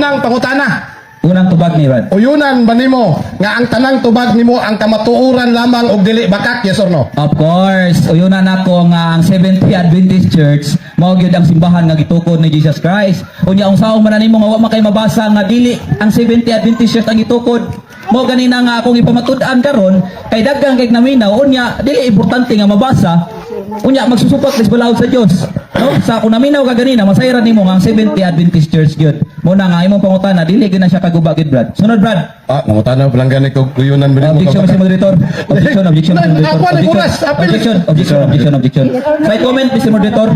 Unang pangutana. Unang tubag ni Brad. Uyunan ba nimo nga ang tanang tubag nimo ang kamatuoran lamang og dili bakak, yes or no? Of course, uyunan ako nga ang Seventh-day Adventist Church mao gyud ang simbahan nga gitukod ni Jesus Christ. Unya unsaon man nimo nga wa man kay mabasa nga dili ang Seventh-day Adventist Church ang gitukod. Mao ganina nga akong ipamatud-an karon kay daghan kay naminaw unya dili importante nga mabasa. Unya magsusupak des balaod sa Dios. No? Sa ako naminaw ka ganina masayran nimo nga ang Seventh-day Adventist Church gyud. Muna nga imong pangutana dili gyud na siya kaguba gyud Brad. Sunod Brad. Mangutana pa lang gani ko uyunan ba nimo? Objection Mr. Moderator. Objection, objection Mr. Moderator. Objection. Side comment Mr. Moderator.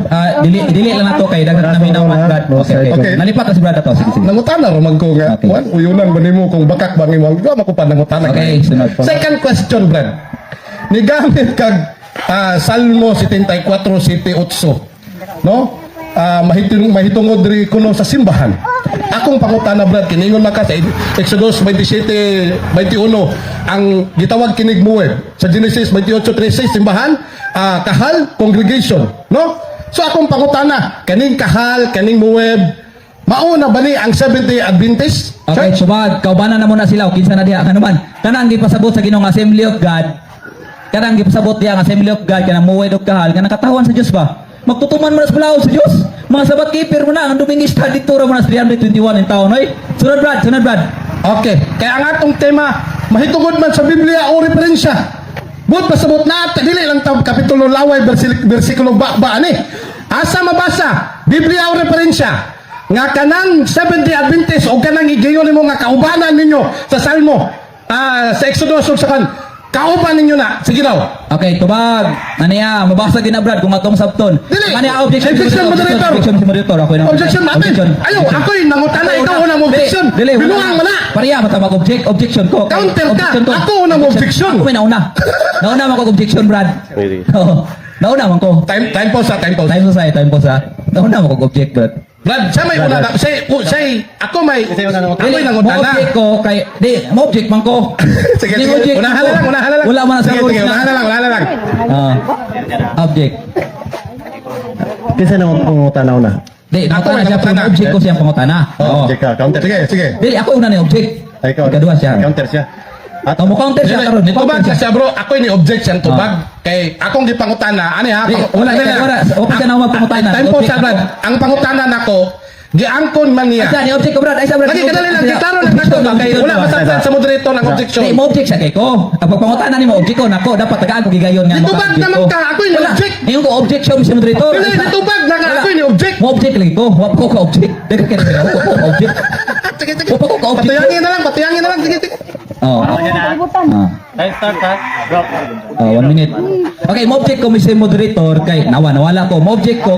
Dili lang nato kay daghan naminaw mas Brad. Okay. Nalipat na si Brad ato. Sige. Nangutana ra man ko nga. Okay. Uyunan ba nimo kung bakak ba nimo? Wa makupan nangutana. Okay, sunod. Second question, Brad. Nigamit kag Salmo 74:7-8, no? Mahitungod diri kuno sa simbahan. Akong pangutana Brad kiningon maka sa Exodus 27:21 ang gitawag kinig Moab, sa Genesis 28:36 simbahan, kahal congregation, no? So akong pangutana kaning kahal kaning Moab mauna ba ni ang Seventh-day Adventist? Okay, subad kaubanan na muna sila o kinsa na diha kanuman. Kanang gipasabot sa Ginoong Assembly of God. Kanang gipasabot diha ang Assembly of God kanang Moab of kahal kanang katawan sa Dios ba? Magtutuman mo na sa balaod sa Diyos. Mga sabat keeper mo na. Ang dumingis ta dito mo na sa 321 in taon. Oy? Sunod Brad. Okay. Kaya ang atong tema, mahitungod man sa Biblia o referensya. But pasabot na at dili lang tawag kapitulo laway, versikulo ba ani. Asa mabasa, Biblia o referensya. Nga kanang Seventh-day Adventist o kanang igayon mo nga kaubanan ninyo sa Salmo, sa Exodus o sa kan. Kauban ninyo na. Sige daw. Okay, tubag. Aniya, mabasa gina Brad kung atong sabton. Dili. Aniya, objection. Objection, moderator. Ako na. Objection natin. Ayaw, ako'y nangutana, ikaw unang objection. Dili. Binuang mo na. Pariya, matamag objection ko. Counter ka. Ako unang objection. Ako nauna. Nauna man ko objection, Brad. Nauna man ko. Time pause. Time pause. Nauna man ko object, Brad. Brad, siya may una na. Ako may nangutana. Mo-object ko kay mo object man ko. Sige. Unahan lang. Wala man sa Sige, unahan lang. Object. Kinsa na pangutana una? Di, Ako ako na siya nangutana. object ko siyang pangutana. Oo. Object ka, counter. Sige. Di, ako una ni object. Ay, ikaw. Ikadua siya. Counter siya. At mo counter siya karon. Tubag siya bro, ako ni objection tubag kay akong gipangutana. Ani ha? Wala. Okay ka na magpangutana. Time pause Brad. Ang pangutana nako giangkon man niya. Asa ni object ko Brad. Ay sa Brad. Lagi kadali lang gitaro lang nato kay wala masabtan sa moderator ng objection. Di mo object siya kay ko. Ang pagpangutana ni mo object ko nako dapat tagaan ko gigayon nga. Ditubag naman ka, ako ni object. Yung ko objection si moderator. Dili ditubag na ka, ako ni object. Mo object lagi ko. Wa ko ka object. Dili ka na ko object. Sige. Wa ko ka object. Patuyangin na lang. Sige. Oh. Time start ha. Drop. 1 minute. Okay, mo-object ko Mr. Moderator kay nawala ko. Mo-object ko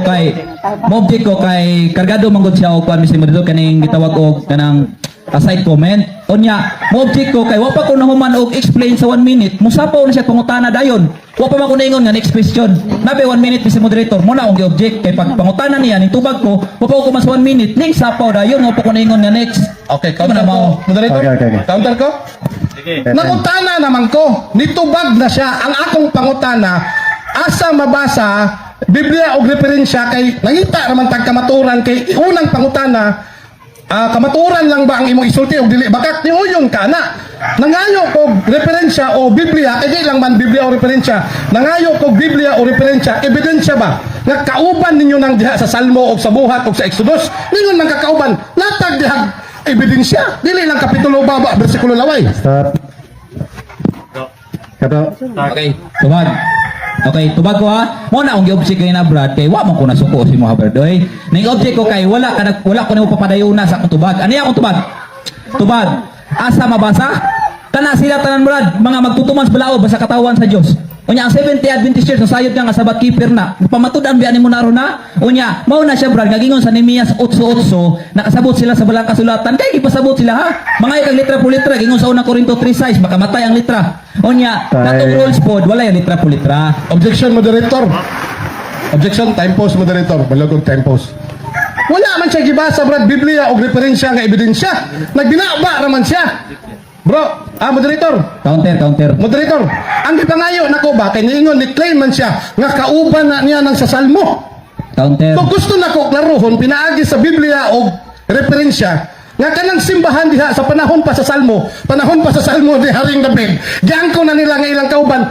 kay kargado manggod siya og Mr. Moderator kaning gitawag og kanang side comment. Unya, mo-object ko kay wa pa ko nahuman og explain sa 1 minute. Musapaw na siya pangutana dayon. Wa pa man ko ningon nga next question. Nabe 1 minute Mr. Moderator. Muna akong gi-object kay pag pangutana niya ning tubag ko, wa pa ko mas 1 minute. Ning sapaw dayon, wa pa ko ningon nga next. Okay, counter ko. Moderator. Okay. Counter ko. Nangutana naman ko, nitubag na siya ang akong pangutana asa mabasa Biblia og referensya kay nangita naman tag kamaturan kay unang pangutana kamaturan lang ba ang imong isulti og dili bakak niuyon ka na nangayo kog referensya o Biblia kay di lang man Biblia o referensya nangayo kog Biblia o referensya ebidensya ba nga kauban ninyo nang diha sa Salmo og sa buhat og sa Exodus ningon man kakauban natag diha ebidensya dili lang kapitulo baba bersikulo laway. Start. Kato. Okay, tubag ko ha. Mo na akong gi-object kay na Brad kay wa man ko nasuko si mga Brad oy. Ning object ko kay wala ko nimo papadayuna sa akong tubag. Ani akong tubag? Tubag. Asa mabasa? Kana sila tanan Brad, mga magtutuman sa balaod basta katawan sa Dios. Unya ang Seventh-day Adventist Church nasayod nga sabat keeper na. Pamatudan biyan nimo na ron na. Unya, mao na siya Brad ngagingon sa Nehemias 8:8 nakasabot sila sa balang kasulatan kay gipasabot sila ha. Mga kag litra po litra gingon sa unang Korinto 3:6 makamatay ang litra. Unya, natong rules pod wala yung litra po litra. Objection moderator. Objection time pause moderator. Balagog time pause. Wala man siya gibasa Brad Biblia og referensya nga ebidensya. Nagbinaba raman siya. Bro, moderator. Counter. Moderator, ang gipangayo nako ba kay niingon ni claim man siya nga kauban na niya nang sa Salmo. Counter. Kung gusto nako klarohon pinaagi sa Biblia og referensya nga kanang simbahan diha sa panahon pa sa Salmo ni Haring David. Giangko na nila nga ilang kauban.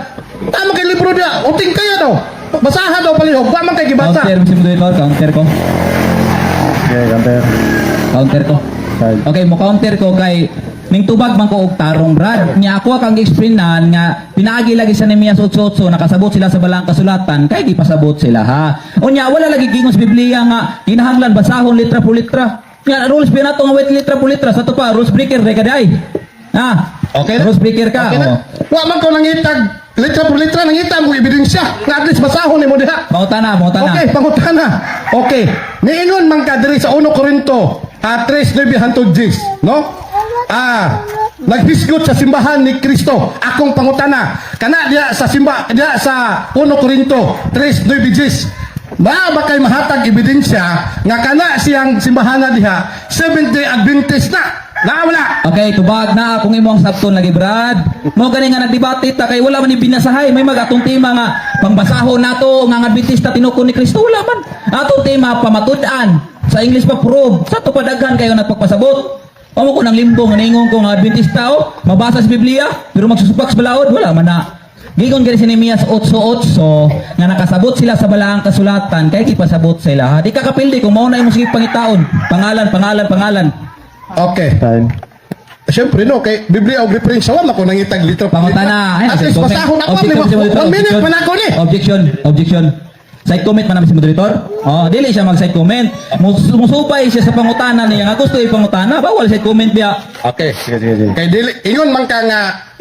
Tama kay libro diha, uting kaya daw. Basahan daw palihog, wa man kay gibasa. Counter si moderator, counter ko. Okay, counter. Counter ko. Okay, mo counter ko kay ning tubag man ko og tarong Brad. Nya ako kang explainan nga pinaagi lagi sa Nehemias 8:8 nakasabot sila sa balang kasulatan kay di pasabot sila ha. Unya wala lagi gingos Biblia nga kinahanglan basahon litra por litra. Nga rules ba nato nga wait litra por litra sa to pa rules breaker re kaday. Ha? Okay. Rules breaker ka. Okay Oh. na. Wa man ko nangitag litra por litra nangita mo ebidensya nga at least basahon nimo diha. Mautana. Okay, pangutana. Okay. Niingon man ka diri sa 1 Korinto 3:9 hangtod 10, no? Naghisgot sa simbahan ni Kristo. Akong pangutana, kana diya sa diya sa 1 Korinto 3:9. Ba kay mahatag ebidensya nga kana siyang simbahan na diha Seventh-day Adventist na. Wala. Okay, tubag na akong imong sabton lagi Brad. Mo gani nga nagdebate ta kay wala man ni binasahay may magatong tema nga pangbasahon nato nga Adventista tinukon ni Kristo wala man. Atong tema pamatud-an sa English pa prove. Sa to padaghan kayo nagpagpasabot. Amo ko nang limbong ningon ko nga Adventista mabasa sa Biblia pero magsusupak sa balaod wala man na. Gigon gani si Nehemias 8:8 nga nakasabot sila sa balaang kasulatan kay gipasabot sila. Di ka kapildi kung mao na imong sige pangitaon. Pangalan. Okay. Time. Siyempre no, kay Biblia og referensya wa man ko nangitag litro. Pangutana. At least basahon ako ni 1 minute man ako ni. Objection. Side comment man namin si moderator. Dili siya mag-side comment. Musupay siya sa pangutana niya. Nga gusto ipangutana, bawal side comment biya. Okay. Sige. Kay dili ingon man ka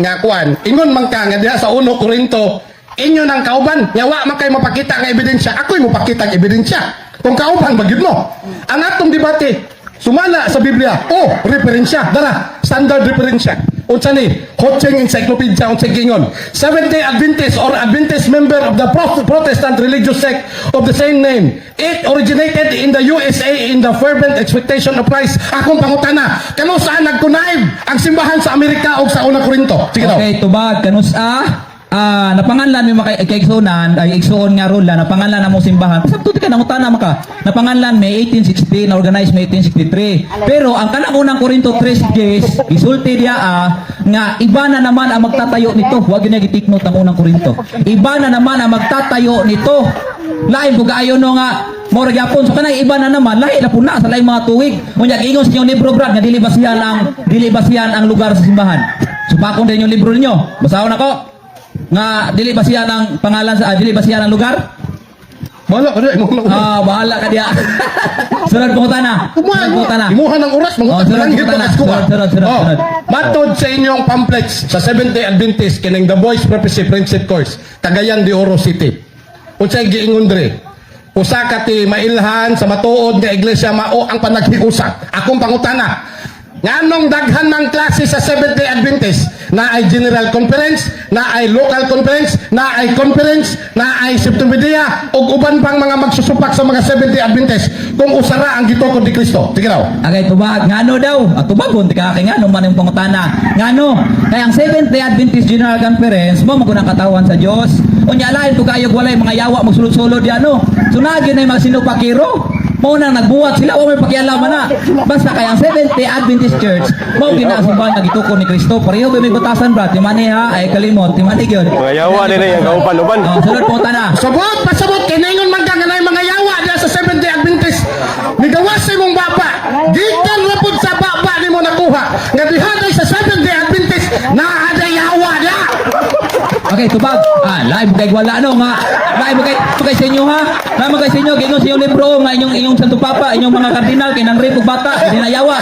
nga kuan, ingon man ka nga diha sa 1 Korinto, inyo nang kauban, nya wa man kay mapakita nga ebidensya. Ako'y mapakita ang ebidensya. Kung kauban bagid mo. Ang atong debate sumala sa Biblia. Referensya. Dara, standard referensya. Unsa ni? Hocheng Encyclopedia unsa gingon. Seventh-day Adventist or Adventist member of the Protestant religious sect of the same name. It originated in the USA in the fervent expectation of Christ. Akong pangutana, kano saan nagkunaib ang simbahan sa Amerika o sa 1 Korinto? Sige daw. Okay, tubag kanus napanganlan mi makaigsunan ay igsuon nga rola napanganlan na mo simbahan. Sabto ka nangutana maka. Napanganlan May 1860 na organized May 1863. Pero ang kanang unang Korinto 3:10 gisulti dia nga iba na naman ang magtatayo nito. Huwag gyud gitiknot ang unang Korinto. Iba na naman ang magtatayo nito. Lain po kaayo no nga mora gyapon so kanang iba na naman lahi na puna sa laing mga tuig. Unya giingon sa inyong libro Brad nga dili basihan ang lugar sa simbahan. Supakon din yung libro ninyo. Basahon ako. Nga dili ba siya ng pangalan sa dili ba siya ng lugar? Bahala ka diya. Bahala ka diya. Sunod pangutana. Imuha ng oras sunod pangutana. Matod sa inyong pamphlets sa Seventh-day Adventist kining The Voice Prophecy Friendship Course Cagayan de Oro City. Unsay giingon diri? Usa ka ti mailhan sa matuod nga iglesia mao ang panaghiusa. Akong pangutana. Nganong daghan ng klase sa Seventh-day Adventist na ay General Conference, na ay Local Conference, na ay Conference, na ay Septumedia o uban pang mga magsusupak sa mga Seventh-day Adventist kung usara ang gitukod ni Kristo. Sige daw. Agay tubag ngano daw? Tubagon ti ka kay ngano man yung pangutana. Ngano? Kay ang Seventh-day Adventist General Conference mo magunang katawan sa Dios. Unya lain to kayog walay mga yawa magsulod-sulod yan no. Sunagin na yung mga sinupakiro. Mao nang nagbuhat sila o may pakialaman na. Basta kay ang Seventh-day Adventist Church mao ginasimbahan nga gitukod ni Kristo. Pareho ba may butasan Brad? Timani ha ay kalimot, timani gyud. Mga yawa nila yung kaupan-upan. Sunod pangutana. Pasabot kay ningon man ka nga nay mga yawa diya sa Seventh-day Adventist. Nigawas sa imong baba. Gikan ra pud sa baba nimo nakuha. Nga diha sa Seventh-day Adventist naa day yawa diya. Okay, tubag. Live kay wala ano nga. Live kay sa inyo ha. Live kay sa inyo gingon sa inyong libro nga inyong Santo Papa, inyong mga kardinal kay nang rape og bata, hindi na yawa.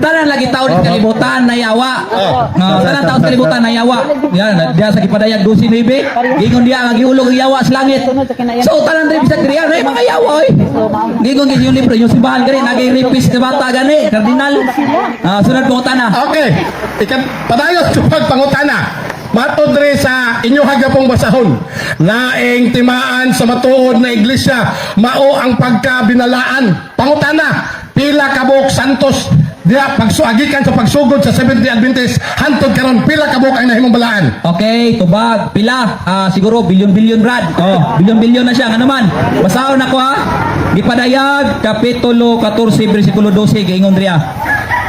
Tanan lagi taon sa kalibutan na yawa. Tanan taon sa kalibutan na yawa. Yan, diya sa gipadayag 12:9. Gingon diya nga giulog ang yawa sa langit. So tanan diri bisag diri ay mga yawa oy. Gingon gid yung libro, yung simbahan gani nagay-rapist na bata gani, kardinal. Sunod pangutana. Okay. Padayon tupag pangutana. Matod diri sa inyo hagapong basahon. Laing timaan sa matuod na iglesia mao ang pagkabinalaan. Pangutana, pila ka buok santos diya pagsuagikan sa pagsugod sa Seventh-day Adventist hantod karon pila ka buok ang nahimong balaan. Okay, tubag pila siguro bilyon-bilyon Brad. Bilyon-bilyon na siya nga naman. Basahon ako ha. Gipadayag kapitulo 14 bersikulo 12 giingon diha.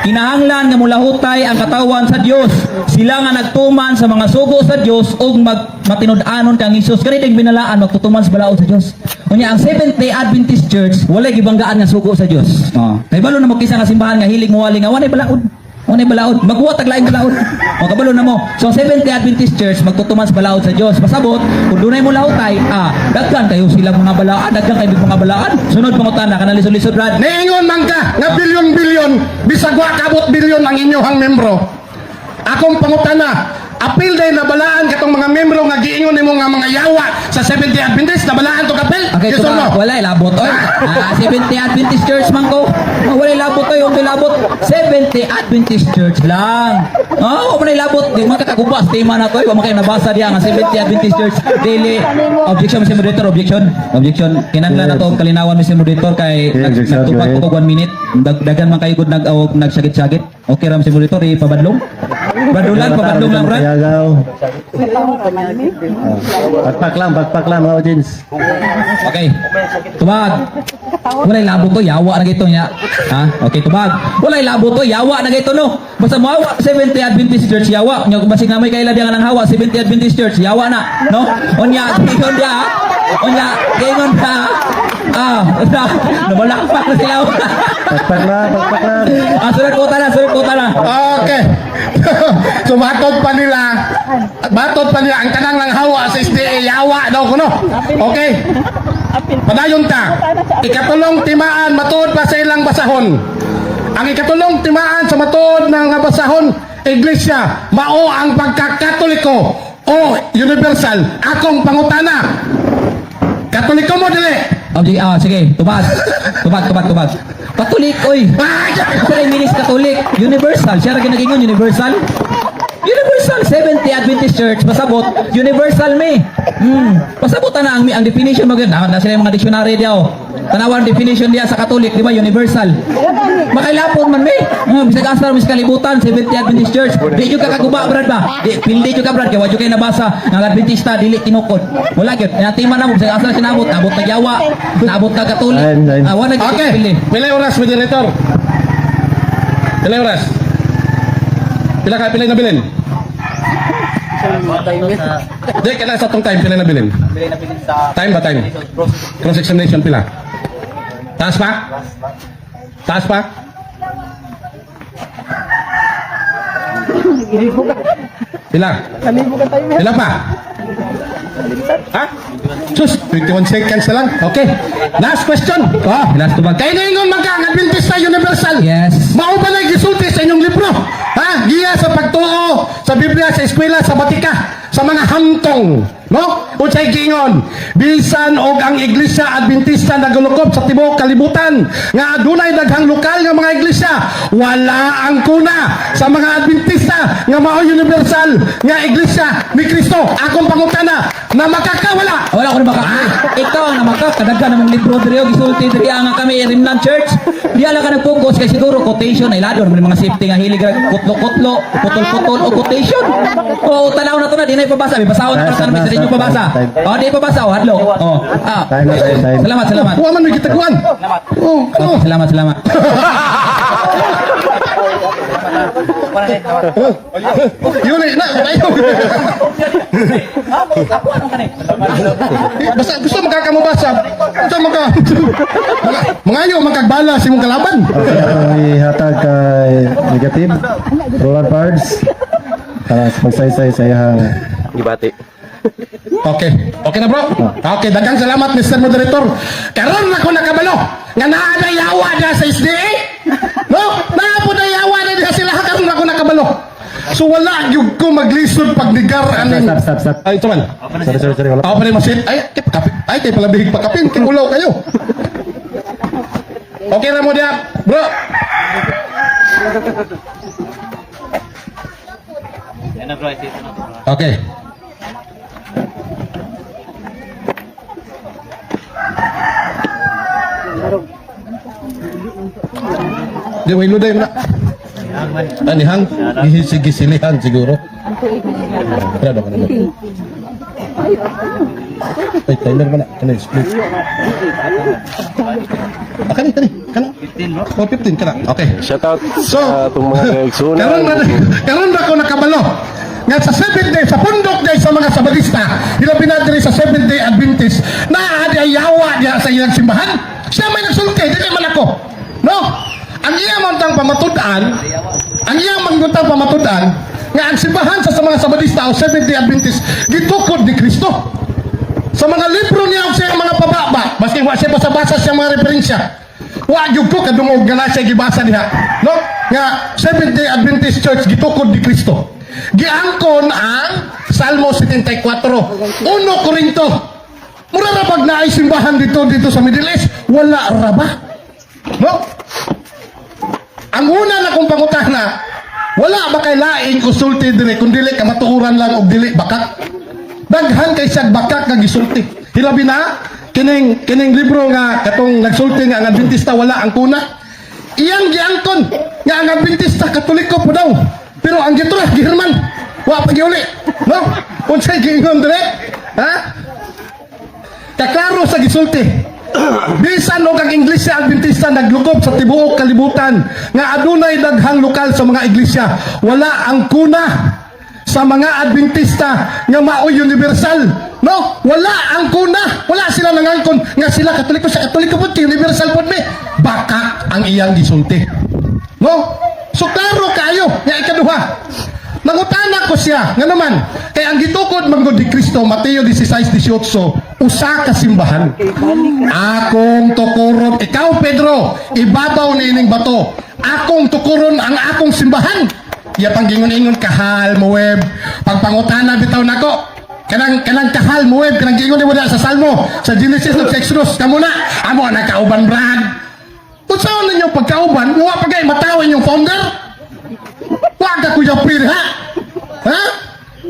Kinahanglan nga mulahutay ang katawan sa Dios. Sila nga nagtuman sa mga sugo sa Dios ug matinud-anon kang Hesus. Kani ding binalaan magtutuman sa balaod sa Dios. Unya ang Seventh-day Adventist Church walay gibanggaan nga sugo sa Dios. Kay balo na mo kisa nga simbahan nga hilig mo wali nga walay balaod. Walay balaod, magbuhat tag laing balaod. O kabalo na mo. So Seventh-day Adventist Church magtutuman sa balaod sa Dios. Pasabot kung dunay mo lahutay, daghan kayo sila mga balaan, daghan kayo mga balaan. Sunod pangutana kana lisod-lisod rad. Niingon man ka nga bilyon-bilyon bisag wa kabot bilyon ang inyong membro. Akong pangutana, apil day nabalaan katong mga membro nga giingon nimo nga mga yawa sa Seventh-day Adventist nabalaan to kapil? Okay, Yes or no? wala labot oy. Seventh-day Adventist Church man ko. Wala labot oy, yung labot. Seventh-day Adventist Church lang. Wala labot. Di man kakaguba sa tema na to. Wa man kayo nabasa diha nga Seventh-day Adventist Church daily. Objection Mr. Moderator, objection. Kinahanglan na to og kalinawan Mr. Moderator kay nagtupad ko 1 minute. Dagan man kayo gud nagsagit-sagit. Okay ra Mr. Moderator, ipabadlong. Pabadlong lang ra. Bagpak lang mga audience. Okay. Tubag. Walay labo to, yawa na gito niya. Okay, tubag. Walay labo to, yawa na gito no. Basta mo hawa, Seventh-day Adventist Church, yawa. Nya kung basig na may kaila diyan nga nang hawa, Seventh-day Adventist Church, yawa na. No? Onya, gingon dia. Onya, gingon dia. Nabalak pa na sila. Bagpak lang. Sunod ko na. Okay. So matod pa nila ang kanang lang hawa sa SDA yawa daw kuno. Okay. Padayon ta. Ikatulong timaan matuod pa sa ilang basahon. Ang ikatulong timaan sa matuod ng basahon iglesia mao ang pagkakatoliko o universal. Akong pangutana. Katoliko mo dili. Sige, tubag. Katolik, oy. Pero minis Katolik, universal. Siya rin nagingon, universal. Universal, Seventh-day Adventist Church, pasabot, universal me. Pasabot na ang definition maganda. Na sila yung mga dictionary diya, tanawan definition diya sa Katolik, di ba, universal. Makailapon man me. Bisag asar, mis kalibutan, Seventh-day Adventist Church. Di yung kakaguba, brad ba? Pildi yung ka, brad, kaya wadyo kayo nabasa ng Adventista, dili tinukod. Wala yun. Natima na mo, bisag asar sinabot, nabot na yawa, nabot na Katolik. Wala yun, Okay. pildi. Pilay oras moderator. Pilay oras. Pilay na bilin. Di ka na sa tong time pilay na bilin. Time ba time? Cross examination pila. Taas pa? Pila? Pila pa? Ha? Sus, 21 seconds na lang. Okay. Last question. Last tubag. Kaya naingon magka-Adventista Universal. Yes. Mao ba na gisulti sa inyong libro? Giya sa pagtuo, sa Biblia, sa eskwela, sa batika, sa mga hantong. No? Unsay gingon, bisan og ang iglesia Adventista nagulukob sa tibuok kalibutan nga adunay daghang lokal nga mga iglesia, wala ang kuna sa mga Adventista nga mao universal nga iglesia ni Kristo. Akong pangutana na makakawala. Wala ko na baka. Ikaw ang namaka. Kadaghan namang libro diri og isulti diri nga kami Remnant Church. Di ala ka nag-focus kay siguro quotation ay ladon mga safety nga hilig kutlo-kutlo, putol-putol o quotation. O tanaw na to na di na ipabasa. May basahon na sa namin sa inyo pabasa. Di ipabasa o hadlo. Time. Salamat. Wa man may gitaguan. Okay, salamat. Yun na. Ayaw. Basta gusto magkakamabasa. Gusto Mangayo magkagbala si mong kalaban. Okay, ako ihatag kay negative. Roland Pards. Para sa pagsaysay sa iyang gibati. Okay na bro. Okay, daghang salamat Mr. Moderator. Karon ako nakabalo nga naa na yawa na sa SDA. No? Naa po na yawa na diha sila karon ako nakabalo. So wala gyud ko maglisod pagdigar aning. Stop. Ay, ito man. Sorry. Wala. Ako pa rin masit. Ay, kay pala bihig pakapin. Kingulaw kayo. Okay na mo diya, bro. Okay. Di way luday mo na. Anihang, gihisig-gisilihan siguro. Pero ano ka naman. Ay, timer ba na? Kani, split. Kani. Oh, 15 ka na. Okay. Shout out So, sa itong mga reaksyon. karon ba ko nakabalo? Nga sa 7th day, sa pundok day sa mga Sabadista, hilabi na diri sa 7th day Adventist, na ay yawa niya sa iyang simbahan. Siya may nagsulti, dili man ako. No? Ang iyang mantang pamatudan, nga ang simbahan sa mga Sabadista o 7th day Adventist, gitukod ni Kristo. Sa mga libro niya o siya mga pababa, maski wa siya basa-basa siya mga referensya. Wa gyud ko kadungog nga na siya gibasa diha. No? Nga 7th day Adventist Church gitukod ni Kristo. Giangkon ang Salmo 74, 1 Korinto. Mura ra pag naay simbahan dito sa Middle East, wala ra ba? No? Ang una na kong pangutana, wala ba kay laing konsulti dire kun dili ka matuuran lang og dili bakak? Daghan kay siya bakak nga gisulti. Hilabi na kining libro nga katong nagsulti nga ang Adventista wala ang kuna. Iyang giangkon nga ang Adventista Katoliko po daw. Pero ang gitro giherman. Wa pa giuli. No? Unsay giingon dire? Ha? Kaklaro sa gisulti. Bisan og ang Iglesia Adventista naglukob sa tibuok kalibutan nga adunay daghang lokal sa mga iglesia, wala ang kuna sa mga Adventista nga mao universal. No? Wala ang kuna. Wala sila nangangkon nga sila Katoliko sa Katoliko pud universal pud mi. Baka ang iyang gisulti. No? So klaro kayo nga ikaduha. Nangutana ko siya nga naman kay ang gitukod manggod ni Kristo Mateo 16:18 usa ka simbahan. Akong tukuron ikaw Pedro ibabaw ni ining bato. Akong tukuron ang akong simbahan. Ya panggingon-ingon kahal Moab. Pagpangutana bitaw nako. Kanang kahal Moab kanang gingon ni sa Salmo sa Genesis ug Exodus kamo na amo nakauban brad. Kung saan ninyo pagkauban, huwag pagay matawin yung founder. Huwag ka kuya pir, ha? Ha?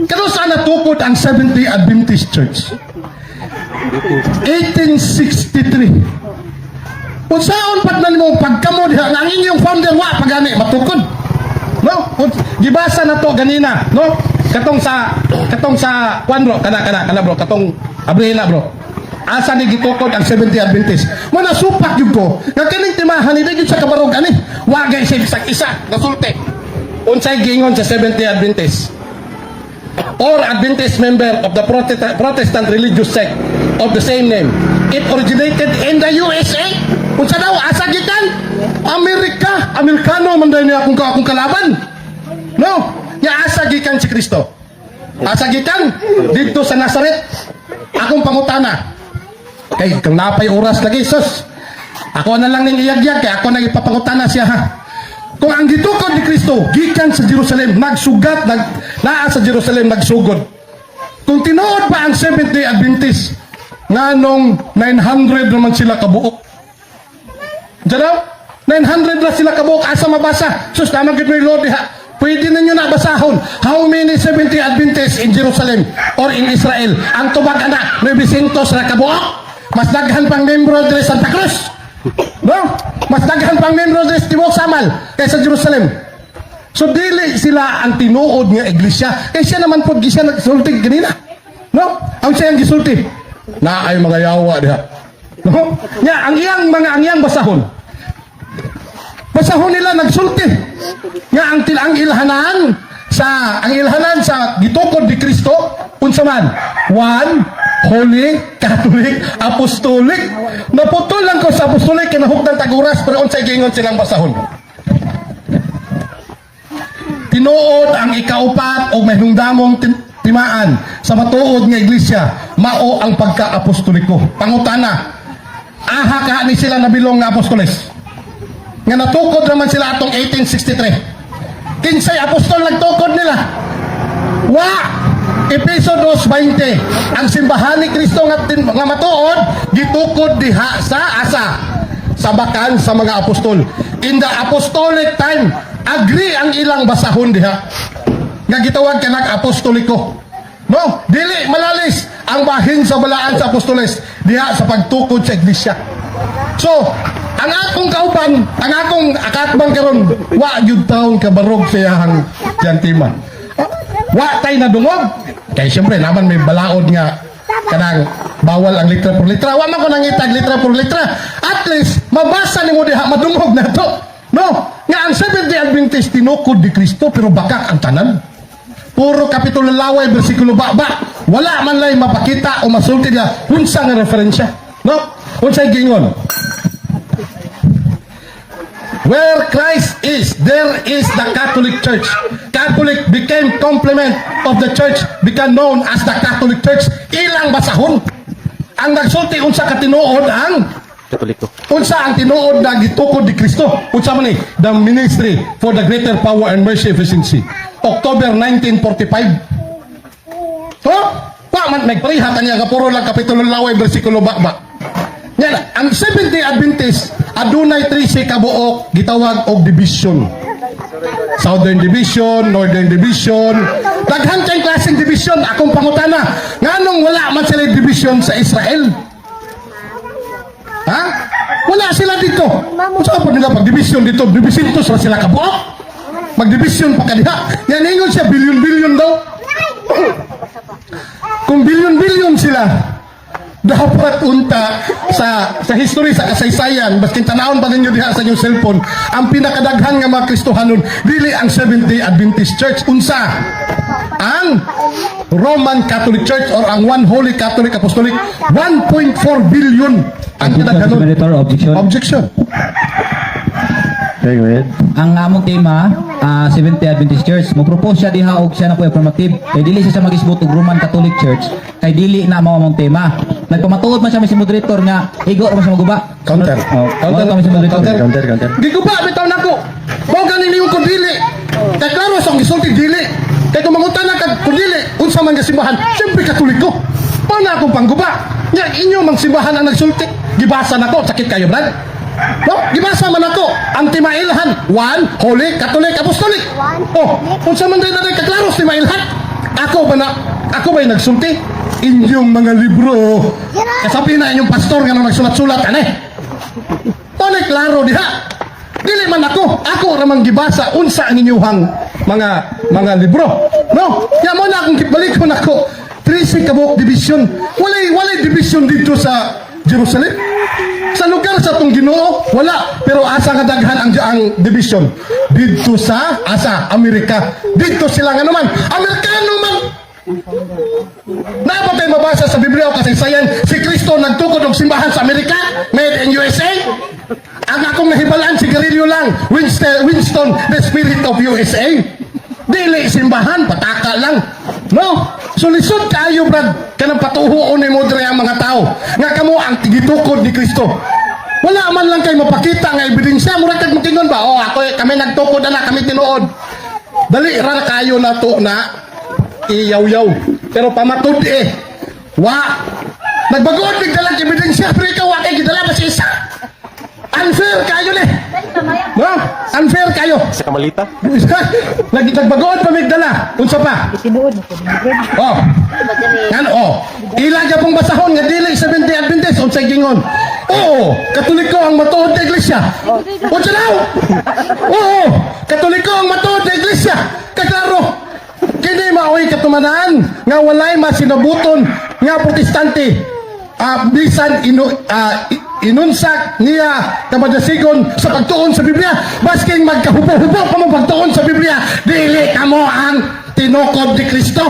Kano saan natukod ang 7th day Adventist Church? 1863. Kung saan pat na mo pagkamo diha, ang inyong founder, huwag pagani matukod. No? Gibasa na to ganina, no? Katong sa kwan bro, kana bro, katong abrila bro. Asa ni gitukod ang 70 Adventist. Mo nasupak jud ko. Nga kining timahan ni gyud sa kabarog ani. Wa gay sa isa nasulti. Unsay gingon sa 70 Adventist? Or Adventist member of the Protestant religious sect of the same name. It originated in the USA. Unsa daw asa gikan? Amerikano man daw niya akong kalaban. No, nya asa gikan si Kristo. Asa gikan dito sa Nazareth. Akong pangutana. Kay kung napay oras lagi sus. Ako na lang ning iyagyag kay ako nang ipapangutana siya ha. Kung ang gitukod ni Kristo gikan sa Jerusalem nagsugat naa sa Jerusalem nagsugod. Kung tinuod pa ang 7th day Adventist nganong 900 naman sila kabuok. Diyan 900 na sila kabuok asa mabasa. Sus tama gid ni Lord diha. Pwede ninyo na basahon how many 70 Adventists in Jerusalem or in Israel. Ang tubag ana 900 na kabuok. Mas daghan pang membro diri Santa Cruz. No? Mas daghan pang membro diri sa Tibok Samal kaysa Jerusalem. So dili sila ang tinuod nga iglesia. Kay siya naman pod siya nagsulti ganina. No? Ang siya ang gisulti. Na ay mga yawa diha. No? Nya ang iyang basahon. Basahon nila nagsulti. Nga ang ilhanan sa gitukod ni Kristo unsa man? 1 Holy, Catholic, Apostolic. Naputol lang ko sa Apostolic kinahugdan taguras pero unsay gingon silang basahon. Tinuod ang ikaupat o mahingdamong timaan sa matuod nga iglesia mao ang pagka-apostoliko. Pangutana, aha ka ni sila nabilong nga apostoles. Nga natukod naman sila atong 1863. Kinsay apostol nagtukod nila? Wa! Episo 2:20 ang simbahan ni Kristo nga matuod gitukod diha sa asa sa bakan sa mga apostol. In the apostolic time agree ang ilang basahon diha nga gitawag kanang apostoliko. No, dili malalis ang bahin sa balaan sa apostoles diha sa pagtukod sa iglesia. So, ang akong kauban, ang akong akatbang karon, wa yun taon kabarog sa iyahang jantiman. Wa tay na dungog. Kaya siyempre naman may balaod nga kanang bawal ang litra por litra. Wa man ko nangitag litra por litra. At least mabasa nimo diha madungog na to. No, nga ang Seventh Day Adventist tinukod ni Kristo pero bakak ang tanan. Puro kapitulo laway bersikulo baba. Wala man lay mapakita o masulti niya unsa nga referensya. No? Unsay gingon? Where Christ is, there is the Catholic Church. Catholic became complement of the church, became known as the Catholic Church. Ilang basahon. Ang nagsulti unsa ka tinuod ang Katoliko. unsa ang tinuod na gitukod ni Kristo. Unsa man ni? The Ministry for the Greater Power and Mercy Efficiency. October 1945. So, wa man nagparihat niya nga puro lang kapitulo laway bersikulo baba. Yan, ang Seventh Day Adventist adunay 13 kabuok gitawag og division. Southern Division, Northern Division, daghan kay klaseng division. Akong pangutana, nganong wala man sila division sa Israel? Ha? Wala sila dito. Saan po nila pag-division dito? Division to sila kabuok. Mag-division pa kaniha. Yan ingon siya, bilyon-bilyon daw. Kung bilyon-bilyon sila, dapat unta sa history, sa kasaysayan, baskin tanawon pa ninyo diha sa inyong cellphone, ang pinakadaghan nga mga Kristohanon, dili ang Seventh Day Adventist Church. Unsa? Ang Roman Catholic Church or ang One Holy Catholic Apostolic, 1.4 billion ang kadaghanon. Senator, objection. Objection. Okay, go ahead. Ang among tema, Seventh Day Adventist Church, mo-propose siya diha og siya na po affirmative. Kay dili siya sa magisbot og Roman Catholic Church, kay dili na mao among tema. Nagpamatuod man siya may si moderator nga igo ra man siya maguba. Counter. Oh, counter man si moderator. Counter. Counter. Giguba bitaw nako. Mao ganing niyo ko dili. Kay klaro sa gisulti dili. Kay kung mangutana kag kun dili unsa man nga simbahan, syempre Katoliko. Mao na akong pangguba. Nya inyo mang simbahan ang nagsulti. Gibasa nako, sakit kayo, brad. No, gibasa man ako ang timailhan, One Holy Catholic Apostolic. Oh, unsa man din na kaklaro sa timailhan? Ako ba nagsulti? Inyong mga libro. Kasabi na inyong pastor nga nagsulat-sulat ane. Tone klaro diha. Dili man ako ramang gibasa unsa ang inyuhang mga libro. No? Ya mo na akong balik ko nako. 13 kabuok division. Walay division dito sa Jerusalem. Sa lugar sa tong Ginoo, wala. Pero asa nga daghan ang division dito sa Amerika. Dito sila nga naman Amerikano man. Napatay mabasa sa Biblia o kasaysayan si Kristo nagtukod og simbahan sa Amerika, made in USA. Ang akong nahibalaan sigarilyo lang, Winston, the spirit of USA. Dili simbahan, pataka lang. No? So lisod kayo, brad, kanang patuhuon ni mo dire ang mga tao nga kamo ang gitukod ni Kristo. Wala man lang kay mapakita nga ebidensya, murag kag mokingon ba? Oh, kami nagtukod na, kami tinuod. Dali ra kayo na to na iyaw-yaw. Pero pamatud wa. Nagbagood bigdalang ebidensya, pero ikaw wa kay gidala mas isa. Unfair kayo ni. No? Unfair kayo. Sa kamalita? Nagbagood pa bigdala. Unsa pa? Oh. Ano? Oh. Ilaga pong basahon nga dili Seventh Day Adventist unsay gingon. Oo, Katoliko ang matuod na iglesia. Unsa daw? Oo, Katoliko ang matuod na iglesia. Kaklaro. Kini maoy katumanan nga walay masinabuton nga protestante. Bisan inunsak niya kamadasigon sa pagtuon sa Biblia. Basking magkahubo-hubo ka mo pagtuon sa Biblia, dili kamo ang tinukod ni Kristo.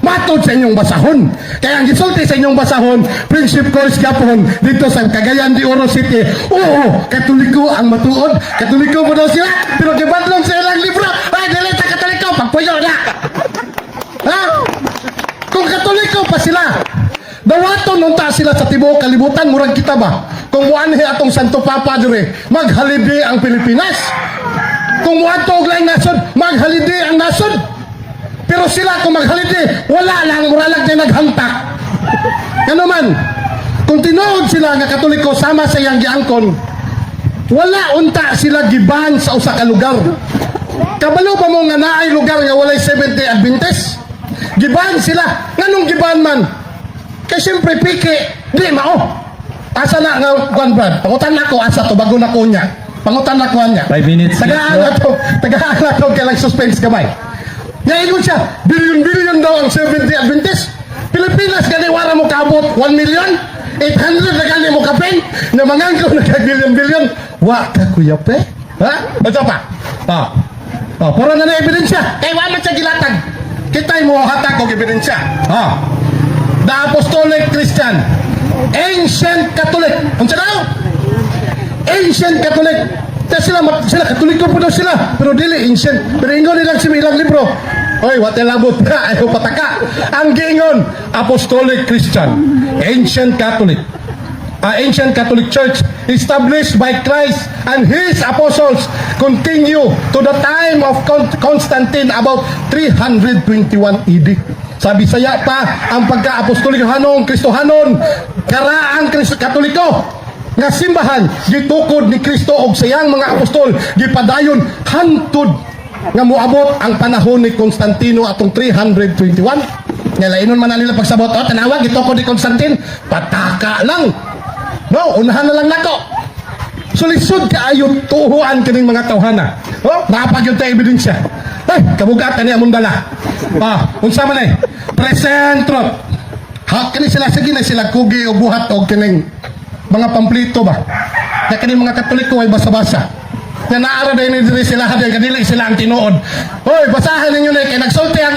Matod sa inyong basahon. Kaya ang gisulti sa inyong basahon, Friendship Course Gapon dito sa Cagayan de Oro City. Oo, Katoliko ang matuod. Katoliko mo daw sila, pero gibadlong sa ilang libro. Ay, dili ta Katoliko, pagpuyo na. Ha? Kung Katoliko pa sila, dawaton unta sila sa tibuok kalibutan, murag kita ba? Kung muanhi atong Santo Papa dire, maghalidi ang Pilipinas. Kung muadto og laing nasod, maghalidi ang nasod. Pero sila kung maghalidi, wala lang, muralag na naghantak. Ano man, kung tinuod sila nga Katoliko sama sa iyang giangkon, wala unta sila giban sa usa ka lugar. Kabalo pa mo nga naay lugar nga walay Seventh Day Adventist? Giban sila. Nganong giban man? Kaya siyempre piki, di mao. Asa na nga, Juan Brad, pangutan na ko, asa to, bago na ko niya. Pangutan na ko niya. 5 minutes. Tagaan na to, kaya lang suspense kamay. Ngayon siya, bilyon-bilyon daw ang Seventh Day Adventist. Pilipinas gani wala mo kabot 1 million? 800 na gani mo kapin? Na mangangko na kag bilyon-bilyon. Wa ka kuya pe? Ha? Bato pa. Puro na ebidensya. Kay wa man siya gilatag. Kitay mo hatag og ebidensya. The Apostolic Christian, Ancient Catholic. Unsa daw? Ancient Catholic. Sila Katoliko po daw sila, pero dili ancient. Pero ingon nilang si ilang libro. Hoy, what labot ka? Ayaw pataka. Ang giingon, Apostolic Christian, Ancient Catholic. Ancient Catholic Church established by Christ and His apostles continue to the time of Constantine about 321 AD. Sa Bisaya pa ang pagka-apostolikhanong Kristohanon karaang Katoliko nga simbahan gitukod ni Kristo og sayang mga apostol gipadayon hantud nga moabot ang panahon ni Constantino atong 321. Nga lainon man na nila pagsabot, tanawag gitukod ni Constantine, pataka lang. No, unahan na lang nako. So lisod kaayo tuhuan kining mga tawhana. Napag yung tayo ebidensya. Ay, kabugatan niya mong dala. Unsa man ay? Present truth. Kini sila sige na sila kugi o buhat o kining mga pamplito ba? Na kining mga Katoliko ay basa-basa. Na naara din ni sila haday kadili sila ang tinuod. Hoy, basahan ninyo na kay nagsulti ang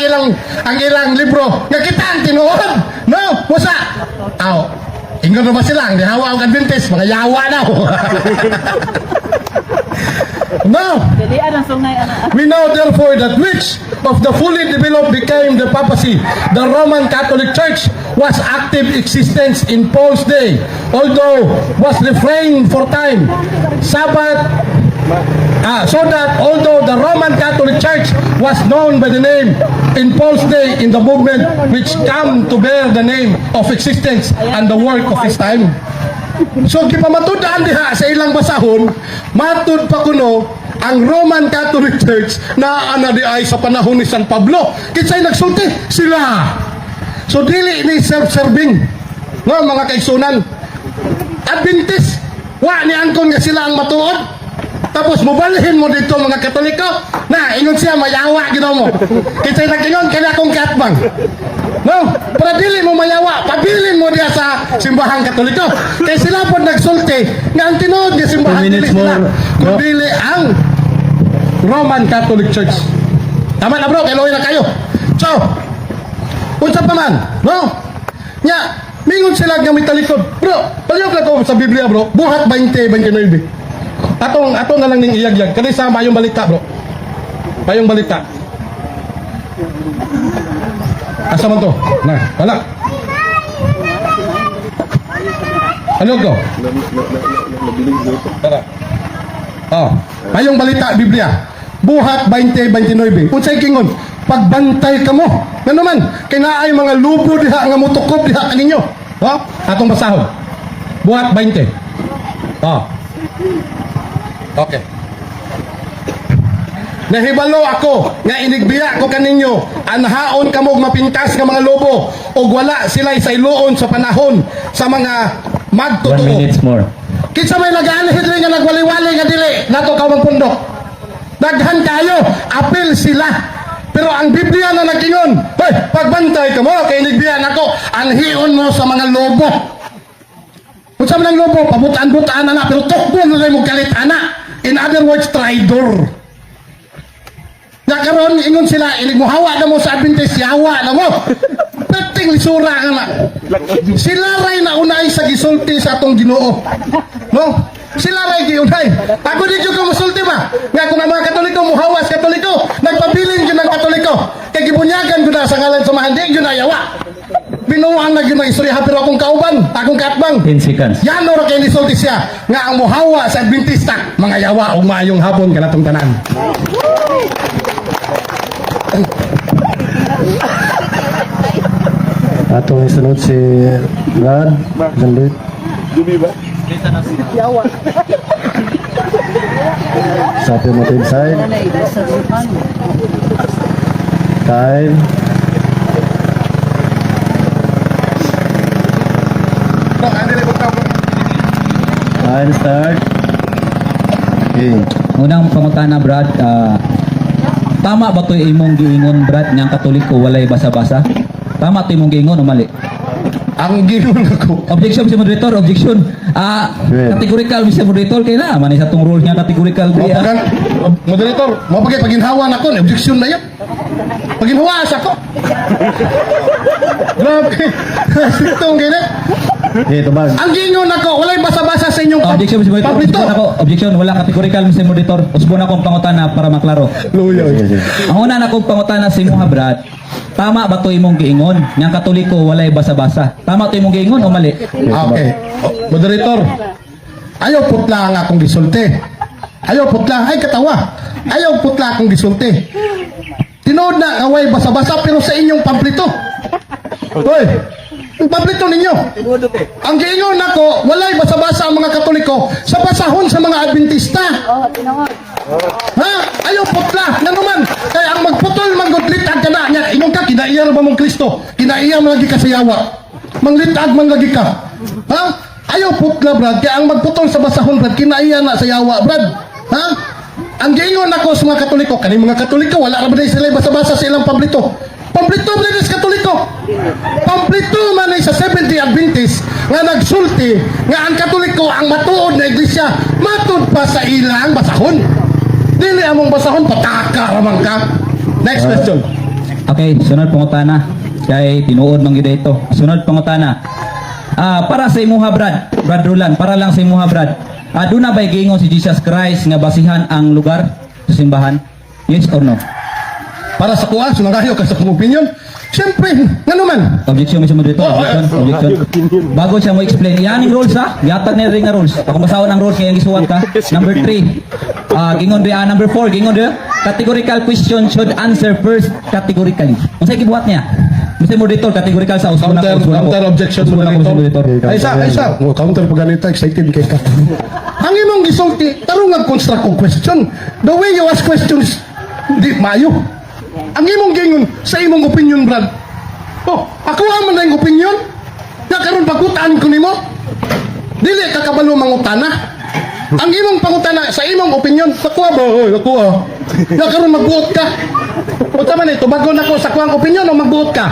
ilang libro. Nga kita ang tinuod. No, musa. Ingon na ba sila? Ang dihawa ang Adventist, mga yawa na. No. We know therefore that which of the fully developed became the papacy. The Roman Catholic Church was active existence in Paul's day, although was refrained for time. So that although the Roman Catholic Church was known by the name in Paul's day in the movement which come to bear the name of existence and the work of his time. So gipamatudaan diha sa ilang basahon, matud pa kuno ang Roman Catholic Church na ana di ay sa panahon ni San Pablo. Kinsay nagsulti? Sila. So dili ni self-serving. No, mga kaigsunan. Adventist, wa ni angkon nga sila ang matuod. Tapos mobalhin mo dito mga Katoliko na ingon siya mayawa ginaw mo. Kinsay nag-ingon kaya akong katbang. No, para dili mo mayawa, pabilin mo diya sa simbahang Katoliko. Kaya sila po nagsulti nga ang tinuod nga simbahan dili sila, kundi ang Roman Catholic Church. Tama na bro, kailoy na kayo. So, unsa pa man, no? Nya, mingon sila nga may talikod. Bro, palihog lang ko sa Biblia bro, buhat 20-29. Atong na lang ning iyagyag. Kani sa mayong balita bro. Mayong balita. Asa man to? Na, wala. Ano ko? Tara. Mayong balita Biblia. Buhat 20-29. Unsay kingon? Pagbantay kamo. Ngano man? Kay naay mga lubo diha nga mutukob diha kaninyo. Atong basahon. Buhat 20. Okay. Nahibalo ako nga inigbiya ko kaninyo anhaon kamog mapintas nga mga lobo ug wala sila sa iluon sa panahon sa mga magtotoo. 1 minute more. Kinsa may nag-aanhid rin nga nagwali-wali nga dili nato ka magpundok. Daghan kayo, apil sila. Pero ang Biblia na nag-ingon, hey, pagbantay ka mo kay inigbiya nako anhion mo sa mga lobo. Unsa man ang lobo, pabutaan-butaan na pero tukbo na mo galit ana. In other words, traitor. Nakaroon, ingon sila, inigmuhawa na mo sa Adventist, yawa na mo. Peting lisura ka na. Sila ray na unay sa gisulti sa atong Ginoo. No? Sila ray giunay. Ako di ko musulti ba? Nga kung ang mga Katoliko, muhawas Katoliko, nagpabiling yun ng Katoliko. Kaya gibunyagan ko na sa ngalan sa mahandi, yun na yawa. Binuang na yun ang istorya, pero akong kauban, akong katbang. 10 seconds. Yan o kay nisulti siya, nga ang muhawa sa Adventista, mga yawa o maayong hapon kanatong tanan. Atong isunod si Brad. Gandit. Sa affirmative side. Time. Time start. Okay. Unang pangutana Brad, tama ba to imong giingon Brad nga ang Katoliko walay basa-basa? Tama to imong giingon o mali? Ang gingon ako. Objection Mr. Moderator, objection. Good. Categorical Mr. Moderator kay na man isa tong rule niya categorical di. Mapagan, moderator, mapagay paginhawa na ko, objection na yan. Paginhawa sa ko. Grabe. Siktong ganyan. Okay, tubag. Ang gingon ako, walay basa-basa sa inyong Objection Mr. Moderator. pabrito. Usbon ako. Objection, wala categorical Mr. Moderator. Usbon akong pangutana para maklaro. Luya. Sige, sige. Ang una na kong pangutana sa imuha Brad. Tama ba to imong giingon? Yang Katoliko walay basa-basa. Tama to imong giingon o mali? Okay. Moderator, ayaw putla ang akong gisulti. Ayaw putla. Ay, katawa. Ayaw putla akong gisulti. Tinood na away basa-basa pero sa inyong pamplito. Hoy, yung pamplito ninyo. Ang giingon nako, walay basa-basa ang mga Katoliko sa basahon sa mga Adventista. Ha? Ayaw putla. Nga naman, kaya ang magputol manggudlitag ka na. Nga, inong ka, kinaiya ba mong Kristo? Kinaiya mo lagi ka sa yawa. Manglitag man lagi ka. Ha? Ayaw putla, Brad. Kaya ang magputol sa basahon, Brad, kinaiya na sa yawa, Brad. Ha? Ang giingon ako sa mga Katoliko, kaning mga Katoliko, wala naman sila basa-basa sa ilang pamplito. Pamplito man sa Katoliko. Pamplito man sa 70 Adventist nga nagsulti nga ang Katoliko ang matuod na iglesia matud pa sa ilang basahon. Dili among basahon pataka ramang ka. Next question. Okay, sunod pangutana. Kay tinuod man gid ito. Sunod pangutana. Para sa imuha Brad Roland, para lang sa imuha Brad. Doon na ba'y giingon si Jesus Christ nga basihan ang lugar sa simbahan? Yes or no? Para sa kuha, sunagayo ka sa kong opinion. Siyempre, nga naman. Objection, Mr. Moderator. Objection. Bago siya mo explain, yan yung rules ha. Yatag na rin nga rules. Ako basahon ang rules kaya yung isuwat ka. Number 3. Gingon rin. Number 4. Gingon rin. Categorical question should answer first categorically. Kung sa'yo kibuhat niya. Mr. Moderator, categorical sa usbon ako. Counter objection, Usbon ako, Mr. Moderator. Ay sa. Oh, counter pa ganito, excited kay ka. Ang imong gisulti, tarong ang construct of question. The way you ask questions, di mayo. Ang imong gingon sa imong opinion, Brad. Oh, ako man na yung opinion. Na karon pagkutaan ko nimo. Dili ka kabalo mangutana. Ang imong pangutana sa imong opinion, nakuha ba? Oy, nakuha. Na karon magbuot ka. O tama nito, bago nako sa kuang opinion o magbuot ka.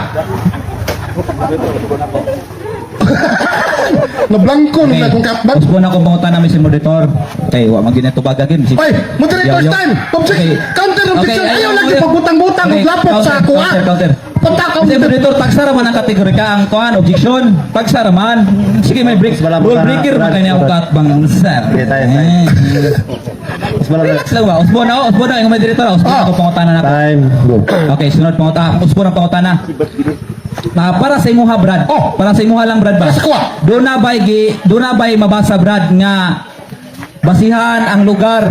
Nablangko na kung katbag. Usbon ako pangutana, Mr. Moderator. Okay, wa man ginatubag agad. Oy, moderator's time. Counter objection. Ayaw lagi pagbutang-butang maglapot sa ako, ha? Counter. Patakaw Mr. Moderator, tagsara man ang kategorika ang kuan objection. Tagsara man. Sige, may break. Rule breaker man kanya ang katbang sir. Okay, tayo. Mas malala. Relax lang ba? Usbon ako, yung moderator. Usbon ako pangutana na. Time. Go. Okay, sunod pangutana. Usbon ang pangutana. Para sa imuha Brad. Oh. Para sa imuha lang Brad ba? Para sa kuha. Doon na ba'y mabasa Brad nga basihan ang lugar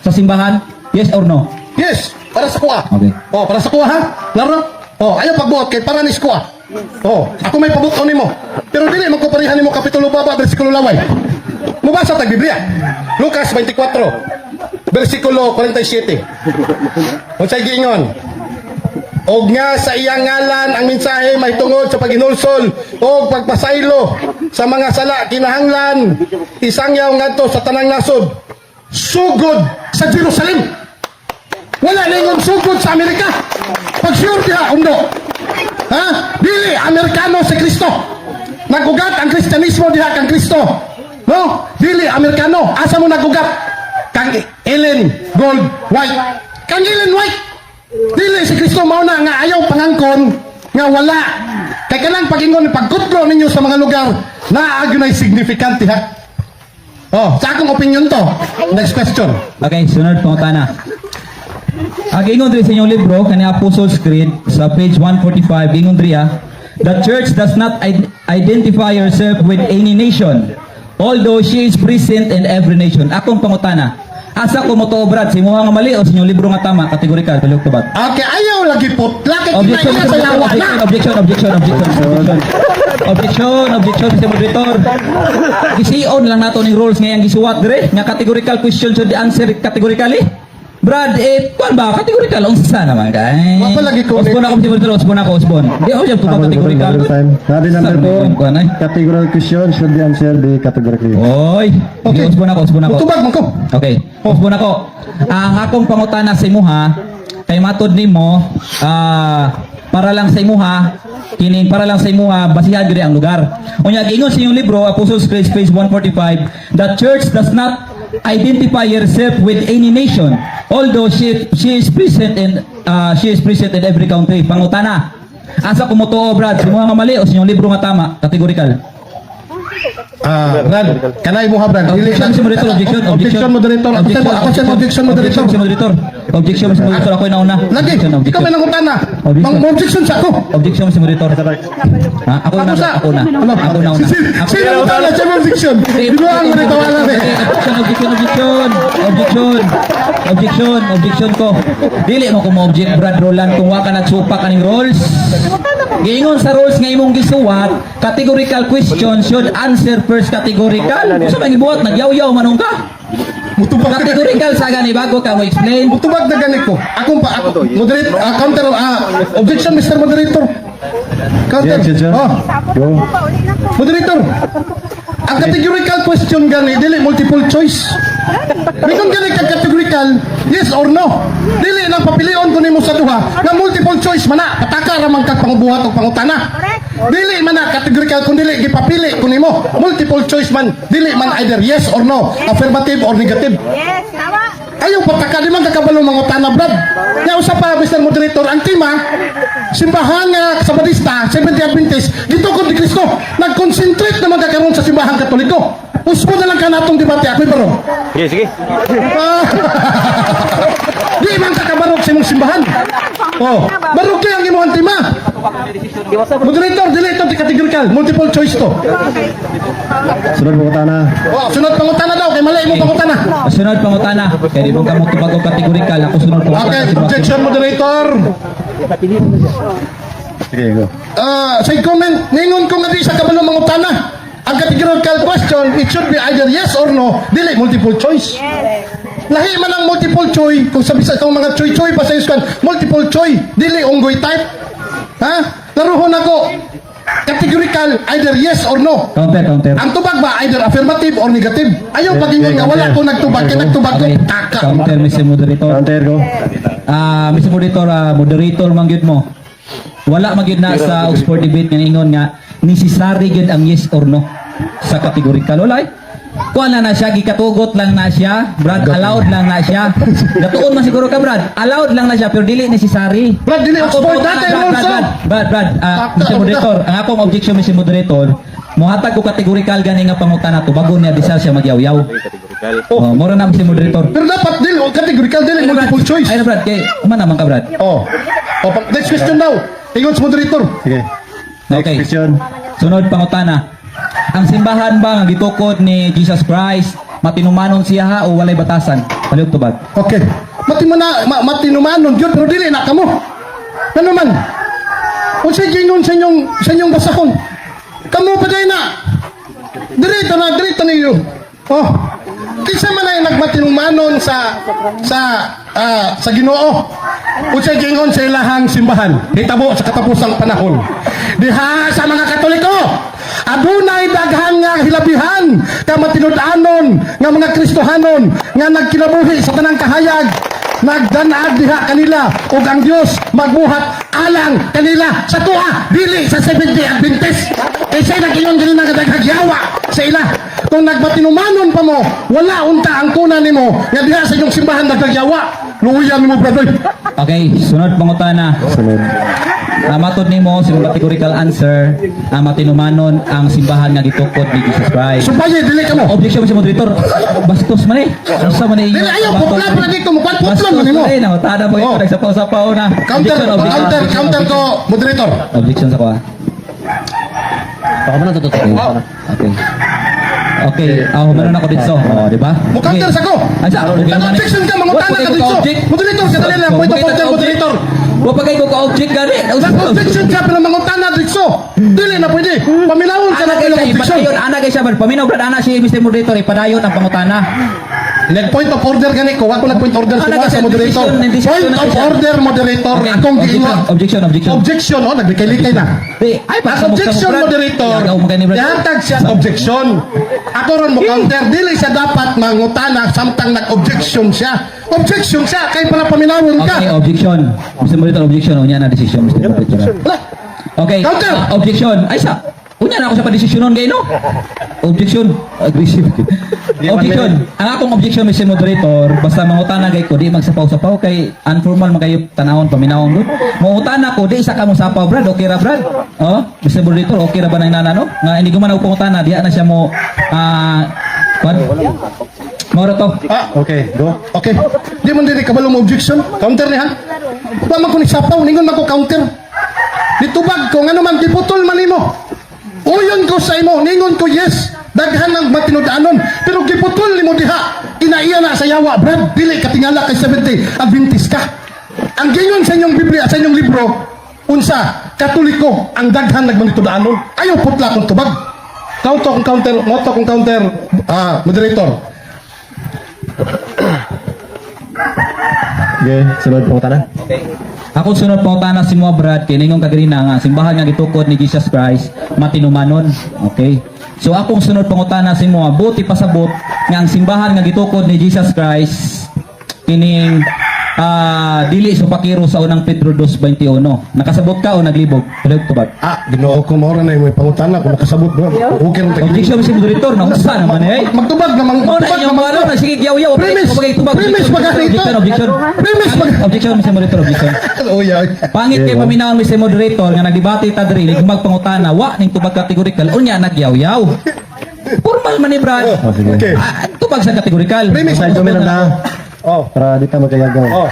sa simbahan? Yes or no? Yes, para sa kuha. Okay. Oh, para sa kuha, ha? Laro? Oh, ayaw pagbuot kay para ni kuha. Oh, ako may pabukaw nimo. Pero dili magkuparihan nimo kapitulo baba bersikulo laway. Mubasa tag Biblia. Lucas 24 bersikulo 47. Unsay giingon? Og nga sa iyang ngalan ang mensahe may tungod sa paghinulsol o pagpasaylo sa mga sala kinahanglan isangyaw ngadto sa tanang nasod sugod sa Jerusalem. Wala ningon sugod sa Amerika. Pag sure diha undo. Ha? Dili Amerikano si Kristo. Nagugat ang Kristyanismo diha kang Kristo. No? Dili Amerikano. Asa mo nagugat? Kang Ellen Gold White. Kang Ellen White. Dili si Kristo mao na nga ayaw pangangkon nga wala. Kay kanang pagingon pagkutlo ninyo sa mga lugar na agunay significant ha. Oh, sa akong opinion to. Next question. Okay, sunod pangutana. Ingon diri sa inyong libro kani Apostles' Creed sa page 145 ingon diri the church does not identify herself with any nation although she is present in every nation. Akong pangutana. Asa ko mo to Brad sa imuha nga mali o sa inyong libro nga tama kategorikal balog tubag. Okay, ayaw lagi po. Laki Objection, kinaiya sa yawa na. Objection, Mr. Moderator. Gisi-on lang nato ning rules ngayang gisuwat dire nga categorical question should be answered categorically. Brad, kuan ba categorical unsa naman kay? Wa pa lagi ko. Usbon ako Mr. Moderator, usbon ako. Di ako siya tubag categorical. Time. Nabi number Kuan ay. 4. Categorical question should be answered by categorically. Oy, okay. Usbon ako. Tubag mo ko. Okay, usbon ako. Ang akong pangutana sa imuha kay matod nimo para lang sa imuha kining para lang sa imuha basihan gyud ang lugar. Unya giingon sa inyong libro Apostles' Creed page 145, the church does not identify herself with any nation although she is present in every country. Pangutana, asa kumutuo Brad, si mga mali o sa inyong libro nga tama, categorical? Brad, kanay mo ha, Brad. Dili Objection si moderator, Objection moderator. Ako siya objection moderator. Objection si moderator, ako yung nauna. Lagi, ikaw may nangutan na. Objection sa ako. Objection si moderator. Ha? Ako yung nauna. Ako na. Ako na una. Sino nangutan na siya objection? Di ba ang mo tawalan eh? Objection ko. Dili mo ko mo-object, Brad Roland, kung waka nagsupa kaning rules. Giingon sa rules nga imong gisuwat, categorical question should answer first categorical. Gusto ba gibuhat, nagyaw-yaw manong ka? Mutubag Categorical sa gani bago ka mo explain. Mutubag na ganit ko. Ako moderator, counter, objection Mr. Moderator. Counter. Objection. Go. Moderator. Ang categorical question gani dili multiple choice. Mingon gani ka categorical, yes or no. Dili lang papilion ko nimo sa duha nga multiple choice mana pataka ra man kag pangubuhat og pangutana. Dili man na categorical kun dili gipapili kun nimo multiple choice man dili man either yes or no, affirmative or negative. Yes, tama. Ayaw pataka di man kakabalo mangutana Brad. Nya usa pa Mr. Moderator ang tema simbahan nga Sabadista, Seventh-day Adventist dito ko di Kristo nag-concentrate na magkakaroon sa simbahan Katoliko. Usbo na lang ka natong debate ako baro. Sige. Di man kakabarog sa imong simbahan. Oh, barog kay ang imong tema. Moderator, dili ito categorical, multiple choice to. Sunod mo na. Oh, sunod pangutana daw kay mali imong pangutana. Sunod pangutana. Kaya di mo ka mo tubag og categorical, ako sunod pangutana. Okay, objection moderator. Sige, go. Side comment, ningon ko nga di sa kabalo mangutana. Ang categorical question, it should be either yes or no, dili multiple choice. Lahi man ang multiple choice, kung sabi sa itong mga choy-choy pa sa iskan, multiple choice, dili unggoy type. Ha? Naruhon ako, categorical, either yes or no. Counter. Ang tubag ba, either affirmative or negative? Ayaw pag-ingon nga, wala ko nagtubag, kaya nagtubag ko, Okay. taka. Counter, Mr. Moderator. Counter, go. Mr. Moderator, moderator mangyud mo. Wala magyud na sa Oxford debate nga ingon nga necessary gyud ang yes or no sa categorical. Wala. Kuha na siya, gikatugot lang na siya, Brad, allowed lang na siya. Gatuon man siguro ka, Brad, allowed lang na siya, pero dili necessary. Brad, dili Oxford dati, Brad, Mr. Moderator, ang akong objection, Mr. Moderator, muhatag ko categorical gani nga pangutana to, bago niya disal siya magyaw-yaw. Oh, mura na, Mr. Moderator. Pero dapat dili, categorical, dili multiple choice. Ay na, Brad, kay, umana man ka, Brad. Oh, next question daw. Ingon sa moderator. Sige. Next Okay. question. Sunod pangutana. Ang simbahan ba nga gitukod ni Jesus Christ matinumanon siya ha o walay batasan? Palihog tubag. Okay. Matinumanon yun, pero dili na kamo. Ano man? Kung siya gingon sa inyong basahon, kamo pa dahil na. Dirito ninyo. Oh. Kisa man ay nagmatinumanon sa Ginoo. Kung siya gingon sa ilahang simbahan, hitabo sa katapusang panahon. Diha sa mga Katoliko, adunay daghang nga hilabihan ka matinud-anon nga mga Kristohanon nga nagkinabuhi sa tanang kahayag, nagdanag diha kanila ug ang Dios magbuhat alang kanila sa tuwa dili sa Seventh-day Adventist. Kay siya nag-ingon ganun nga daghagyawa sa ila. Kung nagmatinumanon pa mo, wala unta ang kuna nimo nga diha sa inyong simbahan daghagyawa. Luyan mo brother. Okay, sunod pangutana. Sunod. Matod nimo sa categorical answer, matinumanon ang simbahan nga gitukod ni Jesus Christ. Sumpaye dili ka mo. Objection sa moderator. Bastos man eh. Asa man eh. Dili ayaw putla pa dito mo kwan putla Bastos man nimo. man eh. Nangutada mo Oh. ito. Nagsapaw-sapaw na. Counter ko moderator. Objection sa kuha. Baka mo na tututukin. Okay. Okay, meron ako dito. Oh, di ba? Mo counter sa ko. Ay, sa okay naman. Objection ka mga utana ka dito. Moderator ka dali lang point of order moderator. Wa pa kay ko ka-object gani. Objection ka pero mga utana dito. Dili na pwede. Paminawon ka na Ana kayo kay objection. padayon, ana kay siya paminaw brad ana si Mr. Moderator ipadayon ang pangutana. Nag-point of order gani ko. Ako nag-point order Ah, sa nag- moderator. decision Point na of siya. order, moderator. Okay, Akong objection, giingon. objection, objection. Objection, oh, naglikay-likay na. Ay, Ang objection, moderator. Ihatag siya ang objection. Ako ron mo counter. Dili siya dapat mangutana samtang nag-objection siya. Objection siya. Kaya pala paminawon ka. Okay, objection. Mr. Moderator, objection. Unya na decision, Mr. Moderator. Wala. Okay, Counter. objection. Ay, sa. Unya na ako sa padesisyonon kayo, no? Objection. Aggressive. Objection. Ang akong objection, Mr. Moderator, basta mangutana kay ko, di magsapaw-sapaw kay unformal man kayo tanawon, paminawon doon. Mangutana ko, di isa ka mo sapaw, Brad. Okay ra, Brad? Oh, Mr. Moderator, okay ra ba na inana, no? Nga, hindi ko man ako pangutana, di na siya mo, what? Moro to. Ah, Okay, go. okay. Di mo dili kabalo mo objection. Counter niya. Wa man ko ni sapaw, ningon man ko counter. Ditubag ko ngano man giputol man nimo. Uyon ko sa imo, ningon ko yes. Daghan ng matinud-anon, pero giputol nimo diha. Inaiya na sa yawa, Brad. Dili katingala kay 70 Adventist ka. Ang gingon sa inyong Biblia, sa inyong libro, unsa, Katoliko, ang daghan nagmanitud-anon. Ayaw putla kong tubag. Moto kong counter, moderator. Okay, sunod po tanan. Ako sunod pa utana si mga Brad kay ningong kagrina nga simbahan nga gitukod ni Jesus Christ matinumanon. Okay. So akong sunod pangutana si mga buti pasabot nga ang simbahan nga gitukod ni Jesus Christ kining dili sa pakiro sa unang Pedro 2:21. Nakasabot ka o naglibog? Palihog tubag. Ginoo ko mo na may pangutana kung nakasabot mo. Okay rin Objection si moderator na unsa naman eh. Magtubag naman. Mo na inyong mga na sige yaw-yaw. Premise. Premise Objection, objection. Premise Objection Mr. Moderator, objection. Oh yeah. Pangit kay paminawon Mr. Moderator nga nagdebate ta diri lig magpangutana wa ning tubag kategorikal unya nagyaw-yaw. Formal man ni Brad. Oh, sige. Okay. Tubag sa kategorikal. Premise. Side dominant na. Oh. Para di ka magkayagaw. Oh.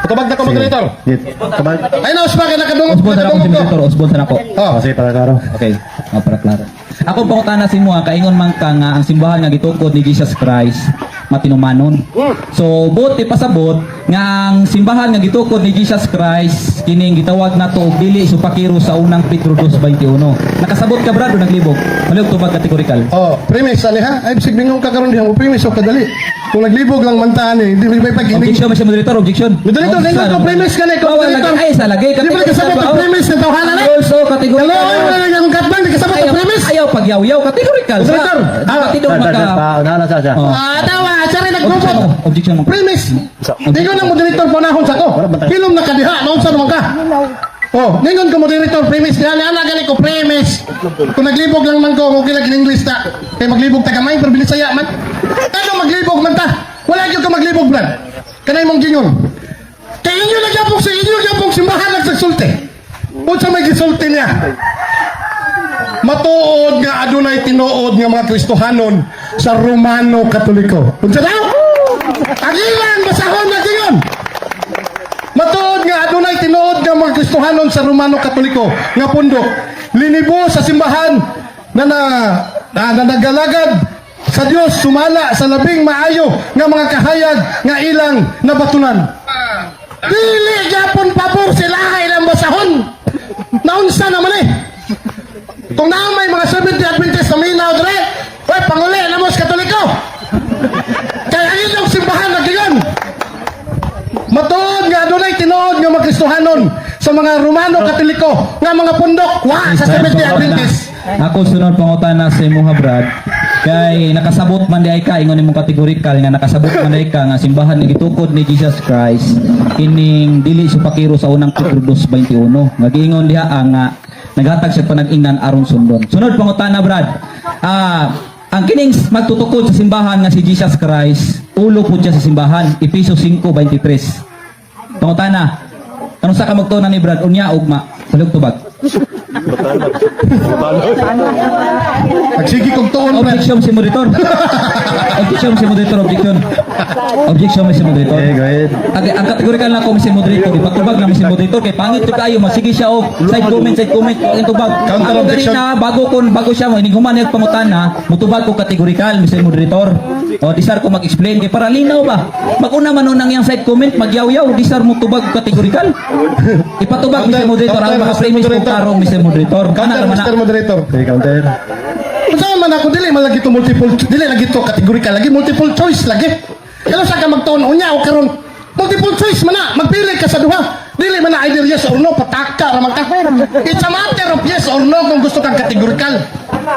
Patubag na ko moderator. Git. Tabag. Ay na uspa ka nakadungog. Osbon sa nako si Moderator, osbon sa nako. Oh. Kasi para karo. Okay, para klaro. Ako pangutana si mo kaingon man ka nga ang simbahan nga gitukod ni Jesus Christ matinumanon. So buti pasabot nga ang simbahan nga gitukod ni Jesus Christ kining gitawag nato og dili supakiro sa unang Pedro 2:21. Nakasabot ka Brad o naglibog? Malog tubag kategorikal. Oh, premise ani ha. Ay bisig bingong ka karon diha mo premise o kadali. Kung naglibog lang mantaan eh, di ba pag-inig. Objection Mr. Moderator, objection. Moderator, nindot ko premise ka na ikaw. Oh, ay sa lagay Di ba kasabot ang premise na tawhanan na? Also kategorikal. Hello, ay ang katman di kasabot ang premise. Ayaw pagyaw-yaw kategorikal. Moderator, Batidor maka. Pauna na siya. Oh. Tawa, siya rin Objection mo. nagbubog. Objection mo. Premise. Di ko na moderator panahon sa ko. Kilom na kadiha, naon sa naman ka. Oh, ningon ko moderator premise nga ana gali ko premise. Kung naglibog lang man ko, okay lang in English ta. Kay maglibog ta kamay pero binisaya man. Ano maglibog man ta? Wala gyud ka maglibog Brad. Kanay mong gingon. Kay inyo nagyapong sa inyo gyapong simbahan nagsulti. Unsa may gisulti niya? Matuod nga adunay tinuod nga mga Kristohanon sa Romano Katoliko. Unsa daw? Agilan basahon na gingon. Matuod nga adunay tinuod nga mga Kristohanon sa Romano Katoliko nga pundok linibo sa simbahan na nagalagad sa Dios sumala sa labing maayo nga mga kahayag nga ilang nabatunan. Dili gyapon pabor sila ilang basahon. Naunsa naman eh. Kung naamay mga 70 Adventist na minaw dre, oy panguli na mo sa Katoliko. Kaya ang inyong simbahan nagigan. Matuod nga adunay tinuod nga mga Kristohanon sa mga Romano Katoliko nga mga pundok wa sa 70 Adventist. Ako sunod pangutana sa imong Brad. Kay nakasabot man di ay ka ingon imong kategorikal nga nakasabot man di ka nga simbahan nga gitukod ni Jesus Christ kining dili supakiro sa unang Pedro 2:21. Nga giingon diha nga naghatag siya panag-ingnan aron sundon. Sunod pangutana Brad. Ang kining magtutukod sa simbahan nga si Jesus Christ, ulo po siya sa simbahan, Efeso 5:23. Pangutana, ano sa kamagtunan ni Brad? Unya, ugma. Palug tubag. Nagsigi kong tuon Brad. Objection si moderator. Objection si moderator, objection. Objection si moderator. Okay, go ahead. Ang kategorikal na ko si moderator, ipatubag na si moderator kay pangit to kayo, masige siya og side comment, ang tubag. Counter Ako objection. ganina bago siya mo ining human niyag pangutana, mutubag ko kategorikal Mr. Moderator. O disar ko mag-explain kay para linaw ba. Maguna man unang yang side comment magyaw-yaw, disar mo tubag kategorikal. Ipatubag Mr. Moderator ang Counter, mga Mr. premise ko Moderator. karong Mr. Moderator. Counter Kana naman Mr. Moderator. Okay, counter. Unsa man ako dili man lagi to multiple, dili lagi to kategorikal, lagi multiple choice lagi. Kaya sa ka magtuon unya o karon multiple choice man na, magpili ka sa duha. Dili man na either yes or no, pataka ra man ka. It's a matter of yes or no kung gusto kang kategorikal.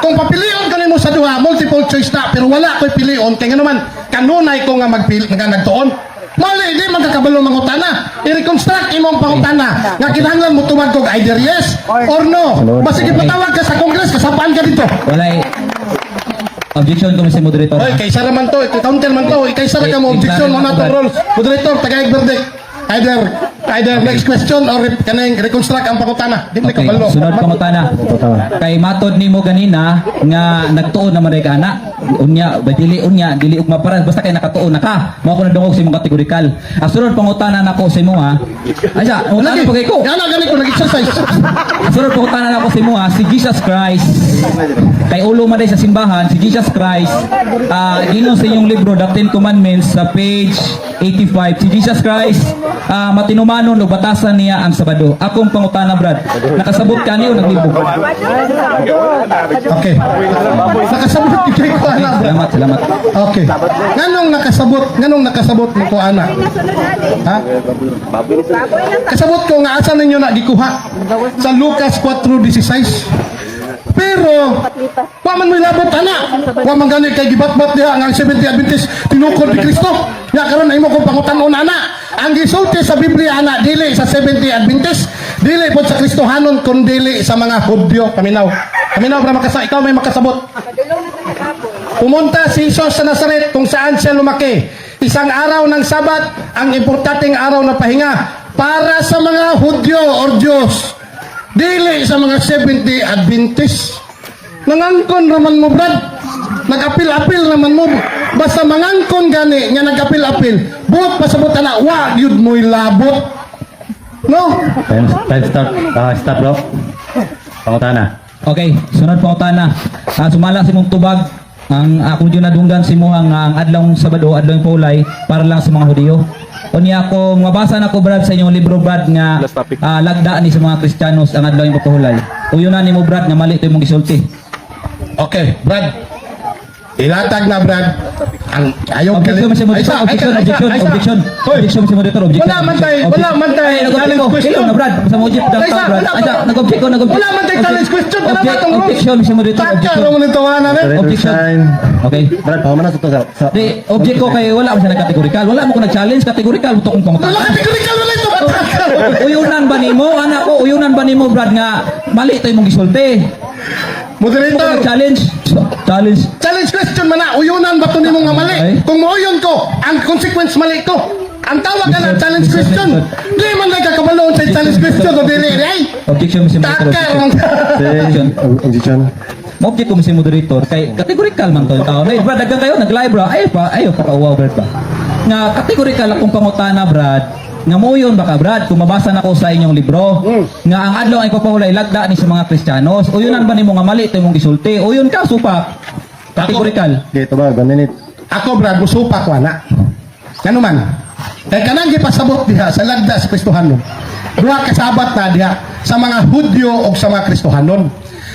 Kung papilion ka nimo sa duha, multiple choice na, pero wala ko'y pilion kay nga naman kanunay ko nga magpili nga nagtuon. Mali, di magkakabalo mangutana. I-reconstruct imong pangutana nga kinahanglan mo tuwag kog either yes or no. Basta ipatawag ka sa Congress, kasapaan ka dito. Walay objection ko Mr. Moderator. Oy, kaysa naman to, counter man to. Kaysa na ka mo objection mo na to rules. Moderator, tagaig verdict. Either next question or kanang reconstruct ang pangutana. Di Okay, kabalo. sunod pangutana. Kay matod nimo ganina nga nagtuon naman kay ana. Unya, dili ugma para basta kay nakatuon na ka. Mao ko nadungog sa imong kategorikal. Ang sunod pangutana nako sa imo ha. Asa, utana pagay ko. Yan ang ganito nag-exercise. Ang sunod pangutana nako sa imo ha, si Jesus Christ. Kay ulo man day sa simbahan, si Jesus Christ. Ginon sa inyong libro, The Ten Commandments sa page 85. Si Jesus Christ matinumanon o batasan niya ang Sabado. Akong pangutana, Brad. Nakasabot ka niyo naglibog. Okay. Nakasabot ni kay ko ana. Salamat. Okay. Nganong nakasabot mo ko ana? Ha? Kasabot ko nga asa ninyo na gikuha sa Lucas 4:16. Pero wa man mo ilabot ana. Wa man gani kay gibatbat diha nga 70 Adventist tinukod ni Kristo. Ya karon na imo kong pangutan-on ana. Ang gisulti sa Biblia ana dili sa 70 Adventist, dili pod sa Kristohanon kun dili sa mga Hudyo. Paminaw para ikaw may makasabot. Pumunta si Jesus sa Nazaret kung saan siya lumaki. Isang araw ng Sabat, ang importanteng araw na pahinga para sa mga Hudyo or Diyos. Dili sa mga 70 Adventist. Nangangkon raman mo, Brad. Nag-apil-apil naman mo. Basta mangangkon gani nga nag-apil-apil. Buot pasabot na, wag yun mo'y labot. No? Time start. Stop bro. Pangutana. Okay, sunod pangutana. Sumala si mong tubag ang akong yun nadunggan si mo ang adlong Sabado, adlong Paulay para lang sa mga Hudiyo. Unya ko mabasa na ko Brad sa inyong libro Brad nga lagda ni sa mga Kristiyanos ang adlaw yung papahulay. Uyunan nimo Brad nga mali to imong gisulti. Okay, Brad. Ilatag na, Brad. Ang ayaw Objection Mr. Moderator. Objection Mr. Moderator. Wala man tay challenge question. Na Brad, sa mo jeep Brad. Nag-object ko. Wala man tay challenge question kana ba tong rules? Objection Mr. Moderator. Taka mo nito ana na. Objection. Okay. Brad, pamana sa to sa. Di object ko kay wala man siya nag-categorical. Wala mo ko nag-challenge categorical to kung Wala pangutana. kategorikal wala ito pataka. Uyunan ba nimo anak ko? Uyunan ba nimo Brad nga mali to imong gisulti? Moderator, Challenge. challenge question man na. Uyunan ba to nimo nga mali? Okay. Kung mauyon ko, ang consequence mali ko. Ang tawag ka na challenge question. Di man lang kakabaloon sa challenge question o dili, ay. Objection Mr. Moderator. Taka. Objection. Object ko si moderator kay categorical man to yung tao. Ay, Brad, dagang kayo nag-live bro. Ayaw pa kauwaw Brad ba. Nga categorical akong pangutana Brad. Nga mo yun baka Brad, kung mabasa na ko sa inyong libro, nga ang adlaw ay papahulay lagda ni sa mga Kristiyanos. O yunan ba nimo nga mali ito imong gisulti? O yun ka supak. Categorical. Dito ba, 1 minute. Ako, Brad, musupa ko na. Ano man? Kaya kanang gipasabot diha sa lagda sa Kristohanon. Duha ka sabat na diha sa mga Hudyo o sa mga Kristohanon.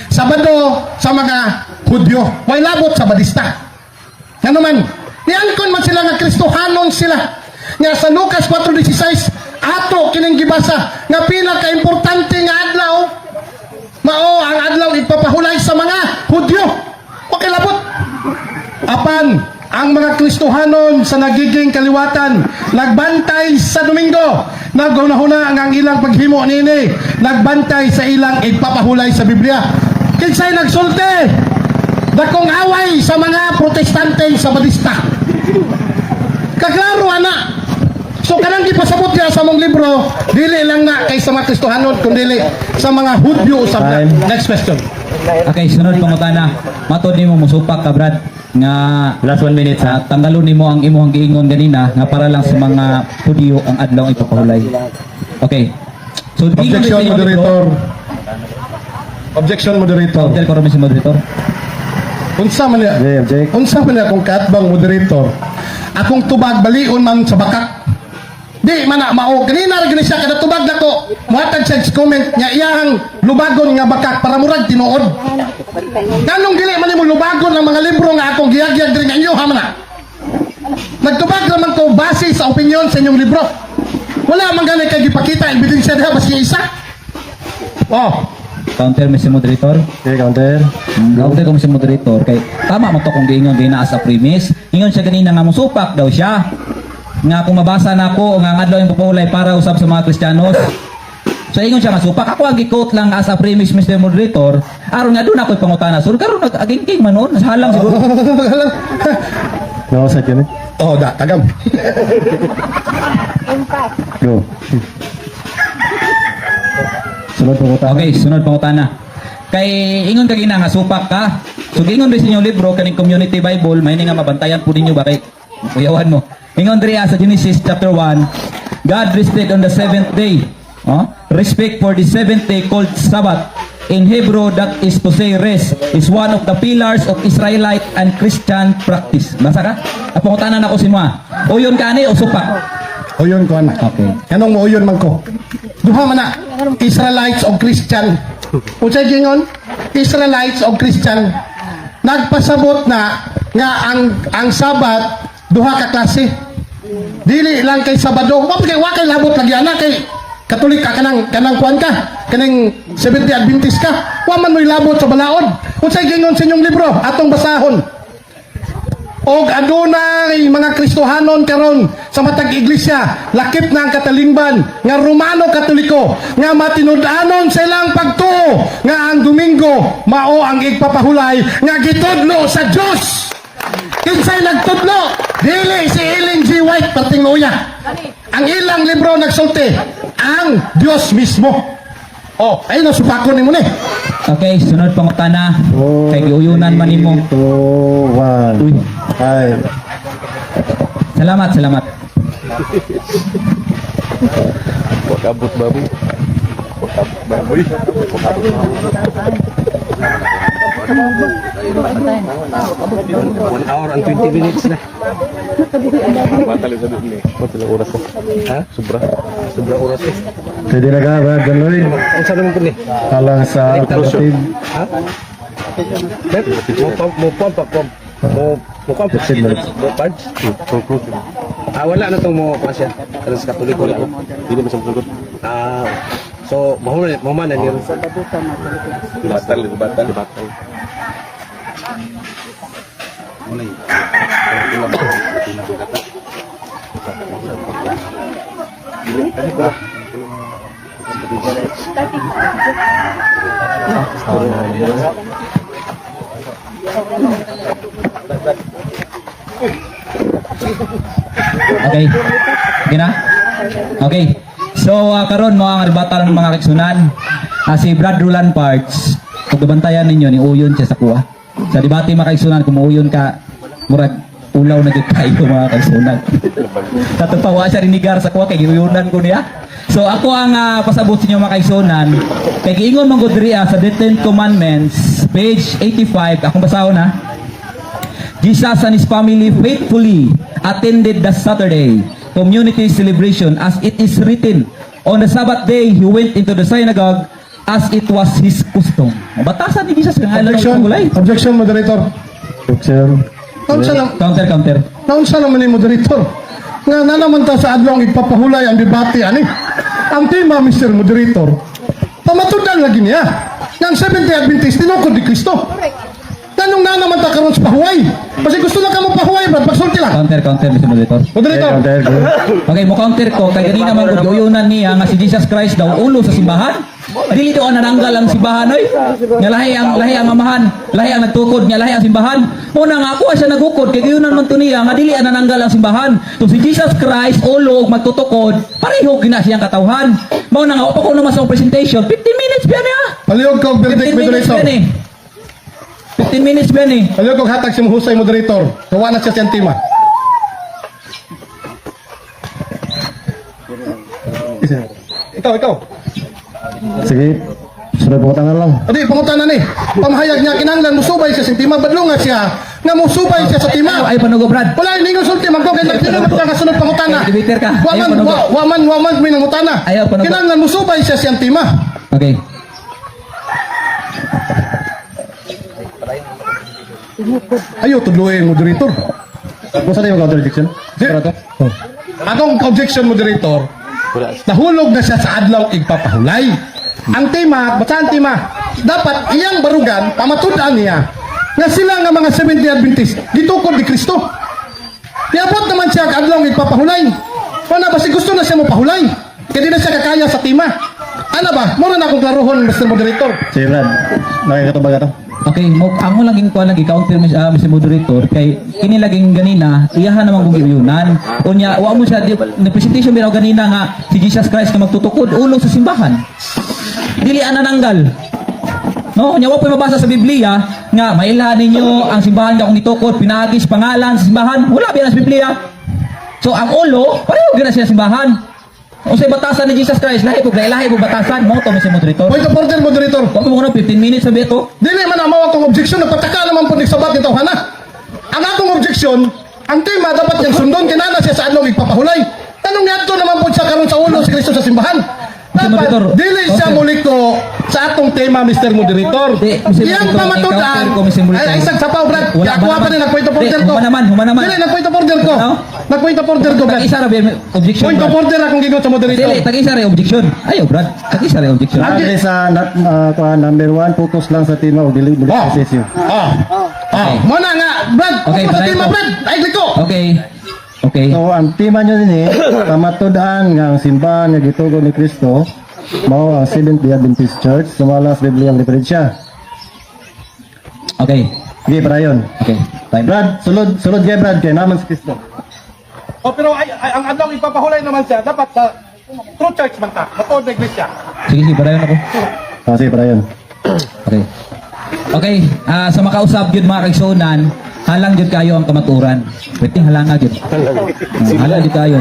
Sabado sa mga Hudyo. Way labot sa Badista. Ano man? Niangkon man sila nga Kristohanon sila. Nga sa Lucas 4:16 ato kining gibasa nga pila ka importante nga adlaw mao ang adlaw ipapahulay sa mga Hudyo. Okay labot. Apan ang mga Kristohanon sa nagiging kaliwatan nagbantay sa Domingo, nagunahuna ang ilang paghimo nini, nagbantay sa ilang ipapahulay sa Biblia. Kinsay nagsulti dakong away sa mga protestante sa Badista. Kaklaro ana. So kanang gipasabot niya sa mong libro, dili lang na kay sa mga Kristohanon kundi sa mga Hudyo sa Time. next question. Okay, sunod pangutana. Matod nimo musupak ka Brad nga Last 1 minute ha. tanggalon nimo ang imong giingon ganina nga para lang sa mga Hudyo ang adlaw ang ipapahulay. Okay. So giingon Objection, sa inyong libro- moderator. Objection, moderator. Object ko rin si moderator. Unsa man niya? Object. Unsa man niya kung kaatbang moderator? Akong tubag balion man sa bakak. Di man na mao kanina ra gani siya kada tubag nako. Muhatag siya sa comment nya iyang lubagon nga bakak para murag tinuod. Ganong dili man mo lubagon ang mga libro nga akong giyagyag diri nga inyo ha man. Nagtubag naman ko base sa opinion sa inyong libro. Wala man ganay kay gipakita ebidensya diha baski isa. Oh, Counter, Mr. Moderator. Okay, counter. Counter ko, Mr. Moderator. Kay, tama mo to kung giingon din na sa premise. Ingon siya ganina nga musupak daw siya. Nga kung mabasa na ako, nga nga daw yung papulay para usap sa mga Kristiyanos. So ingon siya masupak. Ako ang gi-quote lang as a premise, Mr. Moderator. Aron nga doon ako'y pangutana. So karon nag-aging-king man noon. Halang siguro. No, second. oh da tagam. Go. Sunod po ko Okay, sunod pangutana. Kay ingon ka gina nga supak ka. So ingon rin sa inyong libro kaning Community Bible, may nga mabantayan po ninyo ba kay kuyawan mo. Ingon diri sa Genesis chapter 1, God rested on the seventh day. Oh? Respect for the seventh day called Sabbath. In Hebrew, that is to say rest, is one of the pillars of Israelite and Christian practice. Basa ka? Apangutanan ako si Mua. Uyon ka ani o supak? Uyon ko na. Okay. Kanong mo uyon man ko. Duha man na Israelites o Christian. Unsay gingon? Israelites o Christian. Nagpasabot na nga ang Sabat duha ka klase. Dili lang kay Sabado. Wa kay labot lagi ana kay Katolik ka kanang kuan ka. Kanang Seventh-day Adventist ka. Wa man mo'y labot sa balaod. Unsay gingon sa inyong libro atong basahon. Og adunay mga Kristohanon karon sa matag iglesia lakip na ang katalingban nga Romano Katoliko nga matinud-anon sa ilang pagtuo nga ang Domingo mao ang igpapahulay nga gitudlo sa Dios. Kinsay nagtudlo? Dili si Ellen G. White perting uya. Ang ilang libro nagsulti ang Dios mismo. Oh, ay no supakon nimo ni. Okay, sunod pangutana. Kay giuyunan man nimo. 2, 1. 5. Salamat, salamat. Kabut baboy. Baboy. 1 hour and 20 minutes na. Batal sa doon ni. Batal ang oras ko. Ha? Sobra oras ko. Pwede na ka, Brad Ganoy. Ang sa naman ko ni. Alang sa alternative. Ha? Mo pump. Mo parts. Wala na tong mo pa siya. Pero sa Katoliko wala. Hindi mo sa sugod. So, mahuman na niyo. Batal. Okay. Okay na? Okay. So, karon mo ang arbatan ng mga kaigsunan. Si Brad Roland Parks, kung gabantayan ninyo, ni uyon siya sa kuha. Sa debate mga kaigsunan, kung uyon ka, murag ulaw na kayo mga kaigsunan. Tatapawa siya rinigar sa kuha, kay uyunan ko niya. So, ako ang pasabot sa inyo mga kaigsunan. Kay giingon mong godriya sa The Ten Commandments, page 85, akong basahon ha. Jesus and his family faithfully attended the Saturday community celebration as it is written. On the Sabbath day, he went into the synagogue as it was his custom. Batasan ni Jesus nga Objection. Objection, moderator. Objection. Naunsa lang, Counter. naunsa naman ni moderator. Nga na naman ta sa adlong ipapahulay ang debate ani. Ang tema, Mr. Moderator, pamatudan lagi niya. Nga ang Seventh-day Adventist tinukod ni Kristo. Ganong na naman ta karon sa pahuway. Kasi gusto lang ka mo pahuway, Brad. Pagsulti lang. Counter, Mr. Moderator. Moderator. Counter. Go. Okay, mo counter ko kay ganina man gud uyunan niya nga si Jesus Christ daw ulo sa simbahan. Dili daw nananggal ang simbahan oy. Nga lahi ang mamahan, lahi ang nagtukod, nga lahi ang simbahan. Una nga ako siya nagukod kay uyunan man to niya nga dili nananggal ang simbahan. So si Jesus Christ ulo ug magtutukod, pareho gina siyang katawhan. Mao na nga upa ko naman sa presentation, 15 minutes ba niya? Palihog ko, 15 verdict, minutes moderator. ba ni? 15 minutes ba ni? Palihog ko hatag si Mahusay, moderator. Kawa na siya siyang tema. Ikaw. Sige. Sunod po tangan lang. Adi, pangutanan ni. Pamahayag niya, kinanglan musubay siya sa tima. Badlungan siya nga musubay siya sa tima. Ay panugo Brad. Wala hindi ko sulti magko kay nagtinod ka kasunod pangutana. Debater ka. Waman minangutana. Ayaw, panugo. Kinanglan musubay siya siyang tima. Okay. Ayaw tudluin moderator. Kung saan yung contradiction? Pero to? Oh. Akong objection moderator, Wala. nahulog na siya sa adlaw igpapahulay. Ang tema, basta ang tema, dapat iyang barugan, pamatud-an niya, nga sila nga mga 70 Adventist, gitukod ni Kristo. Niabot naman siya ang adlaw igpapahulay. Ano ba, si gusto na siya mo pahulay. Kaya di na siya kakaya sa tema. Ano ba, muna na akong klaruhon, Mr. Moderator. Si Brad, nakikatubag ka to? Okay, ang mo laging kuha lagi counter Mr. Moderator kay kini laging ganina iyahan namang kung iyunan. Unya wa mo siya ni presentation bitaw ganina nga si Jesus Christ nga magtutukod ulo sa simbahan. Dili ana nanggal. No, unya wa pa mabasa sa Biblia nga mailhan ninyo ang simbahan nga kung itukod pinagis pangalan sa simbahan. Wala ba yan sa Biblia? So ang ulo pareho gyud na siya simbahan. O sa batasan ni Jesus Christ, lahi po batasan mo to Mr. Moderator. Point of order, Moderator. Kung mo 15 minutes sabi ito. Dili man ang mawag kong objection, nagpataka naman po ni sabat nito, hana. Ang akong objection, ang tema dapat niyang sundon, kinana siya sa adlaw igpapahulay. Tanong nga ito naman po siya karon sa ulo si Kristo sa simbahan. Moderator. Dapat, dili siya Okay. muliko sa atong tema, Mr. Moderator. Di, Mr. Iyang Moderator, pamatudan, i-counter ko, Mr. Moderator. ay, isang sapaw, Brad. Wala Yakuha ba pa naman? rin, nag-point of order Di, ko. huma naman. Dili, nag-point of order ko. Ano? Nag-point of order ko, Brad. Tag-isa ra ba yung objection? Point of Brad? order akong ginoo sa Moderator. Dili, tag-isa ra yung objection. Ayaw, Brad. Tag-isa ra yung objection. Lagi. Lagi sa number 1, focus lang sa tema o dili Oh. sa issue. Muna nga, Brad. Okay, Ano sa panay tema, ko. Brad? Ay, liko. Okay. Okay. So ang tema nyo din pamatudan nga ang simbahan nga gitugon ni Kristo mao ang Seventh-day Adventist Church sumala sa Bibliang referensya. Okay. Sige, Brian. Okay. Time. Brad, sulod kay Brad kay naman si Kristo. Oh, pero ang adlaw ipapahulay naman siya, dapat sa true church man ta, matuod na iglesia. Sige, sige. Barayan ako. Sige, Brian. Okay. Okay. Sa makausap yun mga kaigsunan, halang yun kayo ang kamaturan. Pwede halanga yun. Halang yun kayo.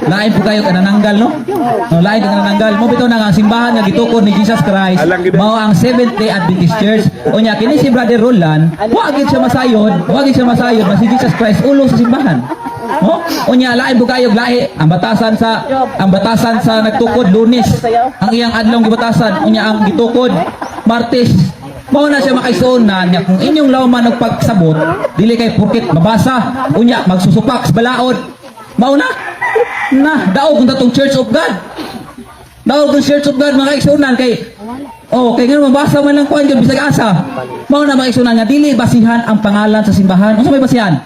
Lain po kayo kanananggal, no? No, lain ka kanananggal. Mo bitaw na nga ang simbahan nga gitukod ni Jesus Christ. Mao ang Seventh-day Adventist Church. O niya, kini si Brother Roland, wag siya masayod na si Jesus Christ ulo sa simbahan. No? O niya, lain po kayo lahi. Ang batasan sa nagtukod Lunes. Ang iyang adlaw gibatasan. O niya, ang gitukod Martes. Mao na siya makaisunan niya kung inyong lawman og pagsabot dili kay porket mabasa unya magsusupak sa balaod. Mao na daog kung tatong Church of God. Daog kung Church of God mga kaisunan kay kay nga mabasa man lang kuan bisag asa. Mao na makaisunan nga dili basihan ang pangalan sa simbahan. Unsa may basihan?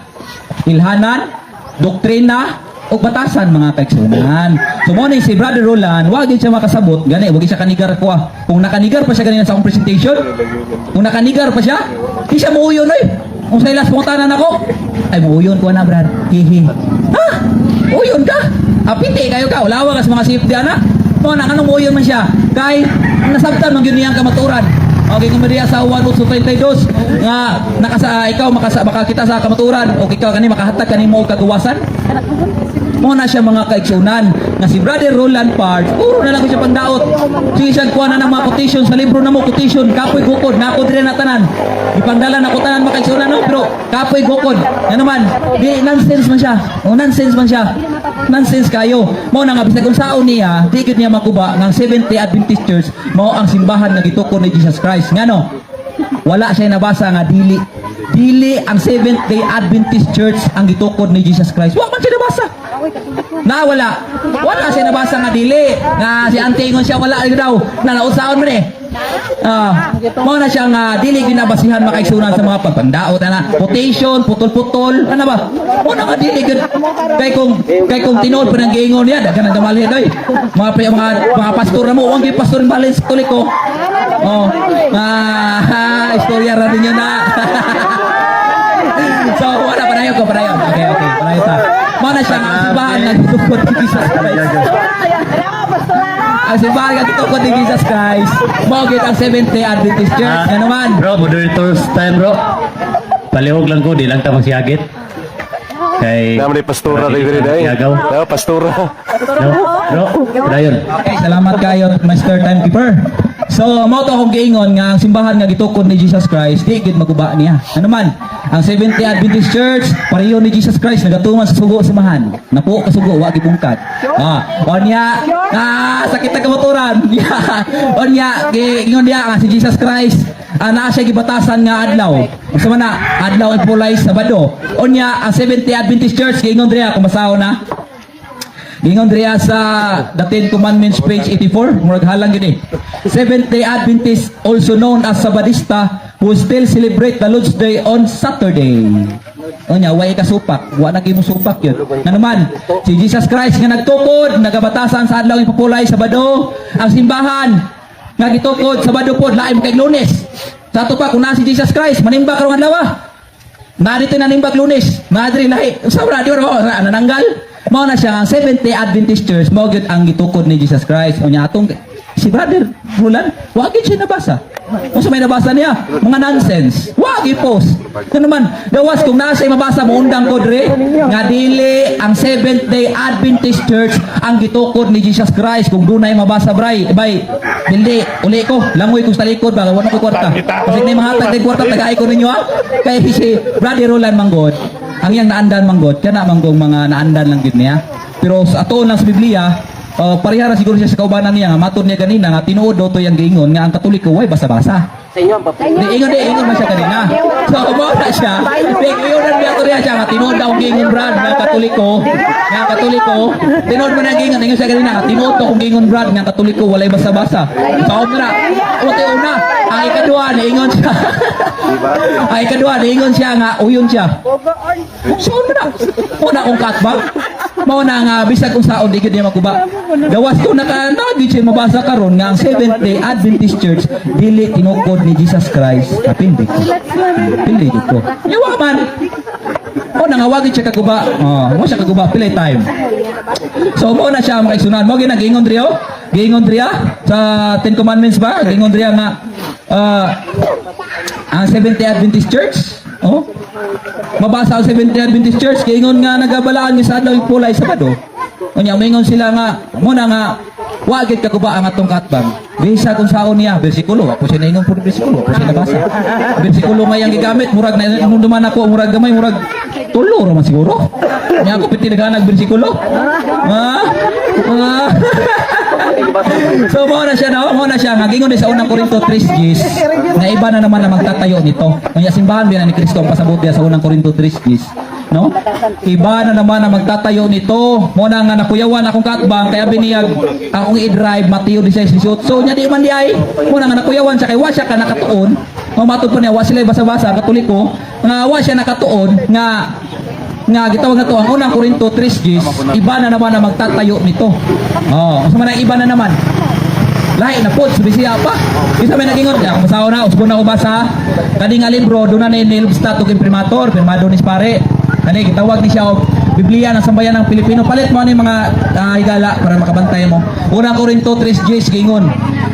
Ilhanan, doktrina, o batasan mga kaigsunan. So mo ni si Brother Roland, wag din siya makasabot, gani wag siya kanigar ko. Kung nakanigar pa siya ganina sa akong presentation, kung nakanigar pa siya, di siya muuyon oy. Kung sa ilas pangutanan ako, ay muuyon ko na Brad. Hihi. Ha? Muuyon ka? Apindi kayo ka, ulawa ka sa mga safety ana. Mo na kanang muuyon man siya. Kay nasabtan man gyud niyang kamaturan. Okay, kung Maria sa 1:32 nga ikaw makakita sa kamaturan o ikaw kani makahatag kanimo og kagawasan. Mo na siya mga kaigsunan nga si Brother Roland Parts puro na lang ko siya pandaot. Sige siya kuha na ng mga quotation sa libro na mo quotation kapoy gukod na ako dire na tanan. Ipangdala na ko tanan mga kaigsunan no pero kapoy gukod. Ano man di nonsense man siya. Nonsense kayo. Mo na nga bisag unsaon niya di gid niya makuba nga ang Seventh-day Adventist Church mao ang simbahan nga gitukod ni Jesus Christ. Ngano? Wala siya nabasa nga dili ang Seventh-day Adventist Church ang gitukod ni Jesus Christ. Wa man siya nabasa. Wala siya nabasa nga dili. Nga si Antingon siya wala daw. Nalausaon man eh. Mo na siya nga dili ginabasihan makaigsunan sa mga pagpandaot ana. Quotation, putol-putol, ano ba? Mo na nga dili gid kay kung tinuod pa nang giingon niya daghan nang damalhi doy. Mga pastor na mo, wag gyud pastor balin sa Katoliko. Istorya ra ninyo na. So, wala padayon. Okay, padayon ta. Mo na siya nga simbahan nga gitukod ni Jesus Christ. Ang simbahan nga gitukod ni Jesus Christ. Mo gid ang Seventh-day Adventist Church. Nga naman. Bro, moderator's time bro. Palihog lang ko, di lang ta magsiyagit. Kay... Naman ni pastora rin rin ay. Siyagaw. Pastora. No? Bro, dayon. Okay, salamat kayo, Mr. Timekeeper. So, mao to akong giingon nga ang simbahan nga gitukod ni Jesus Christ, di gid maguba niya. Ano man, ang Seventh-day Adventist Church, pareho ni Jesus Christ nagatuman sa sugo simbahan. Napo ka sugo, wa gibungkad. Onya, sakit na kamaturan. Onya, giingon dia nga si Jesus Christ Ana siya gibatasan nga adlaw. Unsa man na adlaw ang pulay Sabado. Unya ang Seventh-day Adventist Church giingon diha kung masaho na. Gingon diya sa The Ten Commandments page 84, murag halang gini. Seventh-day Adventist, also known as Sabadista, who still celebrate the Lord's Day on Saturday. O nya, way kasupak. Wa na mo supak yun. Nga naman, si Jesus Christ nga nagtukod, nagabatasan sa adlaw ipapulay Sabado, ang simbahan nga gitukod Sabado pod lain kay Lunes. Sa ato pa kung na si Jesus Christ, manimba karong adlaw. Na dito nanimbag Lunes, madri lahi. Sabra di ro nananggal. Mao na siya ang Seventh-day Adventist Church, mao gyud ang gitukod ni Jesus Christ. Unya atong si Brother Roland, wa gyud siya nabasa. Kung sa may nabasa niya, mga nonsense. Wa gyud post. Kano naman, gawas kung nasa mabasa mo undang ko dire nga dili ang Seventh-day Adventist Church ang gitukod ni Jesus Christ kung dunay mabasa bay. Dili uli ko, langoy ko sa likod ba, wala ko kwarta. Kasi ni mahatag ng kwarta tagaay ko ninyo ha. Kay si Brother Roland manggod. Ang yang naandan manggod, kana manggong mga naandan lang gid niya. Pero sa atoon lang sa Biblia, parihara siguro siya sa kaubanan niya nga matod niya kanina nga tinuod daw to yang giingon nga ang Katoliko way basa-basa. Ingon man siya kanina. So mo na siya. Ingon na biya to siya nga tinuod daw giingon Brad nga Katoliko. Tinuod man ang giingon siya kanina nga tinuod to kung giingon Brad nga Katoliko walay basa-basa. So na. Una, ang ikadua niingon siya. Ang ikadua niingon siya nga uyon siya. So na. Una kong katbang. Mao na nga bisag kung saon di gid niya makuba. Gawas ko nagid siya mabasa karon nga ang Seventh-day Adventist Church dili tinukod ni Jesus Christ. Pindi ko. Yawa man. O nangawagin siya kaguba. Mo siya kaguba pilay time. So mo na siya makaigsunan. Mo ginagingon driyo. Giingon driya sa Ten Commandments ba? Giingon driya nga ang Seventh-day Adventist Church. Mabasa ang Seventh-day Adventist Church giingon nga nagabalaan ni sa adlaw pulay Sabado. Unya moingon sila nga muna nga wa gid kaguba ang atong katbang. Bisa kung saon niya bersikulo, ako siya naingon pud bersikulo, ako siya nabasa. Bersikulo nga yang gigamit murag na duman ako murag gamay murag tulo ra man siguro. Nya ako piti naghanag bersikulo. So mo na siya nga gingon sa unang Korinto 3:10 nga iba na naman na magtatayo nito. Unya simbahan biya ni Kristo ang pasabot diya sa unang Korinto 3:10. No? Iba na naman na magtatayo nito. Mo na nga nakuyawan akong katbang kaya biniyag akong i-drive Mateo 16:18. So nya di man di ay. Mo na nga nakuyawan siya kay wa siya ka nakatuon. Mamatod pa niya wa sila basa-basa Katoliko nga wa siya nakatuon nga gitawag na to ang unang Korinto 3:10 iba na naman na magtatayo nito. Kasi man ang iba na naman. Lahi na pod subisiya pa. Isa may nagingon ako masaw na usbon na ubasa. Kani nga libro do na ni Nilbstadt ug imprimator, pirmado ni pare. Kani gitawag ni siya og Biblia ng sambayan ng Pilipino. Palit mo ni mga higala para makabantay mo. Unang Korinto 3:10 gingon.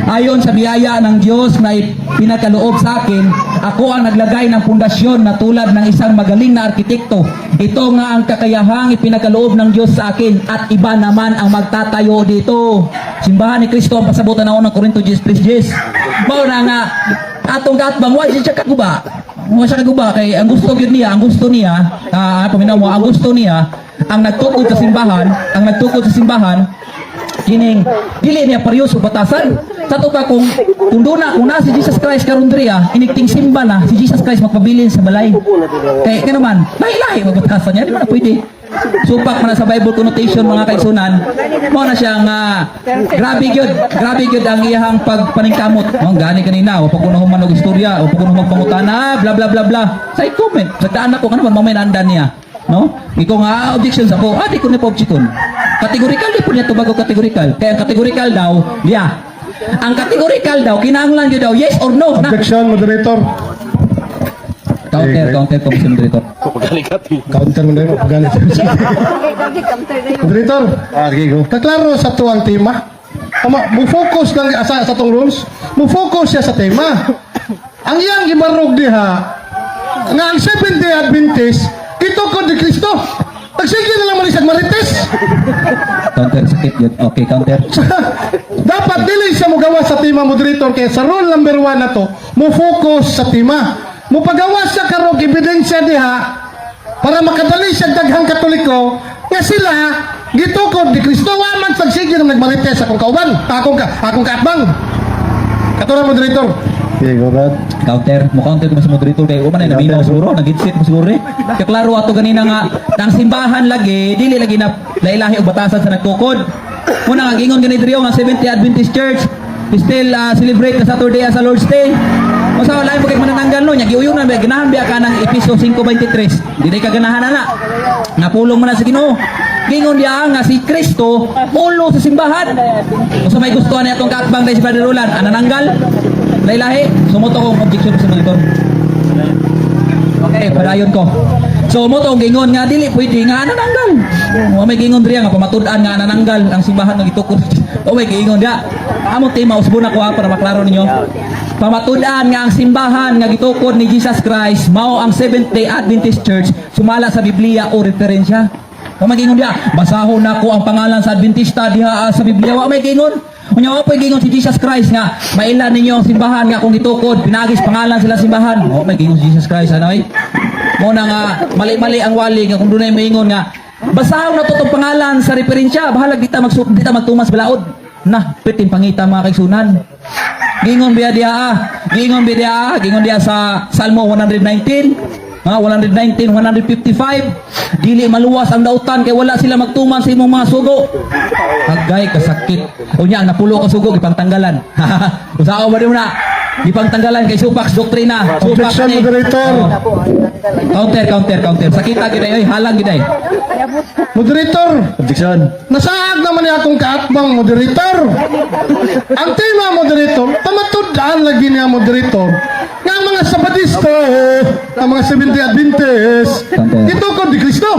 Ayon sa biyaya ng Diyos na pinakaloob sa akin, ako ang naglagay ng pundasyon na tulad ng isang magaling na arkitekto. Ito nga ang kakayahang ipinakaloob ng Diyos sa akin at iba naman ang magtatayo dito. Simbahan ni Kristo ang pasabutan na unang Korinto 10:10. Mao na nga atong katbang wa siya kaguba. Wa siya kaguba kay ang gusto gyud niya, ang gusto niya ang nagtukod sa simbahan, kining dili niya parehas batasan. Sa to ka kung na si Jesus Christ karon driya, inigting simba na si Jesus Christ magpabilin sa balay. Kay naman, lahi-lahi magbatasan niya, di man pwede. Supak man sa Bible connotation mga kaigsunan, mo na siya nga grabe gyud ang iyang pagpaningkamot. Gani kanina, o pag kuno human og istorya, o pag kuno magpangutana, bla bla bla bla. Sa comment, sa daan ako kanang mamay naandan niya. No? Ikaw nga objections ako, di ko na pa-objecton. Kategorikal di po niya ito bago kategorikal. Kaya ang kategorikal daw, ang kategorikal daw, kinahanglan yun daw, yes or no. Objection, moderator. Counter, Commission Moderator. Counter, moderator. Moderator, kaklaro sa tuwang tema. Mu-focus lang sa tong rules. Mu-focus siya sa tema. Ang iyang gibarog diha, nga ang Seventh-day Adventist, gitukod ni Kristo. Nagsige na lang manisag marites. Counter, sakit yun. Okay, counter. Dapat dili siya mo gawa sa tema, moderator. Kaya sa rule number 1 na to, mo focus sa tema. Mo pagawa siya karog ebidensya diha para makadali siya daghang Katoliko nga sila gitukod ni Kristo. Wa man sagsige na nagmarites akong kauban. Akong kaatbang. Katulad moderator. Okay, go Brad. Counter, mo counter ko sa moderator kay uman ay naminaw siguro, nag-hit mo siguro eh. Kaya klaro ato ganina nga ang simbahan lagi, dili lagi na lailahi og batasan sa nagtukod. Muna nga gingon gani diri nga Seventh-day Adventist Church still celebrate the Saturday as a Lord's Day. Usa wala mo kay manananggal no, nya giuyon na ganahan biya ka ng Efeso 5:23. Dili ka ganahan na. Napulong man na sa Ginoo. Gingon diya nga si Kristo ulo sa simbahan. Usa may gusto niya atong kaatbang dai si Brother Roland, anananggal. Lailahi, sumuto kong objection sa monitor. Okay, padayon ko. So mo tong gingon nga dili pwede nga nananggal. O may gingon diri nga pamatud-an nga nananggal ang simbahan nga gitukod. O may gingon dia. Amo tema usbo na ko para maklaro ninyo. Pamatud-an nga ang simbahan nga gitukod ni Jesus Christ mao ang Seventh-day Adventist Church sumala sa Biblia o referensya. O may gingon dia, basahon nako ang pangalan sa Adventista diha sa Biblia. Wa may gingon. Unya wa pay gingon si Jesus Christ nga mailan ninyo ang simbahan nga kung gitukod pinagis pangalan sila simbahan. O may gingon si Jesus Christ ano eh. Mo na nga mali-mali ang wali nga kung dunay maingon nga basahon na to tong pangalan sa referensya bahalag dita magtumas balaod. Nah, pitin pangita mga kaigsunan. Gingon biya dia sa Salmo 119. 119, 155. Dili maluwas ang dautan kay wala sila magtuman sa imong mga sugo. Agay kasakit. Unya ang napulo ka sugo gipangtanggalan. Usahaw ba na? Gipangtanggalan kay Supax doktrina. Objection, ni. moderator. Counter. Sakita gid ay halang gid ay. Moderator, Objection. nasaag naman niya akong kaatbang moderator. Ang tema moderator, pamatud-an lagi niya moderator. Nga ang mga Sabadisto, ang mga Seventh-day Adventist, Counter. gitukod ni Kristo.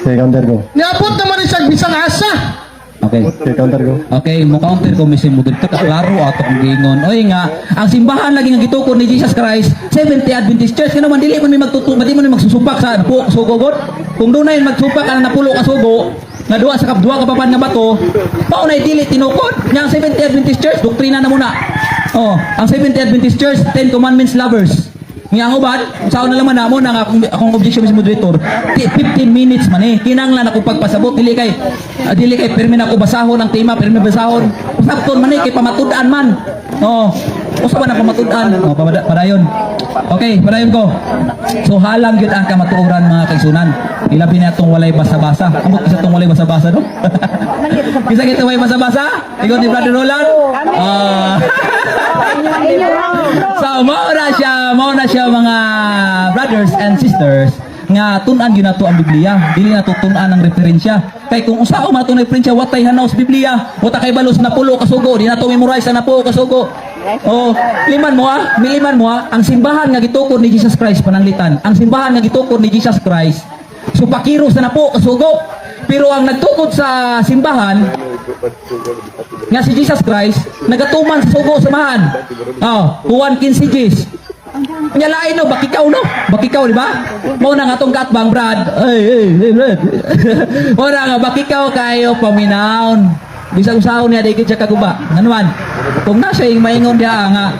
Okay, counter go. Niabot naman ni siya bisang asa. Okay. Okay, counter go. Okay, mo counter ko mismo moderator klaro ato ang gingon. Oy nga, ang simbahan lagi nga gitukod ni Jesus Christ, Seventh-day Adventist Church kano man dili man may magtutup, di man may magsusupak sa sugo god. Kung dunay magsupak ang napulo ka sugo, nga duha sa kapduha ka papan nga bato, mao nay dili tinukod. Nya ang Seventh-day Adventist Church doktrina na muna. Oh, ang Seventh-day Adventist Church 10 Commandments lovers. Nga ang ubad, saan na naman namo nga akong objection sa moderator. 15 minutes man eh. Kinanglan ako pagpasabot dili kay permi na ako basahon ang tema, permi basahon. Usapton man eh kay pamatud-an man. Oh, usa ba na pamatud-an? Oh, padayon. Okay, padayon ko. So halang gyud ang kamatuoran mga kaigsunan. Ilabi na itong walay basa-basa. Amot isa itong walay basa-basa no? Kisa kita walay basa-basa? Ikaw ni Brother Roland? So, mao na siya mga brothers and sisters nga tun-an gyud nato ang Biblia. Dili nato tun-an ang referensya. Kay kung usa man ato referensya watay hanaw sa Biblia, wata kay balos na pulo ka sugo, di nato memorize na pulo ka sugo. Oh, miliman mo ang simbahan nga gitukod ni Jesus Christ pananglitan. Ang simbahan nga gitukod ni Jesus Christ supakiro sa napo ka sugo. Pero ang nagtukod sa simbahan nga si Jesus Christ nagatuman sa sugo samahan. Juan 15 Gs. Nya lain no, bakikaw no? Bakikaw di ba? Mao na nga tong katbang Brad. Hey Brad. Mao na nga bakikaw kayo paminawon. Bisag usaw niya dikit siya kaguba. Nganuan? Kung nasa yung maingon diha nga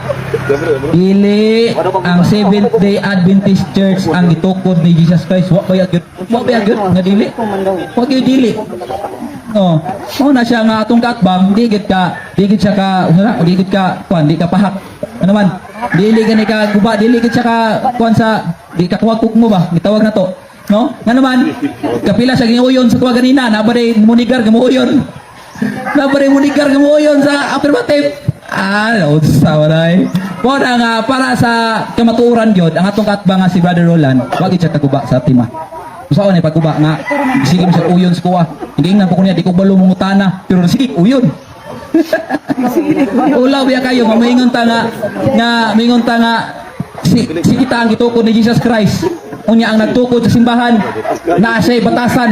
dili ang Seventh-day Adventist Church ang gitukod ni Jesus Christ. Wa ba yun nga dili? Wa gyud dili. Oh, na siya nga atong katbang, di gid siya ka pahak. Ano man? Dili gani ka guba, dili gid siya ka kuan sa di ka kuwag mo ba? Gitawag na to. No? Nga naman, kapila siya ginuyon sa kuwag ganina, nabare munigar gamuyon. Nabare munigar gamuyon sa affirmative. Unsa waray. Mo na nga para sa kamatuoran gyud ang atong katbang nga si Brother Roland, wag gid siya kaguba sa tima. Usaon ni pagkuba nga sige mo sa uyon sa kuha. Hindi nga po ko niya di ko balo mungutana pero sige uyon. Ulaw biya kayo mamingon ta nga si kita ang gitukod ni Jesus Christ. Unya ang nagtukod sa simbahan naa siya batasan.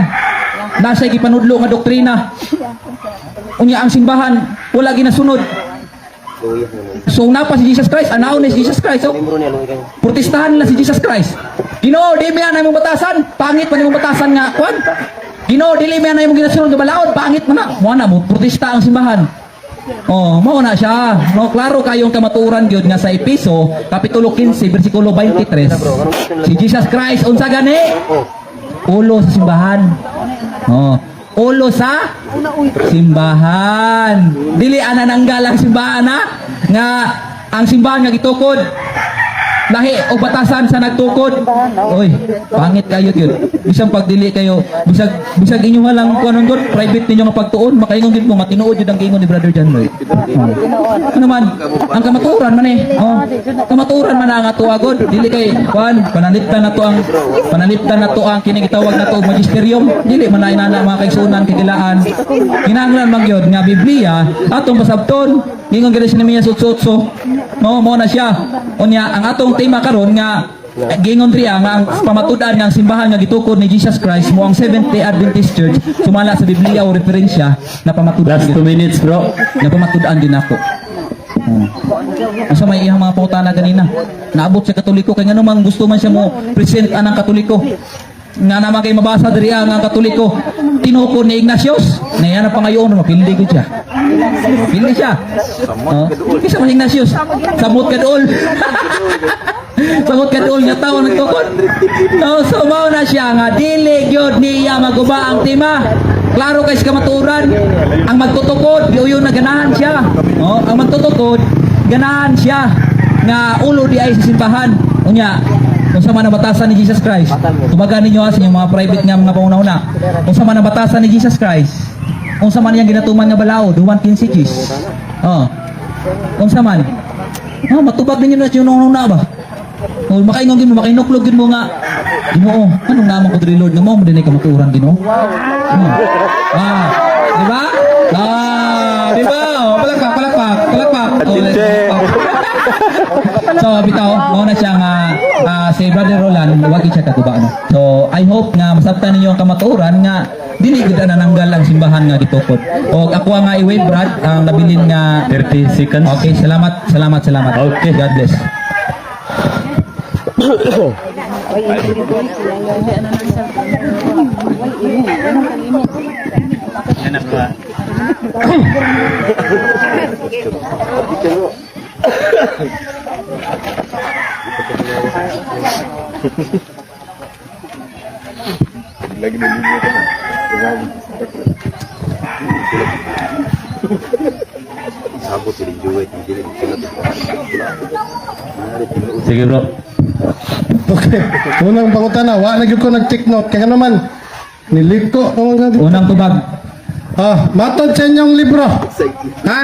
Naa siya gipanudlo nga doktrina. Unya ang simbahan wala ginasunod. So napa si Jesus Christ, anaw ni Jesus Christ. So, protestahan na si Jesus Christ. Ginoo, di miyan na imong batasan, pangit man imong batasan nga kwan. Ginoo, dili miyan na imong ginasunod nga balaod, pangit man na. Mo na mo protesta ang simbahan. Oh, mao na siya. No, klaro kayong kamatuoran gyud nga sa Efeso kapitulo 15 bersikulo 23. Si Jesus Christ unsa gani? Ulo sa simbahan. Oh, ulo sa simbahan. Dili ana nanggal ang simbahan ha? Nga ang simbahan nga gitukod lahi o batasan sa nagtukod. Oy, pangit kayo yun. Bisang pagdili kayo, bisag inyo lang kuanon gud, private ninyo nga pagtuon, makaingon gid mo nga tinuod jud ang giingon ni Brother John Lloyd. Ano man, ang kamaturan man eh. Oh, kamaturan man ang ato agod. Dili kay kuan, panaliptan na to ang kini gitawag na to og magisterium. Dili man na inana mga kaigsunan kikilaan. Kinahanglan man gyud nga Biblia atong basabton. Ingon gid si Nehemias 8:8. Mo na siya. Unya ang atong tema karon nga gingon riya nga ang pamatud-an nga ang simbahan nga gitukod ni Jesus Christ mo ang Seventh-day Adventist Church sumala sa Biblia o referensya na pamatud-an Last 2 minutes, bro. na pamatud-an din ako. Asa may iyang mga pautana ganina. Naabot sa Katoliko kay ngano man gusto man siya mo present anang Katoliko. Nga naman kay mabasa diri ang Katoliko tinukod ni Ignatius na yan ang pangayon mapildi gud siya. Pildi siya. Isa man Ignatius samot kadol. Samot kadol nga tawo nagtukod. So mao na siya nga dili gyud niya maguba ang tema. Klaro kay sa kamaturan ang magtutukod diuyon na ganahan siya. Ang magtutukod ganahan siya nga ulo di ay sa simbahan. Unya kung sa man ang batasan ni Jesus Christ, tubagan ninyo sa inyong mga private nga mga pauna-una. Kung sa man ang batasan ni Jesus Christ, kung sa man yang ginatuman nga balao, duman 15 Gs. Kung sa man, matubag ninyo na yung una ba? Makaingon mo, makainuklog mo nga. Ginoo, anong naman ko diri Lord nga mo din ay kamaturan Ginoo. Di ba? Di ba? Palakpak. So bitaw, mao na siya nga si Brother Roland wag siya katuba no. So I hope nga masabtan ninyo ang kamatuoran nga dili gid na nanggal ang simbahan nga gitukod. O ako nga i-wave Brad ang nabilin nga 30 seconds. Okay, salamat. Okay. God bless. Sige, bro. Okay. Unang pangutana, wa na gyud ko nag-take note kaya naman niliko Unang tubag. matod sa inyong libro. Ha?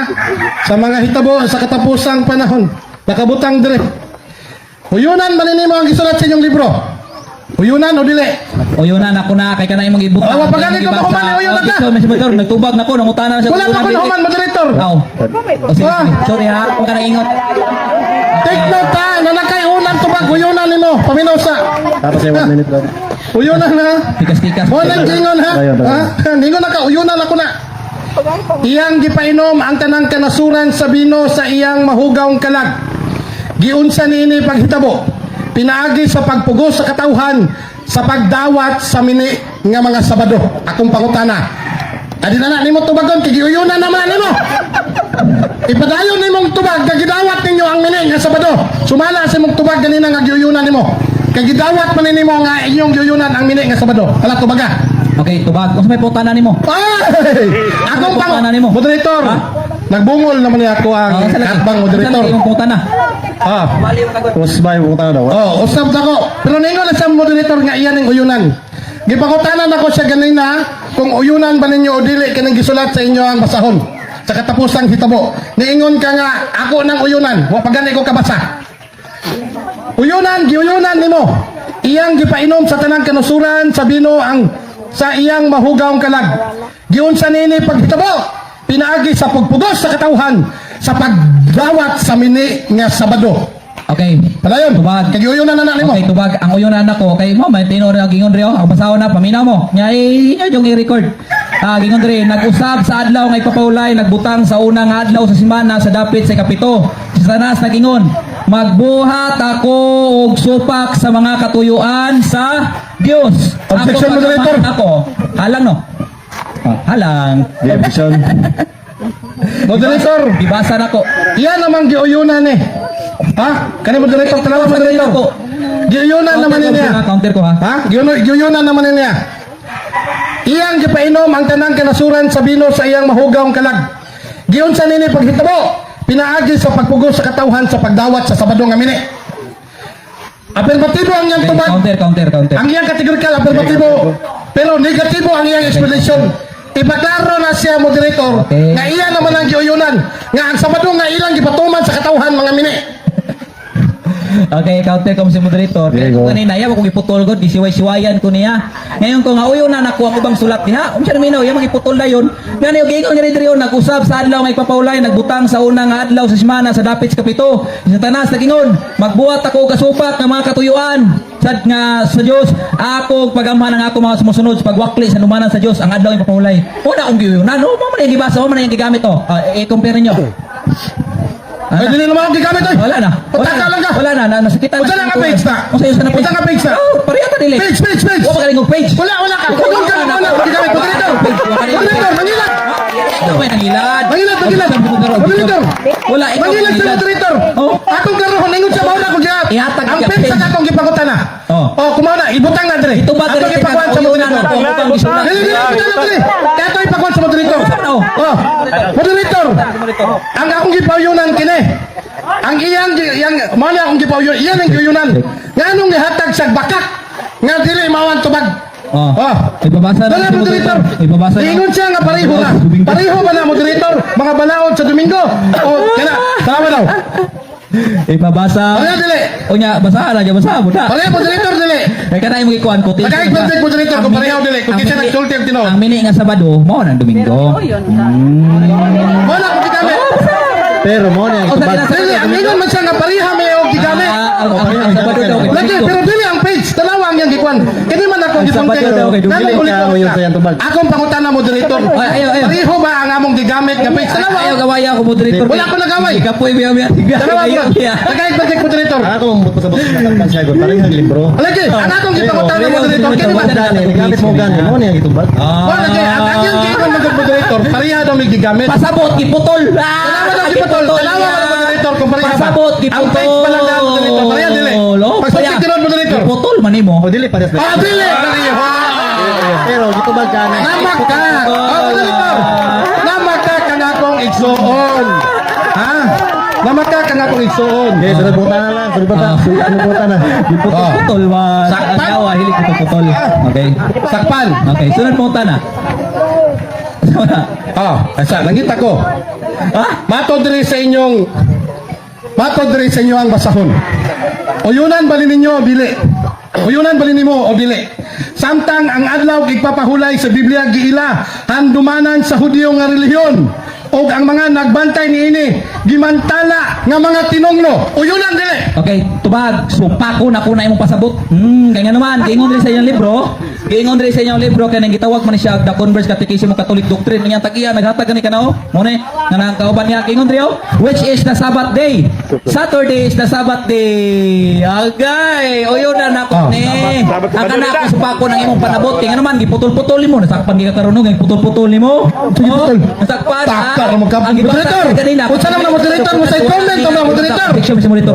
Sa mga hitabo sa katapusang panahon, nakabutang dire. Uyunan maninimo ang gisulat sa inyong libro. Uyunan o dili? Uyunan ako na kay kanay mong ibutang. Pagaling ko mahuman ni uyunan na. So, Mr. Motor, nagtubag na ko, nangutana na siya. Wala pa ko nahuman, moderator. Sige. Sorry ha, kung ka ingot. Take note ha, nanakay unang tubag, uyunan nimo, paminosa. Tapos ay 1 minute lang. Uyunan na. Tikas-tikas. Mo nang gingon ha. Ayun. Ningon na ka, uyunan ako na. Iyang gipainom ang tanang kanasuran sa bino sa iyang mahugawng kalag. Giunsa niini paghitabo. Pinaagi sa pagpugos sa katawhan sa pagdawat sa mini nga mga Sabado. Akong pangutana. Adi na nimo tubagon kay giuyunan naman nimo. Ipadayon nimong tubag kay gidawat ninyo ang mini nga Sabado. Sumala sa imong tubag ganina nga giuyunan nimo. Kay gidawat man nimo nga inyong giuyunan ang mini nga Sabado. Hala tubaga. Okay, tubag. Kung sa may putana nimo. Ay! Akong Putana nimo. moderator. Ha? Nagbungol naman niya ako ang katbang moderator. Sa putana. Usbay mo tayo daw. Usap na ko. Pero ningon na sa moderator nga iyan ang uyunan. Gipakutanan ako siya ganina kung uyunan ba ninyo o dili kanang gisulat sa inyo ang basahon. Sa katapusang hitabo. Niingon ka nga ako nang uyunan. Wa pagani ko kabasa. Uyunan, giuyunan nimo. Iyang gipainom sa tanang kanusuran sa bino ang sa iyang mahugawng kalag. Giunsa nini paghitabo. Pinaagi sa pagpugos sa katawhan sa pagdawat sa mini nga Sabado. Okay. Padayon. Tubag. Kay uyunan na nimo. Okay, tubag. Ang uyunan nako kay mo may tinor nga gingon riyo. Ang basahon na paminaw mo. Nya yung i-record. Gingon diri nag-usab sa adlaw nga ipapaulay nagbutang sa unang adlaw sa semana sa dapit sa kapito. Si Sanas nagingon, magbuhat ako og supak sa mga katuyuan sa Dios. Objection, moderator. Ako. Halang no. Halang. Objection. Moderator. Dibasa nako. Iyan namang giuyunan eh. Ha? Kani moderator tanawa moderator. Giuyunan naman niya. Counter ko ha. Ha? Giuyunan naman niya. Iyang gipainom ang tanang kanasuran sa bino sa iyang mahugawng kalag. Giunsa nini paghitabo. pinaagi sa pagpugos sa katawhan sa pagdawat sa Sabado nga mini. Afirmatibo ang iyang Okay, tubag. counter. Ang iyang kategorikal afirmatibo, pero negatibo ang iyang explanation. Ipaklaro na siya, moderator, Okay. nga iya naman ang giuyunan, nga ang Sabado nga ilang gipatuman sa katawhan mga mini. Okay, counter ko si moderator. There you Kaya go. kanina, yawa kong iputol ko, disiway-siwayan ko niya. Ngayon ko nga, uyo na nakuha ko bang sulat niya. Siya namin yung mga iputol na yun. Nga niyo, giingon nga rin yun, nag-usap sa adlaw nga ipapawlay, nagbutang sa unang adlaw sa simana sa dapit sa kapito. Sa tanas, nagingon, magbuhat ako kasupak ng mga katuyuan sa Diyos. Ako, pagamhan ang ako mga sumusunod sa pagwakli sa numanan sa Diyos, ang adlaw ipapawlay. Una akong giyunan, no? Mama na yung gibasa, mama na yung gigamit, oh. I-compare ninyo. Ay, dili naman ako gigamit oy. Wala na. Pataka lang ka. Wala na, nasakitan Unsa na nga page na? Unsa na Unsa nga page na? Oh, pareha ta dili. Page. Wa pa galing og page. Wala ka. Kung ka naman ako gigamit, moderator. Moderator, mangilag. Ano ba nangilad? Mangilag. Moderator. Wala ikaw. Mangilag sa moderator. Oh. Akong karohon, ingon siya mauna ko gihat. Ihatag Ang ka, page page. na akong gipagutan na. Oh. Kumaw na, ibutang na dire. Ito ba Atong dili ipakuan sa moderator. Dili, ibutang na dire. Kaya ito ipakuan sa moderator. Ano? Moderator. Ang akong gipawunan kini. Ang iyang mali akong gipawunan, iyan ang giyunan. Nganong gihatag sa bakak nga dili mawan tubag. Oh. Oh. Ipabasa Wala, si moderator. Ipabasa. Ingon siya nga pareho na. Pareho ba na, moderator? Mga balaod sa Domingo. O, kaya salamat daw. Ipabasa. Pareho, dili. Unya, basahan na, basa mo na. Pareho, moderator, dili. Kaya ka na yung ikuan ko. Nagkaig-contact, moderator, kung pareho, dili. Kung kinsa nagsulti ang tinood. Ang mini nga Sabado, mao nang Domingo. Wala akong gigamit. Pero mo na Oh, ang tubag. Dili, ang ingon man siya nga pareha may o gigamit. Ang Sabado daw kay Lagi, pero dili ang page. Tanawa ang yang gikuan. Kini man ako Ang gipunte. Sabado daw kay Domingo. Nanay ulit Ka, ko uyon sa yang tubag. Akong pangutan na moderator. Ay, ayaw. Pareho ba ang among gigamit nga page? Tanawa. Ayaw gawaya ako moderator. Wala ko nagaway. Kapoy biya. Tanawa Ayaw bro. biya. Nagkaig-contact, moderator. Ako mong buto sa buto ng takpan siya. Pareho ang libro. Lagi, ang akong gipangutan na moderator. Kini man. Gani, gamit mo gani. Mo na ang itubag. Wala lagi, ang yung gigamit ng moderator. Pareha daw may gigamit. Pasabot, giputol. Talawa daw giputol. Talawa daw moderator kung pareha ba. Pasabot, giputol. Ang page pala na moderator. Pareha dili. Pagsulti tinod moderator. Giputol man nimo. O dili pares na. Ah, dili. Pareho. Pero gitubag ka na. Namak ka! Moderator! Namak ka kang akong igsuon! Ha? Namak ka kang akong igsuon! Okay, sunod buta na lang. Sunod buta. Sunod buta na. Putol ba? Sakpan. Agawa, hilig ko putol. Okay. Sakpan! Okay, sunod mo ta na. Asa, nangita ko. Ha? Matod rin sa inyo ang basahon. Uyunan bali ninyo o dili? Uyunan bali nimo o dili? Samtang ang adlaw igpapahulay sa Biblia giila handumanan sa Hudyo nga relihiyon o ang mga nagbantay niini gimantala nga mga tinonglo. Uyunan dili? Okay, tubag. Supako na ko na imong pasabot. Kaya nga naman, giingon rin sa inyong libro. Giingon rin sa inyong libro kaya nang gitawag man siya The Converse Catechism of Catholic Doctrine. Nga tagiya naghatag ni kanao. Muna nga nangkauban niya giingon rin which is the Sabbath day. Saturday is the Sabbath day. Agay, uyunan ako ni. Ang kana ako supako nang imong panabot. Kaya nga naman giputol-putol nimo nasakpan gi ka karon nga putol-putol nimo. Putol. Nasakpan. Taka na magkapon. Ang gibasa Moderator! kanina. Unsa naman ang moderator mo sa comment o mga moderator? Objection, Mr. Moderator.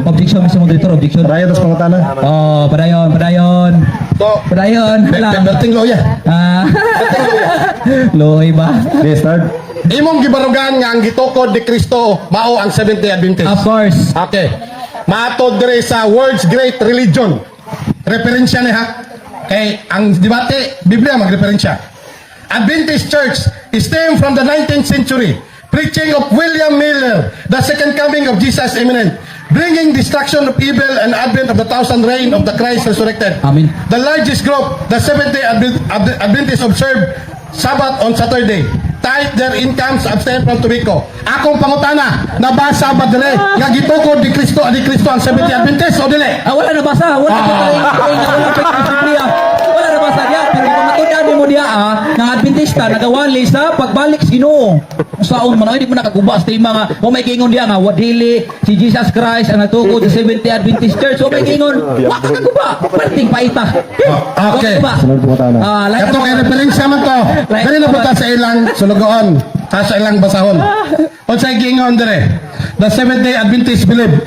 Objection, Mr. Moderator. Objection. Pareho tas pangutana. Oh, padayon. So, Padayon. berting loya. Ah. Loy ba? Okay, start. Imong gibarugan nga ang gitukod ni Kristo mao ang Seventh-day Adventist. Of course. Okay. Matod dire sa world's great religion. Referensya ni ha. Kay ang debate Biblia magreferensya. Adventist Church is stemmed from the 19th century, preaching of William Miller, the second coming of Jesus imminent, bringing destruction of evil and advent of the thousand reign of the Christ resurrected. Amen. The largest group, the Seventh-day Adventists observe Sabbath on Saturday. Tithe their incomes, abstain from tobacco. Akong pangutana, nabasa ba dili? Nga gitukod ni Kristo ang Seventh-day Adventist o dili? Wala na basa. Wala na basa diya. Pero kung matudan mo diya ng Adventista nagawali sa pagbalik Ginoo. Saon man di mo nakaguba sa mga o may gingon diya nga wadili si Jesus Christ ang natukod sa Seventh-day Adventist Church. O may gingon, wa ka kaguba. Perting paita. Okay. Sunod pangutana. Ito kay referensya man to. Dali na punta sa ilang sulugoon. Sa ilang basahon. O sa gingon dire. The Seventh-day Adventist believe.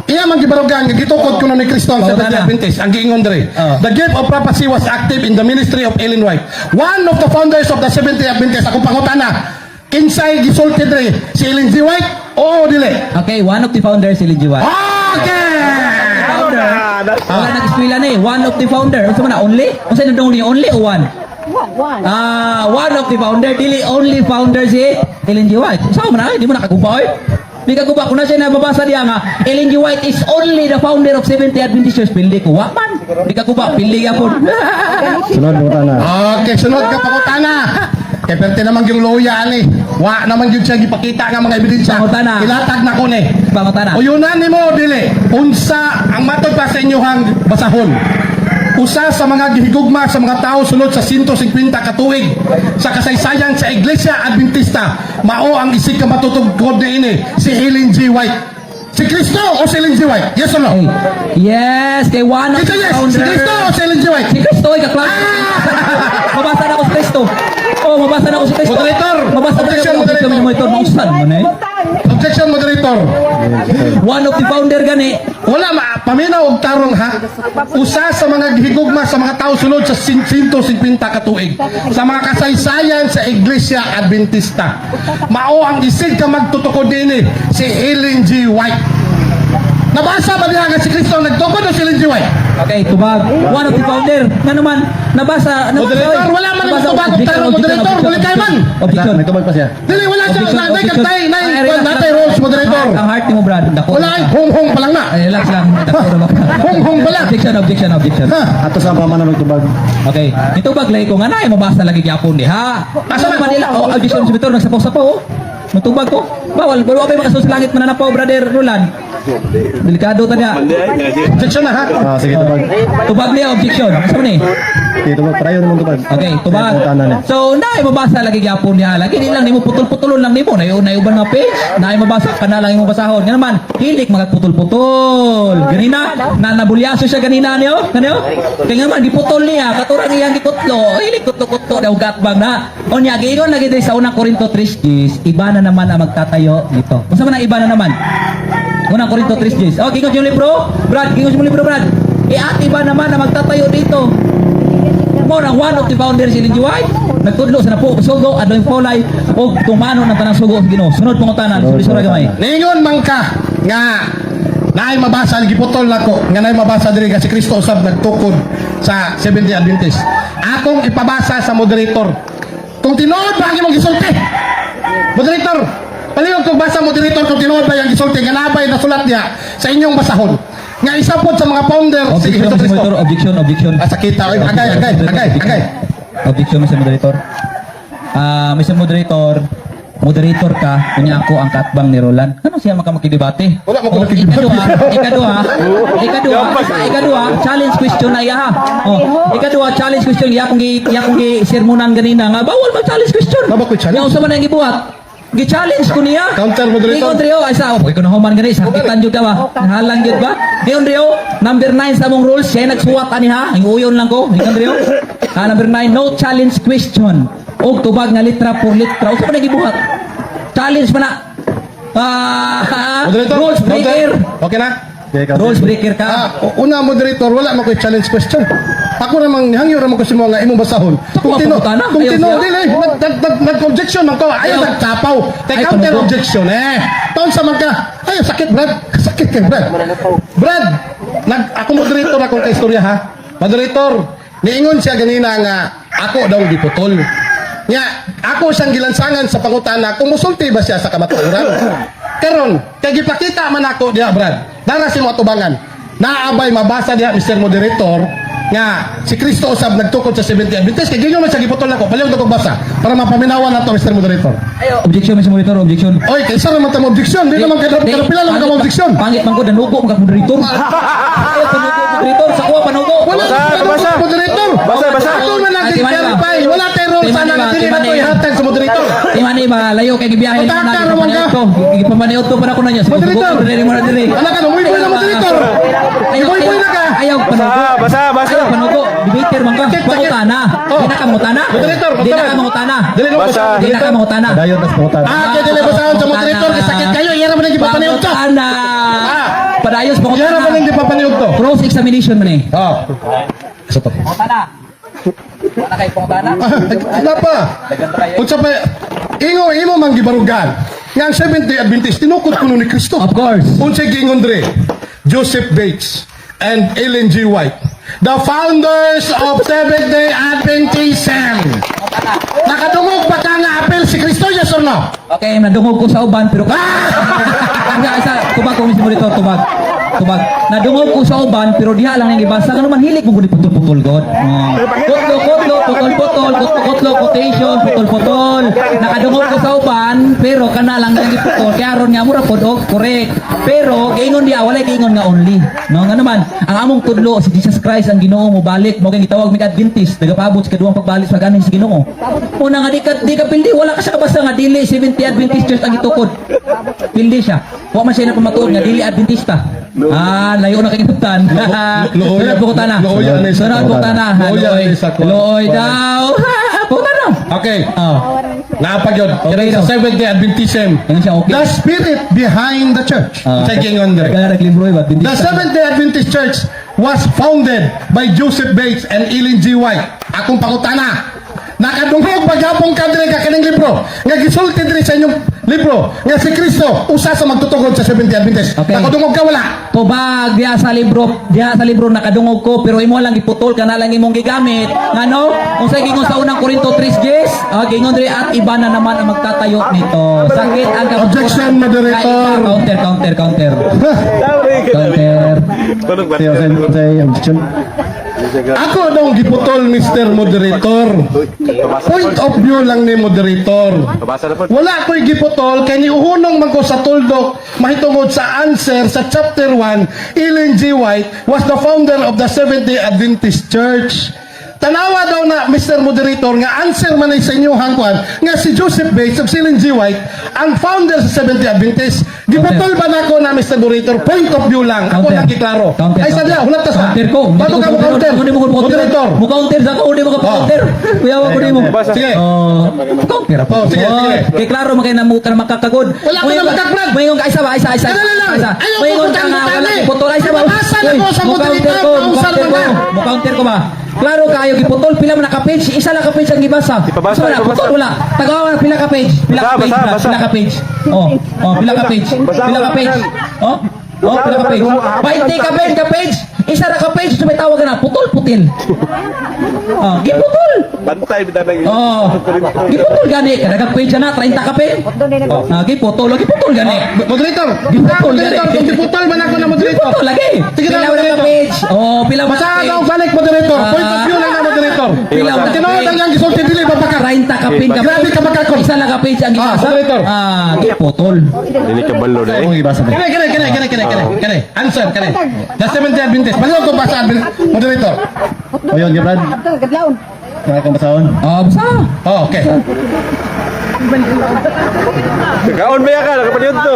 Iya man gibarugan nga gitukod kuno ni Kristo ang Seventh-day Adventist. Ang giingon dire. The gift of prophecy was active in the ministry of Ellen White. One of the founders of the Seventh-day Adventist. Akong pangutana. kinsay gisulti dre si Ellen G. White? Oo, dili. Okay, one of the founders si Lindsay White. Okay! Founder. Wala nag-eskwela ni, one of the founder. Unsa man na only? Unsa na only o one? One of the founder, dili only founder si Ellen G. White. Saan mo na? Di mo nakaguba oy. Di kaguba ko na siya nababasa diya nga Ellen G. White is only the founder of Seventh-day Adventist Church. Pildi ko, wa man. Di kaguba, pildi ka po. Sunod mo na. Okay, sunod ka pangutana. Kaya perte naman yung loya ani. Wa naman yun siya gipakita nga mga ebidensya. Pangutana. Ilatag na ko ni. Pangutana. Uyunan ni mo, dili. Unsa ang matod pa sa inyohang basahon. Usa sa mga gihigugma sa mga tao sulod sa 150 katuig sa kasaysayan sa Iglesia Adventista. Mao ang isig ka matutugkod ni ini, si Ellen G. White. Si Kristo o si Ellen G. White? Yes or no? Yes, kay one of Ito the yes, founder. si Kristo o si Ellen G. White? Si Kristo ay kaklas. Mabasa na ako si Kristo. Oh, mabasa na ako si Kristo. Moderator! Mabasa na Objection, ako si Kristo. moderator. Nausan mo na eh. Objection, moderator. One of the founder gani. Wala paminaw og tarong ha. Usa sa mga gihigugma sa mga tao sulod sa 150 katuig sa mga kasaysayan sa Iglesia Adventista. Mao ang isig ka magtutukod dinhi si Ellen G. White. Nabasa ba diha nga si Kristo ang nagtukod o si Ellen G. White? Okay, tubag. One of the founder. Nga naman, nabasa. Moderator, wala man ang tubag og tarong, moderator, wala kay man. Objection. May tubag pa siya. Dili wala siya Objection, nay objection. kantay nay Ay, natay rules, moderator. Ang heart ni mo, Brad. Dako. Wala ay hong pa lang na. Ay, relax lang. Dako na Hong pa lang. Objection. Ha? Ato sa pamana magtubag. Okay. Ito baglay ko nga na, mabasa lagi gyapon di ha. Asa man Manila? Oh, audition sa bitor nagsapaw-sapaw oh. Matubag ko. Bawal kay makasus langit mananapaw, brother Roland. Delikado ta niya. Objection na ha. Sige tubag. Tubag niya objection. Asa man eh? Sige tubag. Parayo naman tubag. Okay, tubag. Pangutana niya. So, naay mabasa lagi gyapon niya. Lagi di lang nimo putol-putulon lang nimo. Nayuban nga page. Naay mabasa kana lang imong basahon. Nga naman, hilik magputol-putol. Ganina na nabulyaso siya ganina niyo. Kaniyo? Kaya nga man giputol niya, katurang iyang giputlo. Hilik kutlo-kutlo daw gatbang na. Onya giingon lagi diri sa unang Korinto 3:10, iba na naman ang magtatayo dito. Unsa man ang iba na naman? Unang Korinto 3:10. Oh, gingon yung libro. Brad, gingon yung libro, Brad. At iba naman na magtatayo dito. Mo ang one of the founders si Ellen G. White nagtudlo sa napo sugo adlong folay og tumano ng tanang sugo sa Ginoo. Sunod pangutanan, suri-suri gamay. Ningon man ka nga naay mabasa giputol nako nga naay mabasa diri nga si Kristo usab nagtukod sa Seventh-day Adventist. Akong ipabasa sa moderator. Kung tinuod ba ang imong gisulti? Moderator, palihog kung basa moderator kung tinuod ba yung gisulti nga nabay na sulat niya sa inyong basahon. Nga isa po sa mga founder si Objection, Kristo Kristo. objection. Sakita, agay. Objection, Mr. Moderator. Mr. Moderator ka, kunya ako ang katbang ni Roland. Ano siya makamakidebate? Wala mo ko Oh, Ikaduha, challenge question na iya ha. Oh, ikaduha, challenge question iya kung sermonan ganina nga bawal mag-challenge question. Baba ko challenge? Nga usa man ang gibuhat. Gi-challenge ko niya. Counter, moderator. Ingon Rio, ay sa ko na human gani sakitan jud ka ba? Halang jud ba? Ingon Rio, number 9 sa mong rules, siya nagsuwat ani ha. Hinguyon lang ko. Ingon Rio. Number 9, no challenge question. Og tubag nga litra por litra. Usa man gibuhat. Challenge pa na. Moderator, Rules breaker. Okay na? Rules breaker ka. Una moderator, wala mo ko'y challenge question. Ako namang hangyo ramang ko si mga imong basahon. Kung tino, mapangutana? kung Ayaw tino, siya? dili, nag-objection man ko. Ayaw Ayaw. nagtapaw. Tay Ay, counter panugo. objection Taon sa man ka. Ayaw, sakit Brad. Sakit kay Brad. Brad, ako moderator akong kaistorya ha. Moderator, niingon siya ganina nga ako daw giputol. Nga, ako siyang gilansangan sa pangutana kung musulti ba siya sa kamatuoran. Karon, kay gipakita man ako diha Brad. Dara si mga tubangan. Naabay mabasa diha Mr. Moderator nga si Kristo usab nagtukod sa 70 Adventist kay ginyo man siya giputol nako. Palihog na kong basa para mapaminawan nato Mr. Moderator. Objection, Mr. Moderator, objection. Oy, kay isa naman tamo objection. Di naman kadapila lang ka objection. Pangit man ko danugo mga moderator. Ayaw panugo moderator sa kuha panugo. Wala basa moderator. Basa. Ako man nag-clarify. Wala tayo rule sana na dili na ko ihatag sa moderator. Imani ba layo kay gibiyahe Utaka na naman ka. ko. Gipamaniot ko para ko na niya. Moderator. Mo na diri. Wala ka muy na moderator. Muy na ka. Ayaw panugo. Basa. Ayaw panugo. Debater man ka. Pangutana. Di na ka mangutana. Moderator, Di na ka mangutana. Dili mo Basa. Di na ka mangutana. Dayon tas pangutana. kaya dili basahon sa moderator kay sakit kayo. Iyara man ang gipapaniog to. Pangutana. Padayos Iyara man ang pangutana. gipapaniog to. Cross examination man eh. Oh. Isa to. Pangutana. Wala kay pangutana. Wala pa. Unsa pa imo mang gibarugan. Nga ang Seventh-day Adventist tinukod kuno ni Kristo. Of course. Unsay giingon dre? Joseph Bates and Ellen G. White, the founders of Seventh-day Adventism. Nakadungog pa ka nga apel si Kristo, yes or no? Okay, nadungog ko sa uban pero tubag ko mismo dito, tubag. Nadungog ko sa uban pero diha lang ang ibasa nga naman hilik mo gud putol-putol god. Kutlo, putol-putol, quotation, putol-putol. Nakadungog ko sa uban pero kana lang ang iputol. Kaya aron nga mura pod og correct. Pero giingon diha walay giingon nga only. No nga naman ang among tudlo si Jesus Christ ang Ginoo mo balik mo kay gitawag mig Adventist nagapaabot sa kaduhang pagbalik sa ganing si Ginoo. Una nga di ka pildi wala ka sa kabasa nga dili 70 Adventist Church ang itukod. Pildi siya. Wa man siya na pamatuod nga dili Adventista. Layo na kagibutan. Sunod po na. Sunod po na. Looy daw. Puta na. Okay. Oh. Napagyod. Okay Kaya daw. sa Seventh-day Adventism. Yan siya okay. The spirit behind the church. Sa giingon dre. Kaya naglibro ba? The Seventh-day Adventist Church was founded by Joseph Bates and Ellen G. White. Akong pakutana. Nakadungog paghapon ka dire ka kaning libro. Nga gisulti dire sa inyong libro nga si Kristo usa sa magtutugod sa Seventh-day Adventist. Okay. Nakadungog ka wala. Tubag diha sa libro nakadungog ko pero imo lang iputol kana lang imong gigamit. Ngano? Unsay gingon sa unang Korinto 3:10? Gingon diri at iba na naman ang magtatayo nito. Sakit ang kabuturan. Objection, moderator. Counter. Say objection. Ako daw giputol, Mr. Moderator. Point of view lang ni Moderator. Wala ko'y giputol, kay niuhunong man ko sa tuldok, mahitungod sa answer sa chapter 1, Ellen G. White was the founder of the Seventh-day Adventist Church. Tanawa daw na, Mr. Moderator, nga answer man ay sa inyong hangkwan, nga si Joseph Bates of Ellen G. White, ang founder sa Seventh-day Adventist. Giputol ba na ako na, Mr. Moderator? Point of view lang. Ako Counter. lang giklaro. Counter. Ay, sadya, hulat ta sa. Counter ko. Bago ka mo counter. Moderator. Mo counter sa ko, hindi mo ka counter. Kuya wa ko di mo. Sige. Counter po. Oh, sige. Kay klaro magay na mo ka makakagod. Wala ka na makakagod. Mayong ka isa ba? Isa. Dali lang. Ayaw Mayong ko ka nga putol, wala dali. putol isa ba? Nabasa na ko sa Mo moderator, counter ko. pausal mo na. Mo counter ko ba? Klaro kayo giputol pila man naka-page, isa lang ka-page ang gibasa. Ipabasa, So, wala, ipabasa. putol wala. Tagawa pila ka-page. Pila ka-page. Basa. Pila ka-page. Pila ka-page. Pila ka-page. Pila ka-page. 20 ka-page. Isa na ka-page, so may tawag na, putol-putil. Giputol. Bantay bida lagi. Giputol gani. Kadagang page na, 30 ka page. Giputol gani. Moderator. Giputol Moderator, gani. kung giputol man ako na moderator. Giputol lagi. Sige na, Pila moderator. ka page. Pila man Basa ka daw page. balik moderator. Point of view lang na moderator. Pila man ka Tinuod page. ang yang gisulti dili babakar. 30 ka page. Grabe ka makakon. Isa lang ka page ang ibasa. moderator. Giputol. Dili ka balo na eh. Kene. Answer, kene. The Seventh-day Adventist. Baliw ko basa moderator. O yun, Brad. Kaya kong basahon. Basa. Oh, okay. Kaon ba ka nakapanyod to?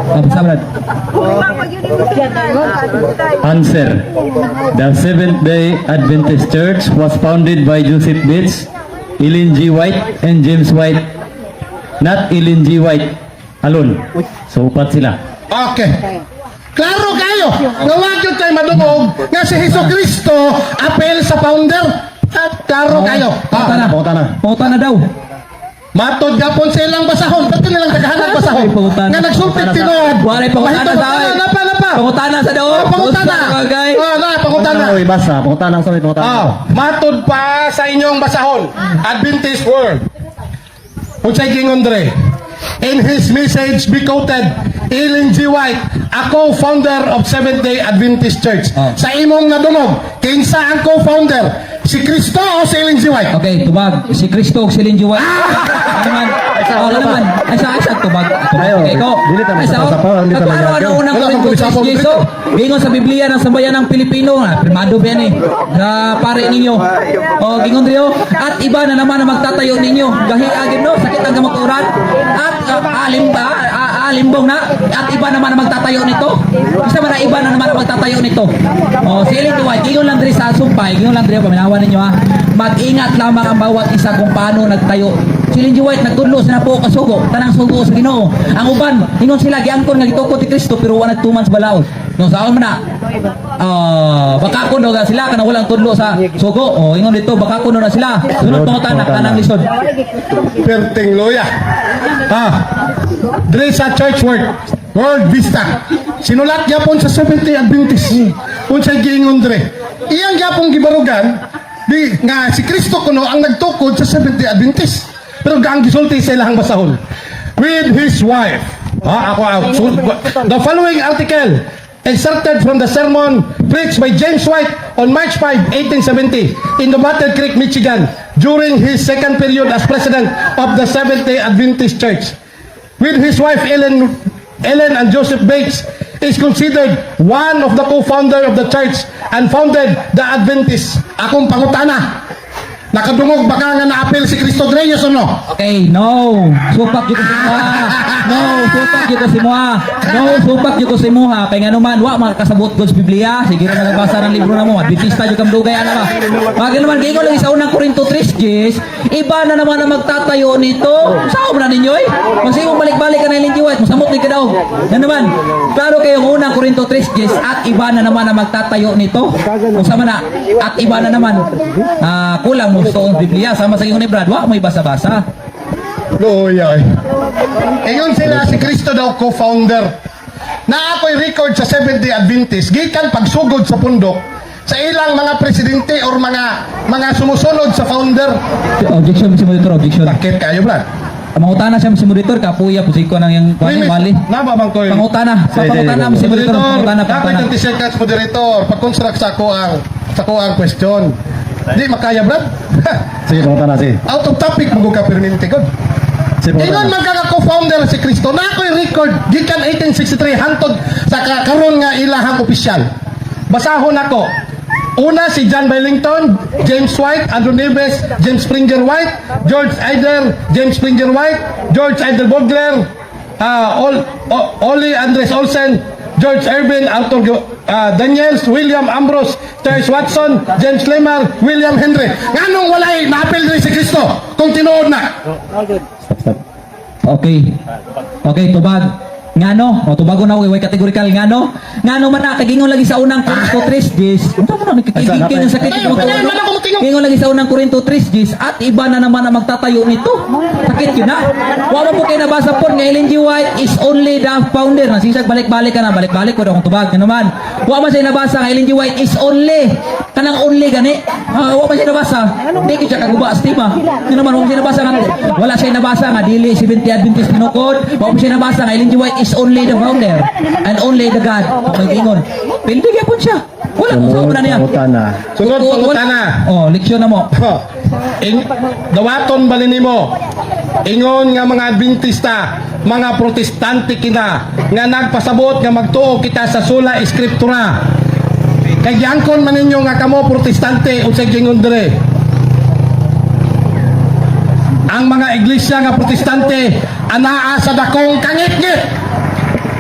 Basa Brad. Answer. The Seventh-day Adventist Church was founded by Joseph Bates, Ellen G. White, and James White. Not Ellen G. White alone. So, upat sila. Okay. Klaro kayo. Nga wag yun kayo madungog nga si Hesus Kristo apel sa founder. Klaro kayo. Pauta na daw. Matod gapon sa ilang basahon. Pati nilang tagahanap basahon. Ay, pangutan. Nga nagsulpit tinuod. Walay pangutana sa ay. Napa. Pangutana sa daw. Pangutana. Bagay. Pangutana. Oy, basa. Pangutana, sorry, pangutana. Matod pa sa inyong basahon. Adventist World. Unsay gingon dre. In his message be quoted Ellen G. White, a co-founder of Seventh-day Adventist Church. Sa imong nadungog, kinsa ang co-founder? Si Kristo o si Ellen G. White? Okay, tubag. Si Kristo, si Lindy White. Ano naman? Ay, sa tubag. Ayo, Okay, ko. dili ta Ay, sa masasapaw, hindi ta Ano magyagaw. unang Wala akong Korinto kulisapaw 3:10? dito. Gingon sa Biblia ng sambayan ng Pilipino. Primado ba yan eh. Pare ninyo. Gingon rin at iba na naman ang magtatayo ninyo. Gahiagin no, sakit ang gamuturan. At alimbong na. At iba naman ang magtatayo nito. Isa man na iba na naman ang magtatayo nito. Si Ellen G. White, gingon lang rin sa sumpay. Gingon lang rin, paminawan ninyo ha. Mag-ingat lamang ang bawat isa kung paano nagtayo Si Ellen G. White nagtudlo sa napo kasugo, tanang sugo sa Ginoo. Ang uban, ingon sila giangkon nga gitukod ti Kristo pero wala 2 months balaod. No saon man na. Baka kuno na sila kana walang tudlo sa sugo. Oh, ingon dito baka kuno na sila. Sunod pangutan na kanang lisod. Perting loya. Dre sa Church World Vista. Sinulat gyapon sa Seventh-day Adventist. Unsay giingon dre? Iyang gyapon gibarugan nga si Kristo kuno ang nagtukod sa Seventh-day Adventist. Pero gaang gisulti sa ilahang basahon with his wife. Ako out. The following article excerpted from the sermon preached by James White on March 5, 1870 in the Battle Creek, Michigan during his second period as president of the Seventh-day Adventist Church. With his wife Ellen and Joseph Bates is considered one of the co-founder of the church and founded the Adventist. Akong pangutana, nakadungog baka nga na-appeal si Cristo Reyes o no? Okay, no. Supak jud ko si Muha. No, supak jud ko si Muha. No, supak jud ko si Muha. Kay nga naman wa makasabot ko sa Biblia. Sige ra nagbasa ng libro na mo. Adventista jud kam dugay ana ba. Pag naman gingon lang sa unang Korinto 3:10, iba na naman ang magtatayo nito. Sao man ninyo eh? Kung sino balik-balik ka na Ellen G. White, masamot ni ka daw. Yan naman. Klaro kayo ang unang Korinto 3:10 at iba na naman ang magtatayo nito. Kung sama na at iba na naman. Kulang mo sa Biblia sama sa ingon ni Brad, wa may basa-basa. Loya. Ingon sila si Kristo daw co-founder. Na ako'y record sa Seventh-day Adventist gikan pagsugod sa pundok sa ilang mga presidente or mga sumusunod sa founder. Objection si monitor, objection. Bakit kayo, Brad? Pangutana siya si monitor, kapuya pusiko nang yung bali. Naba bang ko? Pangutana si monitor, pangutana. Dapat 30 seconds, moderator. Pag-construct sa ako ang question. Di makaya, Brad? Sige, pangutan na, sige. Out of topic, magkakapirminti ko. Sige, pangutan Ingon na. magkaka-co-founder si Kristo. Na ako'y record, gikan 1863, hantod sa karon nga ilahang opisyal. Basahon ako. Una si John Billington, James White, Andrew Neves, James Springer White, George Eider, James Springer White, George Eider Bogler, Oli Andres Olsen, George Irvin, Arthur Daniels, William Ambrose, Terence Watson, James Lemar, William Henry. Nganong walay na-appeal rin si Kristo kung tinuod na? Okay. Okay, tubag. Ngano? O tubago na way kategorikal ngano? Ngano man na kagingon lagi sa unang Korinto 3:10. Unsa man nakikiging sa sakit mo Gingon lagi sa unang Korinto 3:10 at iba na naman ang magtatayo nito. Sakit yun na. Wa mo kay nabasa po nga Ellen G. White is only the founder. Nasisag balik-balik ka na, balik-balik ko daw kung tubag nga naman. Wa man siya nabasa nga Ellen G. White is only kanang only gani. Wa man siya nabasa. Di siya kaguba estima. Nga naman wa siya nabasa nga wala siya nabasa nga dili 70 Adventist tinukod. Wa man siya nabasa nga Ellen G. White is only the founder and only the God. Okay, ingon. Pindi gyapon siya. Wala ko sa obra niya. Pangutan na. Sunod pangutana. Oh, leksyon na mo. Dawaton balini mo. Ingon nga mga Adventista, mga Protestante kina nga nagpasabot nga magtuo kita sa sola eskriptura. Kay giangkon man ninyo nga kamo Protestante unsay gingon dire. Ang mga iglesia nga Protestante anaa sa dakong kangit-ngit.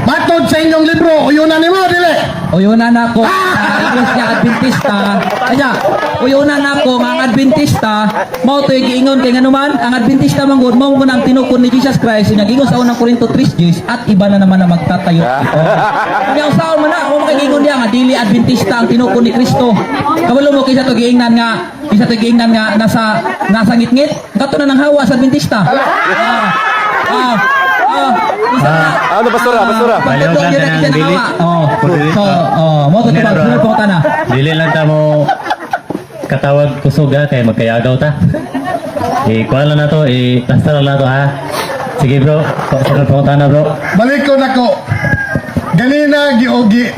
Matod sa inyong libro, uyunan nimo dili. Uyunan ako ang Iglesia Adventista. Kaya, uyunan ako nga ang Adventista, mao to giingon kay nganuman, ang Adventista manggod mao mo nang tinukon ni Jesus Christ, nga gingon sa unang Korinto 3:10 at iba na naman ang magtatayo. Kaya usaon man na, kung giingon diya nga dili Adventista ang tinukon ni Kristo. Kabalo mo kaysa to giingnan nga nasa ngit-ngit, kato na nang hawa sa Adventista. Ano basura? Maliwagan ka ng dili. Mo to tubag sunod po na. Dili lang ta mo katawag kusog ha, kay magkayagaw ta. Kuha lang na to, plaster lang na to ha. Sige bro, sunod po na bro. Balik ko nako. Ganina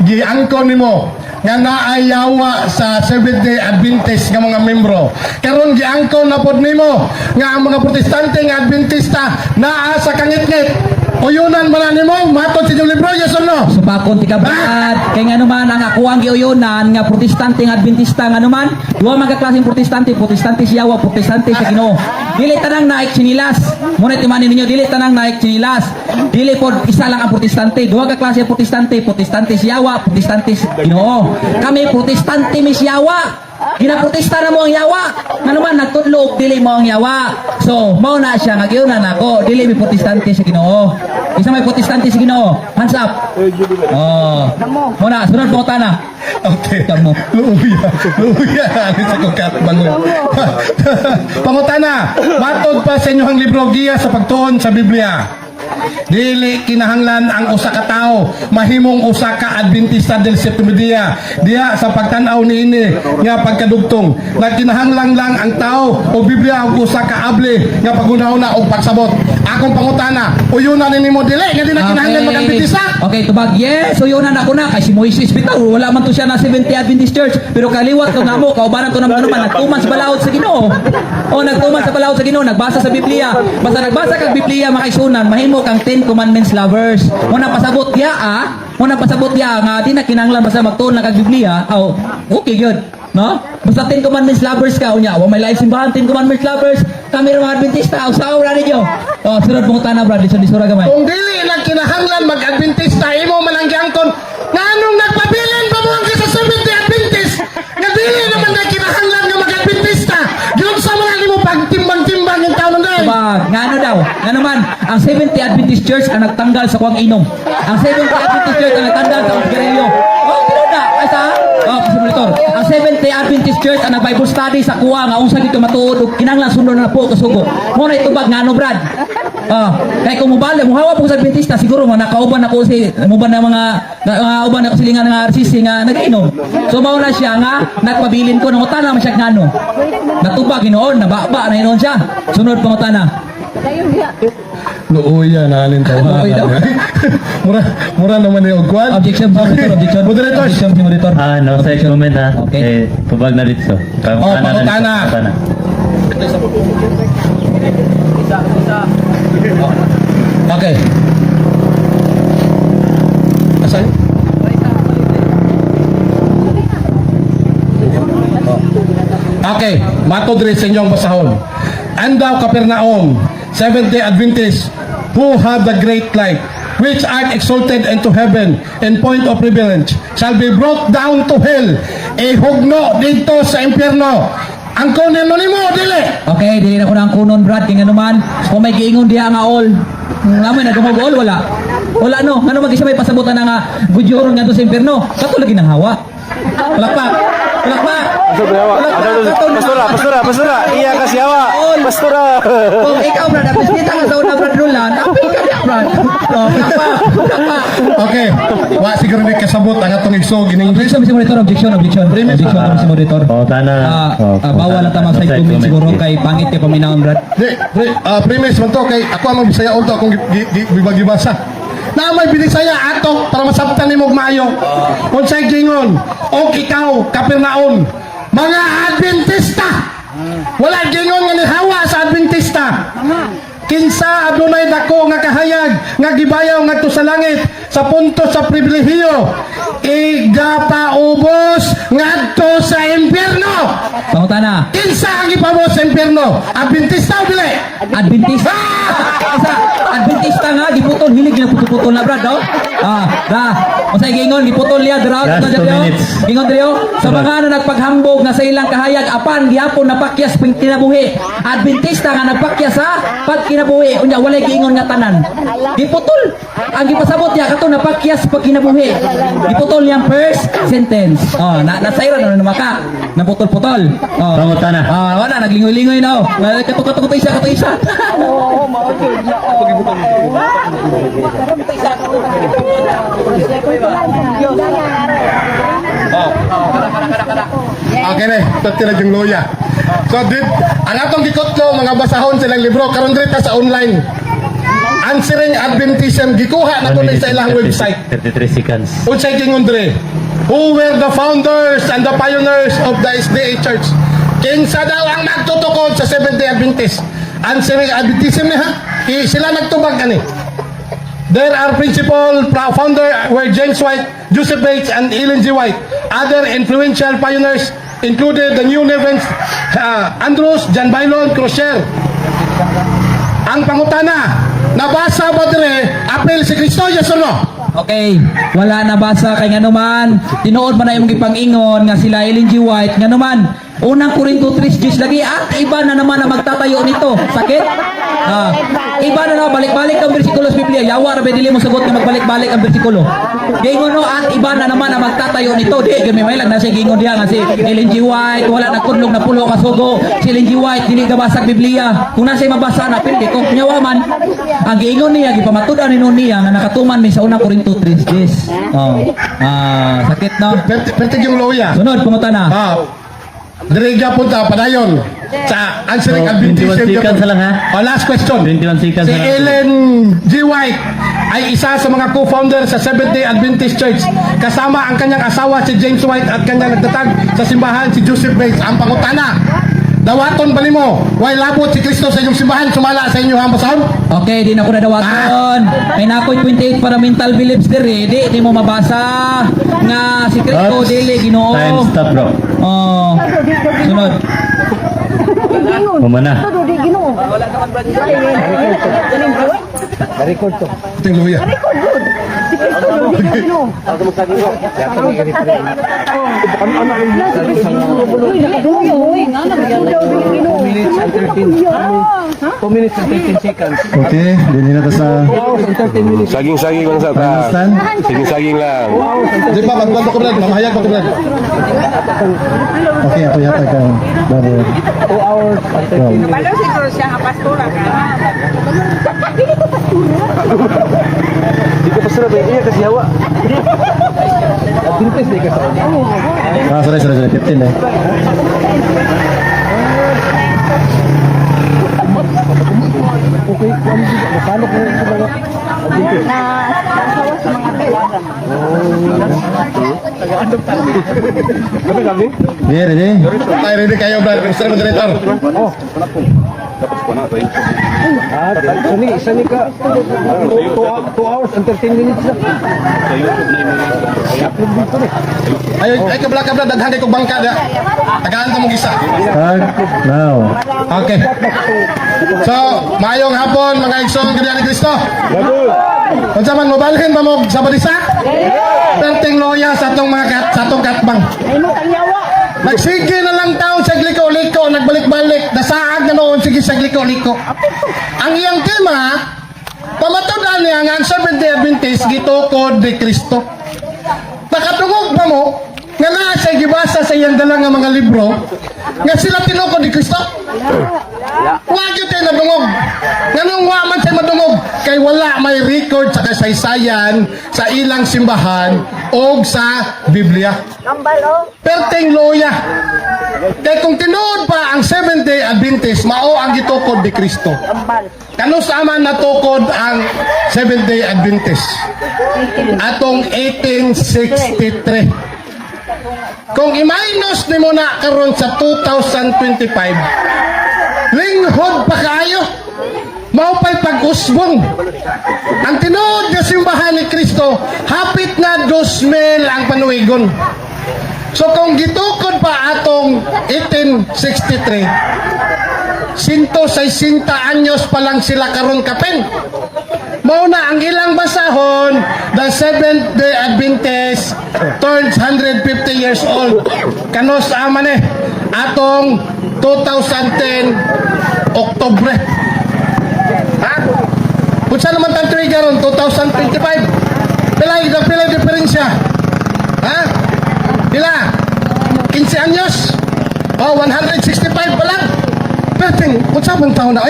giangkon nimo nga naayawa sa Seventh-day Adventist nga mga membro. Karon giangkon na pod nimo nga ang mga Protestante nga Adventista naa sa kangit-ngit. Uyunan man na nimo matod sa inyong libro, yes or no? Supakon ti kabad. Kay nga naman ang akuang giuyunan nga Protestante nga Adventista nga naman, duha mga klaseng Protestante, Protestante siyawa, Protestante sa Ginoo. Dili tanang naik sinilas. Muna timanin ninyo dili tanang naik sinilas. Dili pod isa lang ang Protestante, duha ka klase Protestante, Protestante siyawa, Protestante sa Ginoo. Kami Protestante mi siyawa. Ginaprotesta na mo ang yawa. Nga naman, nagtudlo, dili mo ang yawa. So, mao na siya, nagyunan ako, dili may protestante sa Ginoo. Isa may protestante sa Ginoo. Hands up. Oh. Muna, sunod mo na. Okay. Tamo. Luya. Ano sa kukat bango. Pangutana, matod pa sa inyong libro giya sa pagtuon sa Biblia. Dili kinahanglan ang usa ka tawo mahimong usa ka Adventista del Séptimo Día diha sa pagtan-aw niini nga pagkadugtong. Nagkinahanglan lang ang tawo o Biblia og usa ka able nga pagunahuna og pagsabot. Akong pangutana, uyunan nimo dili nga di na kinahanglan mag-Adventista. Okay, tubag. Yes, so yun na ako na. Kasi si Moises bitaw, wala man to siya na 70 Adventist Church. Pero kaliwat to namo, kaubanan to naman naman. Nagtuman sa balaod sa Ginoo. O nagtuman sa balaod sa Ginoo, nagbasa sa Biblia. Basta nagbasa kag Biblia makaisunan, mahimo kang 10 Commandments lovers. Muna pasabot diya muna pasabot diya nga di na kinahanglan basta magtuon lang kag Biblia. Oh, okay good. No? Basta 10 Commandments lovers ka unya. Wa may live simbahan 10 Commandments lovers. Kami mga Adventista, usaw ra ninyo. Oh, sunod mo tanan brad, listen disura gamay. Kung dili lang kinahanglan mag-Adventista, imo man ang giangkon. Nganong nagpabilin pa mo ang sa 70 Adventist? Nga dili naman na kinahanglan nga mag-Adventista. Giyon sa mga nimo pagtimbang-timbang yung taon na. Tubag, nga ano daw? Nga naman, ang 70 Adventist Church ang nagtanggal sa kuwang inom. Ang 70 Adventist Church ang nagtanggal sa kuwang sigarilyo. Oh, pero na, ay sa? Oh, simulator. Ang 70 Adventist Church ang nag-Bible study sa kuwa nga unsa dito matuod ug kinahanglan sunod na po kasugo. Mo na itubag nga ano brad. Oh, kay kung mubali, muhawa po sa Adventista siguro mo nakauban ako si muban na mga uban ako silingan nga RCC nga nag-inom. So mao na siya nga nagpabilin ko nang utana man siya ngano. Natubag hinoon, nababa na hinoon siya. Sunod pang utana. Luuya na alin tawagan. Okay daw. Mura naman yung kwan. Objection, objection. Moderator. Objection, si moderator. No side comment ha. Okay. Tubag na dito. Pangutana. Okay. Asan? Okay, matod rin sa inyong basahon. Andaw Kapernaum, 70 Adventists who have the great light, which art exalted into heaven in point of privilege, shall be brought down to hell. Ihugno dito sa impyerno. Ang kunin mo nimo, dili. Okay, dili na ko na ang kunon brad kay nganuman. Kung may giingon diha nga all. Namoy na dumog all wala. Wala no, ngano mag-isa may pasabutan na nga gudyoron nga to sa impyerno. Kato lagi nang hawa. Palakpak. Palakpak. Pastora, iya kasi hawa. Pastora. Kung ikaw brad, apis kita nga sa una brad Roland, apil ka diha brad. Oh, palakpak. Palakpak. Okay, wa siguro ni kasabot ang atong igsog in English. Objection, si moderator, objection. Objection, si moderator. Tana. Bawal na tama sa comment siguro kay pangit kay paminahon brad. Premise man to kay ako ang Bisaya ulto akong gibasa. Na may binisaya ato para masabtan nimo maayo. Unsay gingon? Og ikaw Kapernaum, mga Adventista. Wala gingon nga nihawa sa Adventista. Kinsa adunay dako nga kahayag nga gibayaw ngadto sa langit sa punto sa pribilehiyo igapaubos ngadto sa impyerno. Pangutana. Kinsa ang ipabos sa impyerno? Adventista o dili? Adventista. Isa, Adventista nga giputol hilig na putol na brad, oh. Unsay gingon giputol niya dira Just 2 minutes. Gingon diri sa mga nagpaghambog na sa ilang kahayag apan gihapon napakyas ping kinabuhi. Adventista nga nagpakyas sa pagkinabuhi unya walay giingon nga tanan. Giputol. Ang gipasabot niya kato napakyas pag kinabuhi. Giputol niyang first sentence. Oh, nasayra na maka. Naputol-putol. Oh. Pangutana. Wala naglingoy-lingoy na. Kato isa. Okay na, tatira yung loya. So, ang atong gikotlo, mga basahon silang libro, karon dito sa online. Answering Adventism, gikuha na ko sa ilang website. 33 seconds. Unsay gingon dire? Who were the founders and the pioneers of the SDA Church? Kinsa daw ang nagtutukod sa 70 Adventist? Answering Adventism niya, sila nagtubag ani. There are principal founder were James White, Joseph Bates, and Ellen G. White. Other influential pioneers included the New Nevins, Andrews, John Bylon, Crusher. Ang pangutana, nabasa ba dire apel si Kristo, yes or no? Okay, wala na basa kay nga naman. Tinuod man na imong gipang-ingon nga sila Ellen G. White nga naman. Unang Korinto 3:10 lagi at iba na naman ang magtatayo nito. Sakit? Iba na naman balik-balik ang bersikulo sa Biblia. Yawa ra ba dili mo sagot nga magbalik-balik ang bersikulo. Gingon no at iba na naman ang magtatayo nito. Di gami may lang na siya gingon diha nga si Ellen G. White wala nagkudlog na pulo ka sugo. Si Ellen G. White dili kabasa Biblia. Kung nasa mabasa na pili ko nyawa man. Ang gingon niya gipamatud-an ni niya nga nakatuman mi sa unang Korinto 3:10. Sakit no. Pertig yung loya. Sunod pangutana. Diriga punta padayon sa answering So, Adventist. 21 seconds lang, ha? Last question. 21 seconds Si lang. Ellen G. White ay isa sa mga co-founder sa Seventh-day Adventist Church. Kasama ang kanyang asawa si James White at kanyang nagtatag sa simbahan si Joseph Bates. Ang pangutana, dawaton bali mo, why labot si Kristo sa inyong simbahan, sumala sa inyong hambasahon? Okay, di na ko nadawaton. May nakoy 28 para mental beliefs diri. Di mo mabasa nga si Kristo Oops. dili Ginoo. Time stop, bro. Oh. Sunod. Pumana. Ating loya. Okay, dili na to sa Saging-saging lang sa ta. understand. Saging-saging lang. Di ba, magkwento ko brad, mamahayag pa ko brad. Okay, ako yata ka. Brother. 2 hours. Paano siguro siya nga pastora ka? Di ka pasara ba? Iya kasi hawa. Sorry, 15 eh. Yeah, ready? Ay, ready kayo brad, Mr. Moderator. Ay, kabla ka brad, daghan kay kog bangka da. Tagaan ta mong isa. Start now. Okay. So, maayong hapon mga igsoon kaniya ni Kristo. Unsa man mobalhin ba mo sa badisa? Perting loya sa atong mga sa atong katbang. Nagsige na lang taon sa liko-liko, nagbalik-balik, nasaag na noon sige sa liko-liko. Ang iyang tema, pamatudan niya nga ang Seventh-day Adventist gitukod ni Kristo. Nakatungog ba mo nga naa siya gibasa sa iyang dala nga mga libro nga sila tinukod ni Kristo? Wag yun tayo nadungog. Ganun wa man tayo madungog kay wala may record sa kasaysayan sa ilang simbahan o sa Biblia. Perting loya. Kaya kung tinuod pa ang Seventh-day Adventist, mao ang gitukod ni Kristo. Kanus aman natukod ang Seventh-day Adventist? Atong 1863. Kung i-minus ni mo na karon sa 2025, linghod pa kayo. Maupay pag-usbong. Ang tinuod nga simbahan ni Kristo, hapit na 2,000 ang panuigon. So kung gitukod pa atong 1863, 160 anyos pa lang sila karon kapen. Mao na ang ilang basahon, the Seventh-day Adventist turns 150 years old. Kanos aman atong 2010 Oktubre. Ha? Kung saan naman tang trigger ron, 2025. Pilay diferensya. Ha? Pila? 15 anyos? O, 165 pa lang. Pero kung saan bang taon na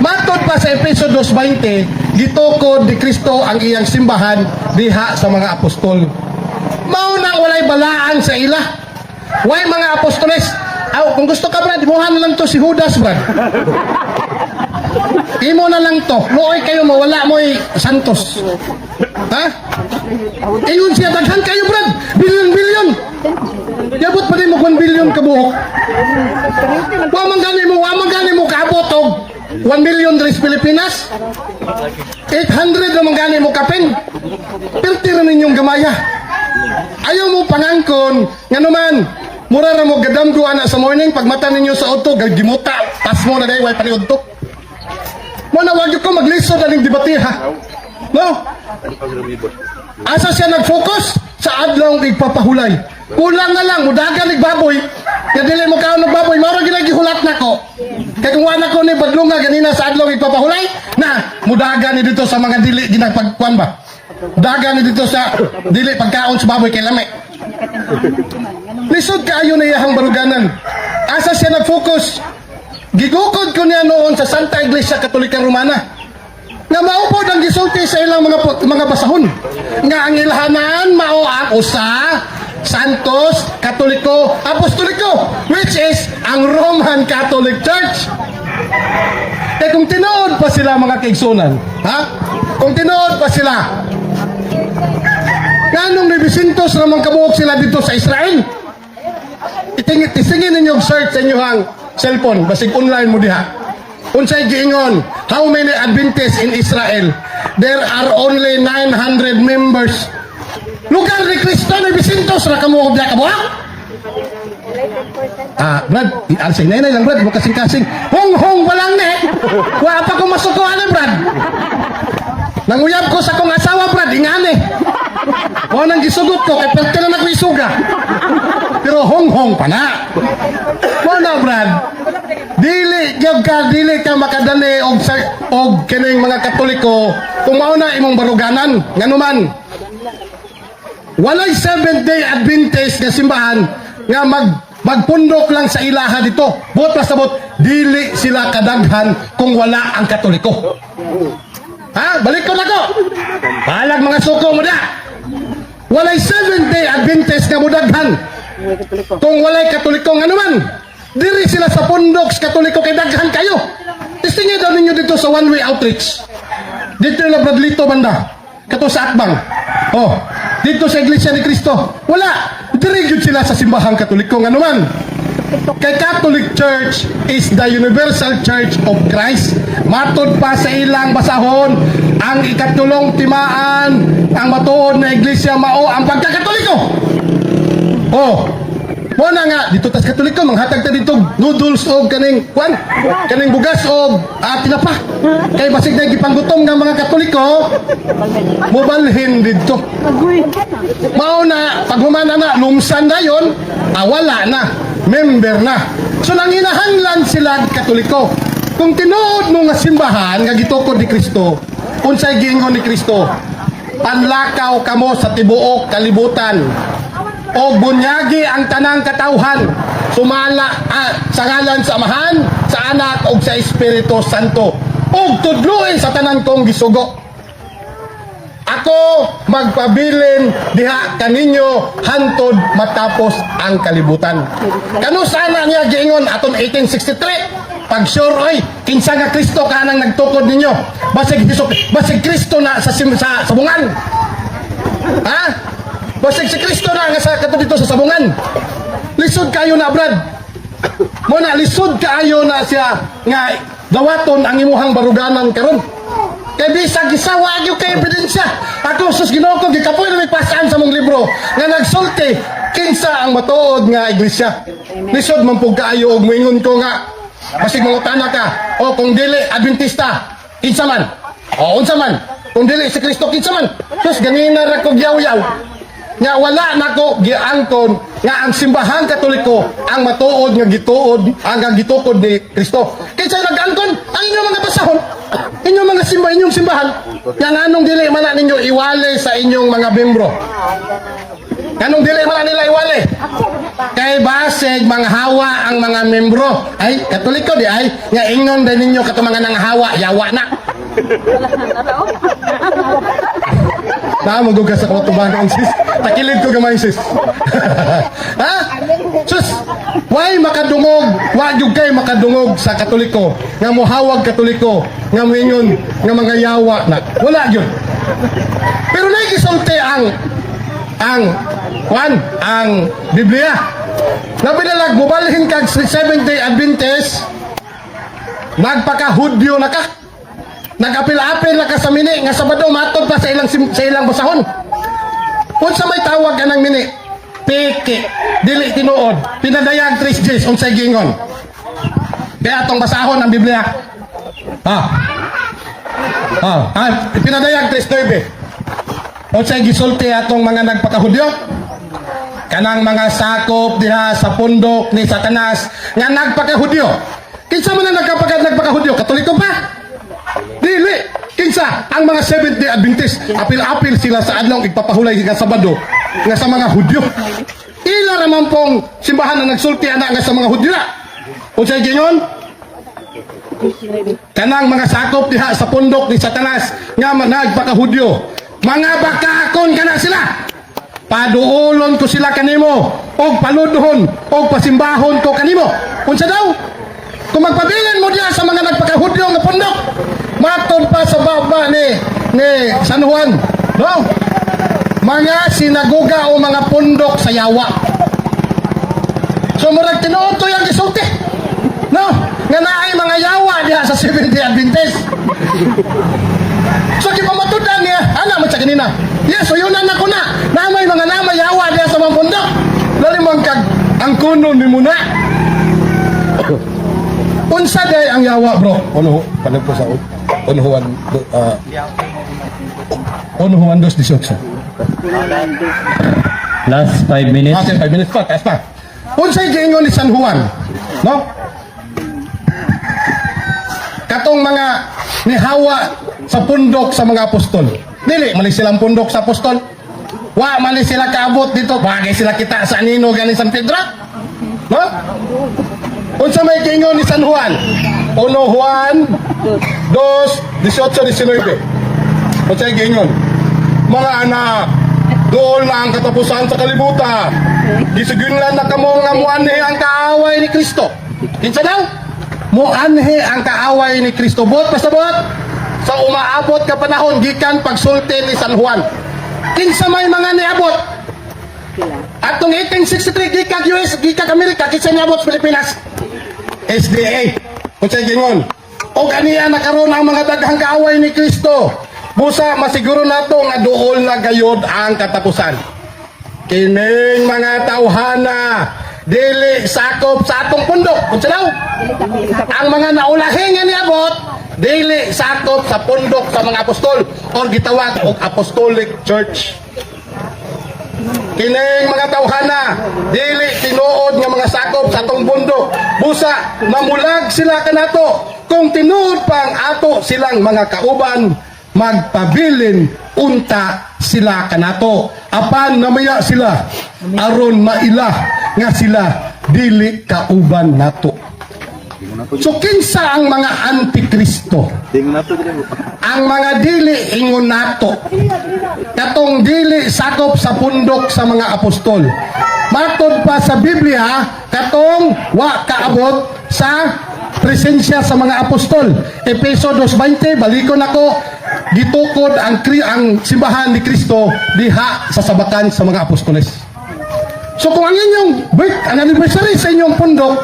matod pa sa Efeso 2:20, gitukod ni Kristo ang iyang simbahan diha sa mga apostol. Mao nang walay balaan sa ila. Why mga apostoles? Kung gusto ka brad, imuhan na lang to si Judas brad. Imo na lang to. Luoy kayo mawala mo'y santos. Ha? Ingon siya, daghan kayo brad. Bilyon-bilyon. Yabot pa din mo 1 billion kabuhok. Wamang gani mo kaabot og 1 million dres Pilipinas. 800 naman gani mo kapin. Piltira ninyong gamaya. Ayaw mo pangangkon, nga naman, mura na mo gadamgo ana sa morning, pag mata ninyo sa auto, gimuta, pas mo na day, way paniudto. Mo na wag ko maglisod aning debate ha. No? Asa siya nag-focus? Sa adlaw igpapahulay. Kulang na lang, mudagan ig baboy. Kaya dili mo kaon ng baboy, maro gila gihulat nako. Kaya kung wala ko ni badlunga ganina sa adlaw igpapahulay, na mudagan ni dito sa mga dili ginagpagkuan ba. Dagan ni dito sa dili pagkaon sa baboy kay lami. Lisod kaayo na iyahang baruganan. Asa siya nag-focus? Gigukod ko niya noon sa Santa Iglesia Katolika Romana. Nga maupod ang gisulti sa ilang mga basahon. Nga ang ilhanan mao ang usa, Santos, Katoliko, Apostoliko, which is ang Roman Catholic Church. Eh kung tinuod pa sila mga kaigsunan, ha? Kung tinuod pa sila, kanong Revisintos naman kabuok sila dito sa Israel? Itingin ninyo search sa inyong cellphone, basig online mo diha. Unsay giingon, how many Adventists in Israel? There are only 900 members. Lugar ni Cristo ni Revisintos ra kamuog diha kabuok? Brad, alsay na lang Brad, mo kasing-kasing. Hong-hong pa lang ni. Wa pa ko masukuan na Brad. Nanguyab ko sa kong asawa Brad, ingani. O nang gisugot ko, kay pagka na ako isuga. Pero hong-hong pa na. Wala Brad. Dili ka makadali og kining mga Katoliko kung mao na imong baruganan. Nganuman. Walay Seventh-day Adventist nga simbahan nga magpundok lang sa ilaha dito. Buot pa sabot, dili sila kadaghan kung wala ang Katoliko. Ha? Balik ko na ko. Balag mga suko mo na. Walay Seventh-day Adventist nga mudaghan kung walay Katoliko nga naman. Diri sila sa pundok sa Katoliko kay daghan kayo. Testingin daw ninyo dito sa one-way outreach. Dito na Bradlito banda. Kato sa Akbang. Oh, dito sa Iglesia ni Cristo. Wala. Diri gyud sila sa simbahang Katoliko nga naman. Kay Catholic Church is the universal church of Christ. Matod pa sa ilang basahon, ang ikatulong timaan, ang matuod na iglesia mao ang pagkakatoliko. Oh, mo na nga dito tas Katoliko manghatag ta dito noodles og kaning bugas og tinapa. Kay basig na gipanggutom nga mga Katoliko, mobalhin dito. Mao na paghumana na lumsan dayon, wala na. Member na. So nanginahanglan sila Katoliko. Kung tinuod mo nga simbahan nga gitukod ni Kristo, unsay giingon ni Kristo? Panlakaw kamo sa tibuok kalibutan. O bunyagi ang tanang katawhan. Sumala sa ngalan sa Amahan, sa Anak ug sa Espiritu Santo. Ug tudluin sa tanan kong gisugo. Ako magpabilin diha kaninyo hantod matapos ang kalibutan. Kano sana niya giingon aton 1863? Pag sure oy, kinsa nga Kristo kanang nagtukod ninyo. Basig Kristo na sa sabungan. Ha? Basig si Kristo na nga sa kato dito sa sabungan. Lisod kayo na Brad. Mo na lisod kayo na siya nga dawaton ang imuhang baruganan karon. Kay bisag gisawa gyud kay ebidensya. Ako sus Ginoo ko gikapoy na pasaan sa mong libro nga nagsulti kinsa ang matuod nga iglesia. Lisod man pug kaayo og moingon ko nga basig mangutana ka o kung dili Adventista kinsa man. O unsa man? Kung dili si Kristo kinsa man? Sus ganina ra ko yaw-yaw. Nga wala nako giangkon nga ang simbahang Katoliko ang matuod nga gituod ang gitukod ni Kristo. Kinsa nag-angkon? Ang inyong mga basahon, inyong mga inyong simbahan. Nga nganong dili man ninyo iwale sa inyong mga membro. Nganong dili man nila iwale? Kay basig manghawa ang mga membro. Ay Katoliko di ay nga ingon din ninyo katumangan ng hawa, yawa na. Magugad sa katubangan sis. Takilid ko gamay sis. Ha? Sus, why makadungog? Wa gyud kay makadungog sa Katoliko. Nga mohawag Katoliko, nga moingon nga mga yawa na. Wala gyud. Pero nagisulti ang Biblia. Napinalag mobalhin kag Seventh-day Adventist. Nagpaka-Hudyo na ka. Nag-apil-apil na ka sa mini nga Sabado matod pa sa ilang basahon. Unsa may tawag anang mini? Peke. Dili tinuod. Pinadayag 3 days unsay gingon. Kaya atong basahon ang Biblia. Pinadayag 3:9. Unsay gisulti atong mga nagpakahudyo? Kanang mga sakop diha sa pundok ni Satanas nga nagpakahudyo. Kinsa man ang nagpakahudyo? Katoliko pa? Dili. Kinsa ang mga Seventh-day Adventist? Apil-apil sila sa adlaw igpapahulay nga Sabado nga sa mga Hudyo. Ila naman pong simbahan na nagsulti ana nga sa mga Hudyo na. Unsay gingon? Kanang mga sakop diha sa pundok ni Satanas nga nagpakahudyo. Mga bakakon kana sila. Paduolon ko sila kanimo og paludhon og pasimbahon ko kanimo. Unsa daw? Kung magpabilin mo diha sa mga nagpakahudyo nga pundok, matod pa sa baba ni San Juan, no? Mga sinagoga o mga pundok sa yawa. So murag tinuod to yang gisulti. No, nga naay mga yawa diha sa Seventh-day Adventist. So di pa matudan niya, ana man sa kanina. Yes, so yun na ko na. Namay mga namay yawa diha sa mga pundok. Lali man kag ang kuno ni muna. Unsa day ang yawa, bro? Uno, palag po sa Unuhuan 2:18. Last 5 minutes. 5 minutes pa, taas pa. Unsay giingon ni San Juan, no? Katong mga nihawa sa pundok sa mga apostol. Dili mali silang pundok sa apostol. Wa mali sila kaabot dito, bagay sila kita sa anino galing San Pedro. No? Unsa may giingon ni San Juan? 1 Juan 2:18-19. Unsay giingon? Mga anak, doon na ang katapusan sa kalibutan. Gisugunlan na kamo nga muanhi ang kaaway ni Kristo. Kinsa daw? Muanhi ang kaaway ni Kristo. Bot pasabot sa umaabot ka panahon gikan pagsulti ni San Juan. Kinsa may mga niabot? Atong 1863 gikan US, gikan Amerika, kinsa niabot sa Pilipinas? SDA. Unsay gingon? O kaniya nakaroon ang mga daghang kaaway ni Kristo. Busa masiguro nato nga duol na gayod ang katapusan. Kining mga tawhana dili sakop sa atong pundok. Unsa daw? Ang mga naulahi nga niabot dili sakop sa pundok sa mga apostol or gitawag og Apostolic Church. Kining mga tawhana dili tinuod nga mga sakop sa atong bundok. Busa mamulag sila kanato kung tinuod pang ato silang mga kauban magpabilin unta sila kanato apan namaya sila aron maila nga sila dili kauban nato. So kinsa ang mga antikristo? Ang mga dili ingon nato. Katong dili sakop sa pundok sa mga apostol. Matod pa sa Biblia katong wa kaabot sa presensya sa mga apostol. Efeso 2:20 balikon ako gitukod ang simbahan ni Kristo diha sa sabakan sa mga apostoles. So kung ang inyong anniversary sa inyong pundok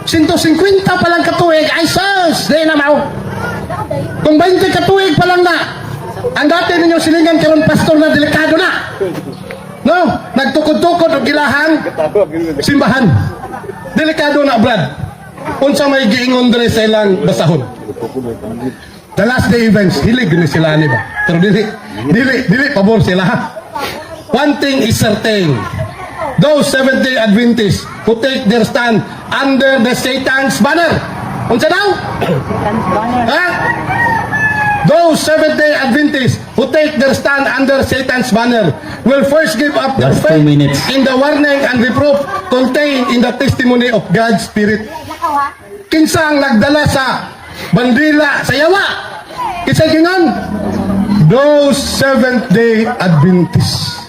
150 pa lang katuig, ay sus, di na mao. Kung 20 katuig pa lang na, ang dati ninyong silingan karon pastor na delikado na. No, nagtukod-tukod og ilahang simbahan. Delikado na, Brad. Unsa may giingon diri sa ilang basahon? The last day events, hilig ni sila ni ba? Pero dili pabor sila ha. One thing is certain. Those Seventh-day Adventists who take their stand under the Satan's banner. Unsa daw? Ha? Those Seventh-day Adventists who take their stand under Satan's banner will first give up their Last 2 faith minutes. in the warning and reproof contained in the testimony of God's Spirit. Kinsa ang nagdala sa bandila sa yawa? Kinsa gingon? Those Seventh-day Adventists.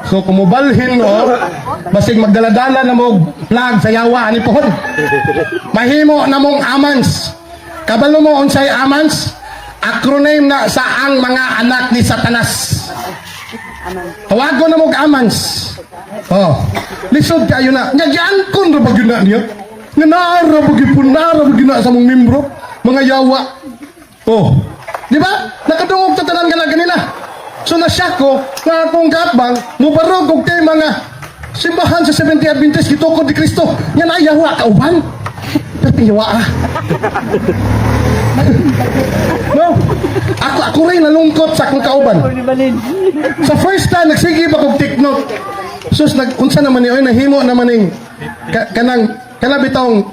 So kumubalhin mo, basig magdaladala na mo flag sa yawa ani pohon. Mahimo na mong amans. Kabalo mo unsay amans? Acronym na sa ang mga anak ni Satanas. Tawago na mo amans. Oh, lisod kayo na. Nagyan kon ra bagyo na niya. Nga naara bagipun naara bagyo na sa mong membro, mga yawa. Oh, di ba? Nakadungog ta tanan kana ganina. So nasyak ko nga akong katbang mubarog og kay mga simbahan sa Seventh-day Adventist gitukod ni Kristo. Yan ay yawa kauban. Pero yawa ah. No. Ako rin nalungkot sa akong kauban. Sa first time nagsige ba kog take note. Sus unsa naman ni oy nahimo naman ning kanang bitawng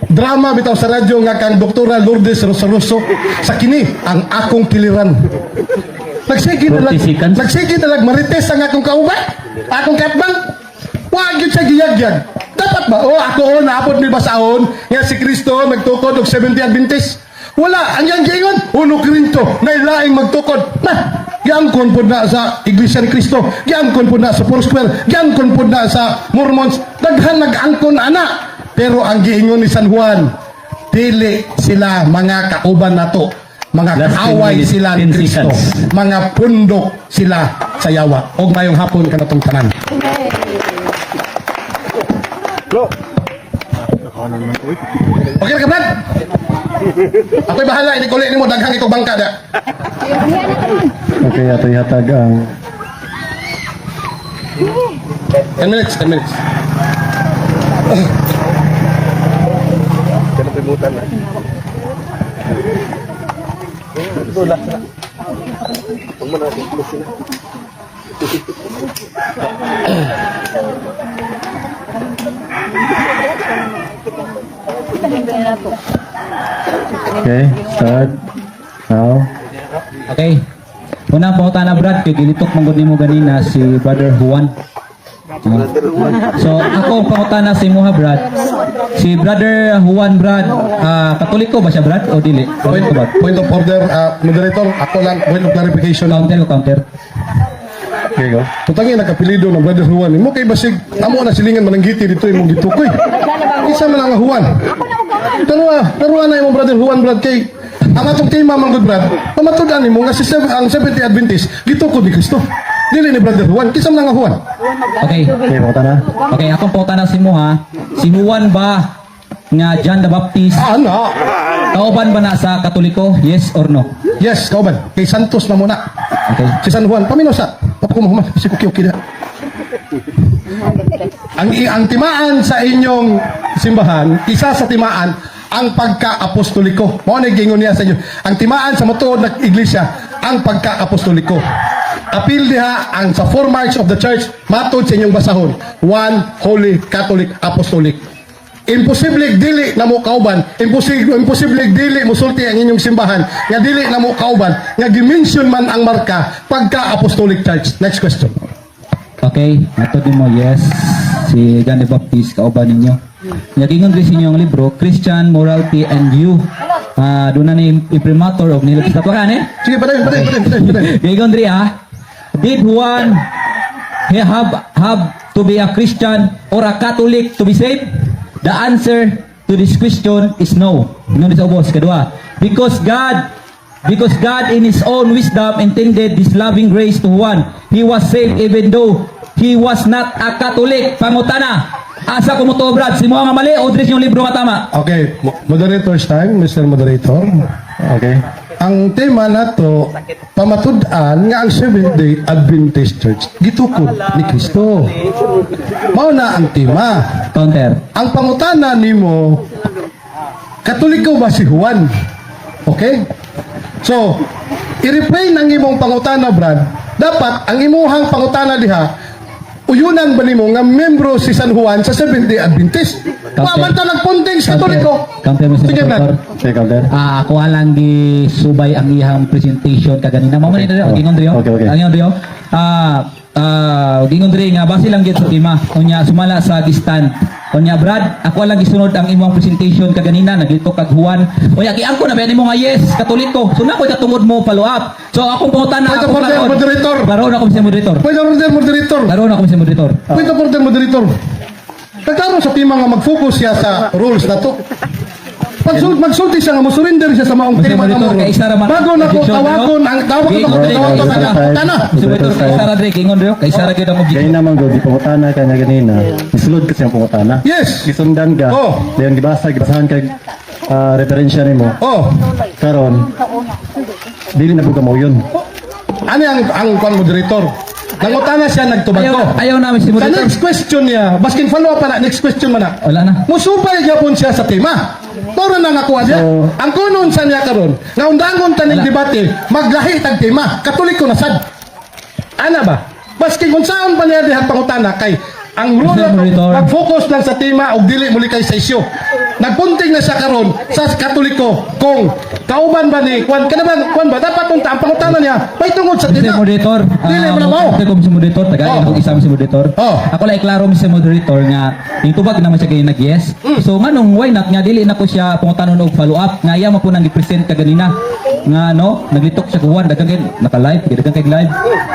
drama bitaw sa radyo nga kang Doktora Lourdes Rosaroso sa kini ang akong kiliran. Nagsige 40 seconds. marites ang akong kauban. Akong katbang. Wa gyud siya giyagyag. Dapat ba? Ako naabot mi basahon nga si Kristo nagtukod og 70 Adventist. Wala, ang yang giingon, 1 Korinto, nailaing magtukod. Giangkon po na sa Iglesia ni Cristo, giangkon po na sa Foursquare, giangkon po na sa Mormons, daghan nag-angkon ana. Pero ang giingon ni San Juan, dili sila mga kauban nato, mga Last kaaway 10 minutes, sila ni 10 Cristo, seconds. mga pundok sila sa yawa. Og mayong hapon kanatong tanan. Okay ka, Brad? Ako'y bahala, hindi ko ulit mo, daghang itong bangka na. Okay, ato ihatag ang 10 minutes, 10 minutes. okay, start now. Okay. Unang pangutana Brad, kay gilitok manggod nimo ganina si Brother Juan. So ako ang pangutana sa imo ha Brad. Si Brother Juan Brad, Katoliko ba siya Brad o dili? Point, Katoliko ba? point of order, moderator, ako lang, point of clarification. Counter. Okay, go. Tutangin nakapilido ng Brother Juan. Mo kay basig, amo na silingan mananggiti dito imong gitukoy. Isa man ang Juan. Taruan na imong Brother Juan Brad kay ang atong tema man good Brad. Pamatud-an nimo nga si ang 70 Adventist gitukod ni Kristo. Dili ni Brother Juan, kisa man nga Juan. Okay. Okay, mga na. Okay, akong pangutana sa imo ha. Si Juan ba nga John the Baptist Ano? kauban ba na sa Katoliko? Yes or no? Yes, kauban. Kay Santos na muna. Okay. Si San Juan, paminosa. Papakumahuman, si kuki-uki na. Ang timaan sa inyong simbahan, isa sa timaan, ang pagka-apostoliko. Mao na gingon niya sa inyo. Ang timaan sa matuod na iglesia, ang pagka-apostoliko. Apil diha ang sa 4 marks of the church, matod sa inyong basahon. 1, Holy, Catholic, Apostolic. Imposible dili na mo kauban, imposible dili musulti ang inyong simbahan, nga dili na mo kauban, nga dimension man ang marka pagka-apostolic church. Next question. Okay, matod mo yes. Si John the Baptist kauban ninyo. Yagingon rin sa inyong libro, Christian Morality and You. Doon na ni imprimatur of nilagis tatwakan Sige, padayon. Yagingon rin did Juan he have to be a Christian or a Catholic to be saved? The answer to this question is no. Ingon sa ubos kadua. Because God in His own wisdom intended this loving grace to Juan. He was saved even though he was not a Catholic. Pangutana. Asa ko mo to Brad? Si mo nga mali o dres yung libro nga tama? Okay, moderator's time, Mr. Moderator. Okay. Ang tema nato pamatud-an nga ang Seventh-day Adventist Church gitukod ni Kristo. Mao na ang tema. Counter. Ang pangutana nimo, Katoliko ba si Juan? Okay? So, i-refrain ang imong pangutana, Brad. Dapat ang imuhang pangutana diha, uyunan ba nimo nga membro si San Juan sa Seventh-day Adventist? Wa man ta nagpunting sa Katoliko. Counter mo sa Sige, Brad. Brad. Okay, counter. Ako alang gisubay ang iyang presentation kaganina. Mao man ito ang gingon Rio. Okay. Ang gingon Rio. Gingon Rio nga base lang gyud sa tema. Unya sumala sa gistan. Unya Brad, ako lang gisunod ang imong presentation kaganina naglito kag Juan. Unya giangko na ba nimo nga yes, Katoliko. So na ko katungod mo follow up. So akong pangutana Point of order, moderator. Laro na ko sa moderator. Point of order, moderator. Laro na ko sa moderator. Point of order, moderator. Nagkaroon sa tema nga mag-focus siya sa rules na to. Magsulti siya nga, musurrender siya sa maong Mas tema na monitor mo. kay isa ra man. Bago na ko Objection, tawakon, ang tawag ko Gingon, tawag tana. Si moderator kay isa ra dre gingon Rio. Kay isa ra gyud ang Kaya objection. naman go, di pangutana ka na ganina. Isulod kasi ang pangutana. Yes. Gisundan ka. Oh. Dayon gibasahan kag referensya nimo. Oh, Karon dili na buka mo yun. ano ang kwan moderator? Nangutana siya, nagtubag ko. Ayaw namin si Sa moderator. next question niya, baskin follow up pa na, next question man na. Wala na. Musubay gyapon siya sa tema. Toro na nakuha siya. So- Ang kunon sa niya karon, nga undangon tanig debate, maglahi tag tema, Katoliko na sad. Ana ba? Baski kung saan pa niya dihang pangutana kay ang rule Mr. Monitor. mag-focus lang sa tema ug dili muli kay sa isyu. Nagpunting na siya karon sa Katoliko kung kauban ba ni kwan kwan ba dapat unta ang pangutana niya may tungod sa Mr. tema. Moderator, Dili mo na mao. Mr. Mr. Moderator, tagalin Oh. ako isa Mr. Moderator. Oh. Ako lang klaro Mr. Moderator nga yung tubag naman siya kayo nag-yes. So manong why not nga dili na ko siya pangutanon og follow up nga iya mo po nang i-present ka ganina nga no naglitok siya kuwan daghang kay naka-live daghang kay live.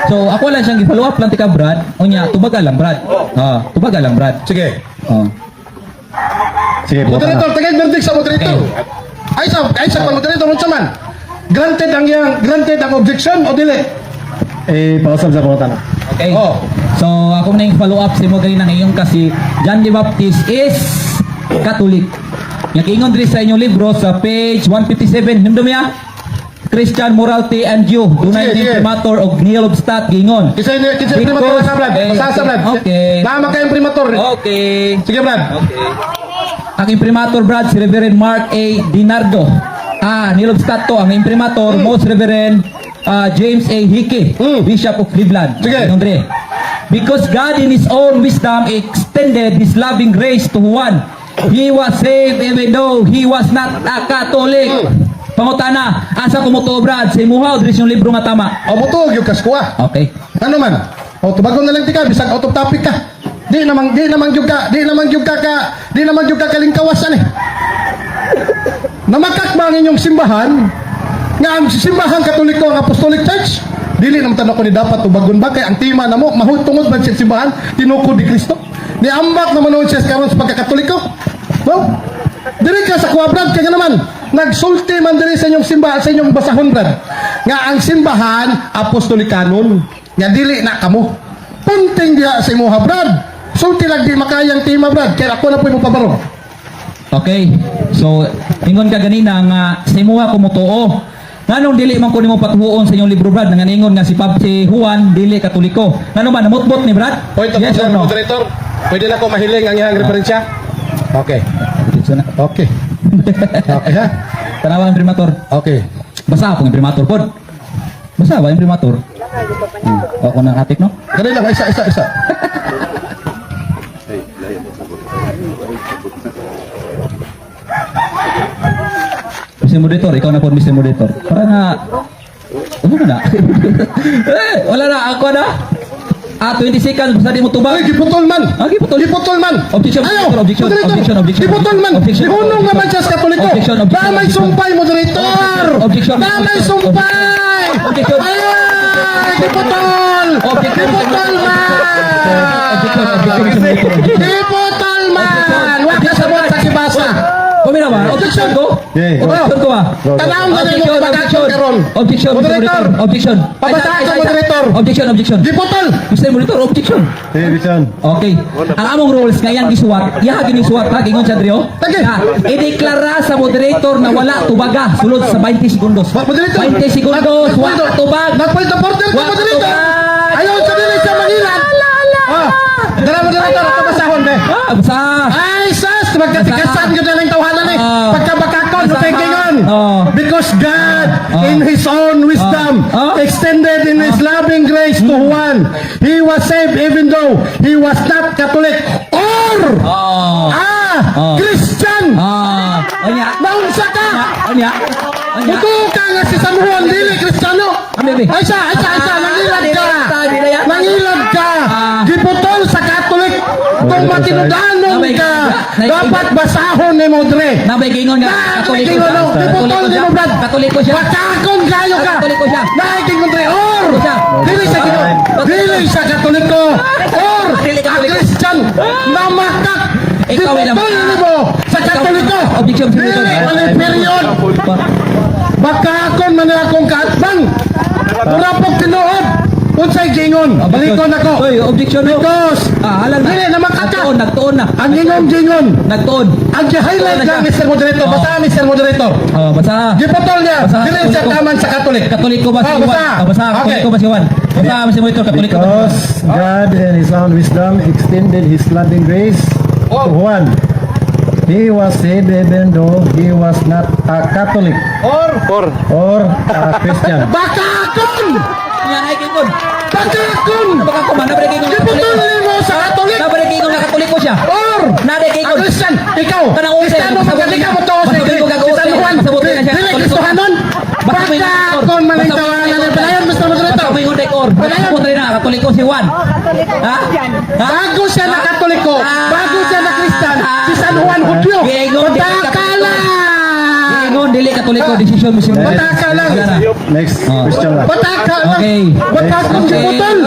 So ako lang siyang i-follow up lang tika Brad. Unya tubaga lang Brad. Tubaga lang Brad. Sige. Oh. Sige, buka na. Moderator, tagay verdict sa moderator. Ay sa pang moderator unsa man? Granted ang objection o dili? Pausap sa pangutan. Okay. Oh. So ako na yung follow up sa mo ganina ngayon kasi John the Baptist is Catholic. Yung kiingon diri sa inyong libro sa page 157 himdom ya Christian morality and due dunay Sige, sige. imprimatur og nihil obstat gingon. Kisa primator sa Brad. Okay, Basa sa Brad. okay. Tama kay primator. Okay. Sige Brad. Ang imprimatur Brad si Reverend Mark A. Dinardo. Nihil obstat to ang imprimatur Most Reverend James A. Hickey, Bishop of Cleveland. Sige. Gingon diri. Because God in His own wisdom extended His loving grace to Juan. He was saved even though he was not a Catholic. Pangutana, asa kumutuo Brad? Sa imuha o diri yung libro nga tama? O mutuog yung kaskuha. Okay. Ano man? O tubagon na lang tika bisag out of topic ka. Di naman gyud ka kalingkawasan eh. Namakak ba ang inyong simbahan? Nga ang simbahan Katoliko ang Apostolic Church? Dili naman tanong ko ni dapat tubagon ba kay ang tema namo mahutungod ba sa simbahan tinukod ni Kristo? Ni ambak naman noon siya karon sa pagkakatoliko. No? Diri ka sa kuha Brad kaya naman nagsulti man diri sa inyong simbahan sa inyong basahon Brad nga ang simbahan apostolikanon nga dili na kamo punting diha sa imuha Brad sulti lang di makayang tema Brad kaya ako na po mo pabarong. Okay. So, ingon ka ganina nga sa imuha kumutuo. Nganong dili man ko nimo patuhuon sa inyong libro Brad nga ingon nga si Juan dili Katoliko. Ngano ba namutbot ni Brad? Point of Yes or order, no? moderator. Pwede na ko mahiling ang iyang referensya? Okay. So, na. Okay. Okay ha? Tanawa ang primator. Okay. Basa ako ang primator pod. Basa ba yung primator? Ako na hatik no? Dali lang, isa. Mr. Moderator, ikaw na po Mr. Moderator. Para na ano na? Wala na ako na. 20 seconds basta di mo Ay, tubag. giputol man. Giputol. Giputol man. Objection, Ayaw. objection, Moderator. objection, objection. Giputol man. Objection. Gihunong naman siya sa Katoliko. Objection, objection, Damay objection. sumpay, moderator. Objection. Damay sumpay. Objection. Ay, giputol. Objection. Giputol man. Objection. Giputol man. Wag ka sabot sa kibasa. Kumina ba? Objection ko? Okay. Objection ko ba? Tanawang na rin mo pagkakon karon. Objection, Mr. Moderator. Moderator. Objection. Pabasahin ka, moderator. Objection, objection. Giputol. Mr. Moderator, objection. Sige, Bichon. Okay. Ang among rules ngayon gisuwat. Iya ginisuwat ha gingon sa Drio. Sige. Ideklara sa moderator na wala tubaga sulod sa 20 segundos. Moderator. 20 segundos wala tubag. Nagpwede porter ka, Wag moderator. tubag. Ayaw sa dili sa Mangilan. Dala moderator, ito basahon be. Basa. Ay, sus! Magkatikasan ka na ng tawhanan eh. Ah. Pagkabakakon, Basa. matingingon. Ah. Because God, Ah. in His own wisdom, Ah. extended in His loving grace to Juan. He was saved even though he was not Catholic or Christian. Onya. Naunsa ka? Onya. Onya. Buto ka nga si San Juan, dili Kristiyano. Bebe. Ay siya, nangilad ka. Dilaya. Nangilad ka. Giputol sa Catholic. Kung matinudanon ka, dapat basahon ni Modre. Nabay gingon nga Katoliko siya. Giputol ni mo, Brad. Katoliko siya. Bakakon kayo ka. Katoliko siya. Naiging Modre. Or, siya. dili sa Katoliko. Or, Dili a Katoliko. Christian. Namakak. Ikaw ay Giputol namakak. ni mo sa Katoliko. Objection, Senator. Dili, wala period. Bakakon man akong kaatbang. Wala pong tinuod. Unsay gingon. Balikon ako. Oy, objection mo. Because, Alam na. dili naman kaka. Nagtuon na. Ang gingon. Nagtuon. Ang highlight lang, Mr. Moderator. Basta, Mr. Moderator. Basa. Giputol niya. Basa. Dili siya taman sa Katolik. Katoliko ba si Juan? Basa. Basa. Okay. Katoliko ba si Juan? Basa, Mr. Moderator. Katoliko ba? Because God in His own wisdom extended His loving grace to Juan. he was saved even though he was not a Catholic Or or a Christian. Bakakon! Yan ay kingon. Bakakon! Baka ko man na kingon na Giputol Katoliko. nimo sa Katolik! Na kingon na Katoliko siya. Or! Na Ang kingon. Christian! Ikaw! Kanang usay, Kristiyano pasabot magkali ka niya. mo to sa Pasabot ko si San Juan! pasabot niya siya. Dili Kristohanon! Basta may Bakakon man ang tawanan niya. Palayan, Mr. Moderator! Basta may dekor. Pasabot rin na Katoliko si Juan. Ha? Ha? Bago siya na Katoliko, bago siya na Kristan, si San Juan Hudyo. Giingon, dili Patakala! Ingon dili Katoliko desisyon mo si Juan. Pataka lang. Next question lang. Pataka lang. Okay. Batakong si Putol.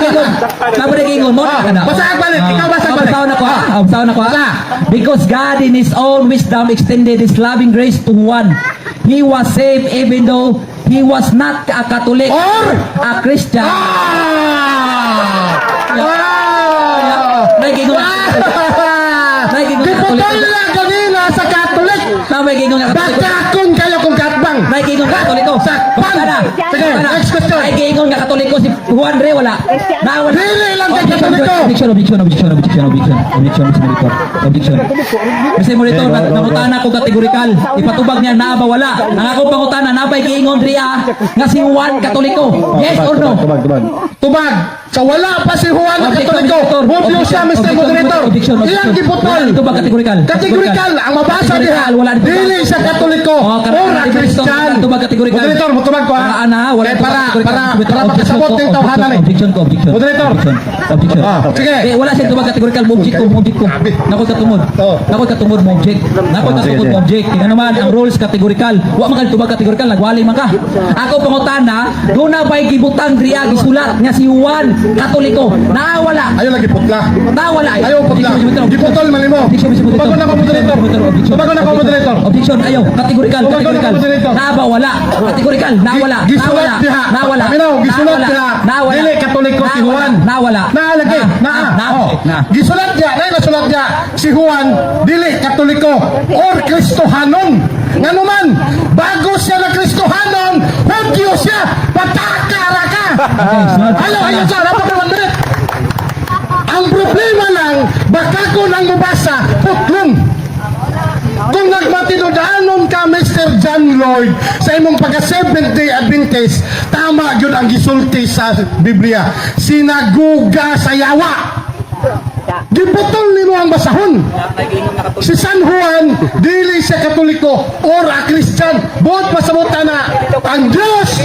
Wala, Sabi na kingon mo na. Basag balik. Ikaw basag balik. Absaw na ko ha. Absaw na ko ha. Because God in His own wisdom extended His loving grace to Juan. He was saved even though he was not a Catholic Or? a Christian. Nagigingon. Nagigingon na Diputol Katoliko. lang kanina sa Katolik. Nagigingon na Katoliko. Bakakon kayo kung katbang. Nagigingon ka Katoliko. Sakpan. Sige, next question. Nagigingon ka Katoliko si Juan Re wala. Nawala. Dili lang kay Katoliko. Objection, Mr. Monitor, nangutana ko kategorikal. Ipatubag niya na ba wala. Ang akong pangutana na ba'y giingon riya nga si Juan Katoliko? Yes or no? Tubag. Tubag. Sa wala pa si Juan ang Katoliko. Hudyo siya, Mr. Moderator. Iyang giputol. Ito ba kategorikal? Kategorikal. Ang mabasa diha. Wala dito. Dili sa Katoliko. Oh, Or a Christian. Ito ba kategorikal? Moderator, mutubag ko ha. Paraan ha, wala Kaya ito para kategorikal. makasabot ng tawhanan eh. Objection. Moderator. Objection. Ah, sige. Wala siya ito ba kategorikal mo object ko. Nakot katumod. Oh. Nakot katumod mo object. Nakot katumod mo object. Tingnan naman ang rules kategorikal. Wa man ka ito ba kategorikal nagwali man ka. Ako pangutana, do na ba'y gibutang riya gisulat nga si Juan Katoliko. Nawala. Ayaw lagi putla. Nawala. Ayaw putla. Giputol man mo. Tubago na ko, Moderator. Tubago na ko, Moderator. Objection, ayaw. Kategorikal. Tubago na ko, Moderator. Naba, wala. Kategorikal. Nawala. Gisulat diha. Nawala. Aminaw, gisulat diha. Nawala. Dili Katoliko si Juan. Nawala. Naalagay. Oh. Gisulat diha. Nasulat diha. Si Juan, dili Katoliko or Kristohanon. Nga naman, bago siya na Kristohanon, Hudyo siya. Patakara ka. Ayaw sa dapat naman minute. Ang problema lang, baka ko nang mabasa, putlong. Kung nagmatinodanon ka, Mr. John Lloyd, sa imong pagka-Seventh-day Adventist, tama yun ang gisulti sa Biblia. Sinaguga sa yawa. Giputol nimo ang basahon. Si San Juan, dili siya Katoliko or a Christian. Buot pasabutan na ang Diyos,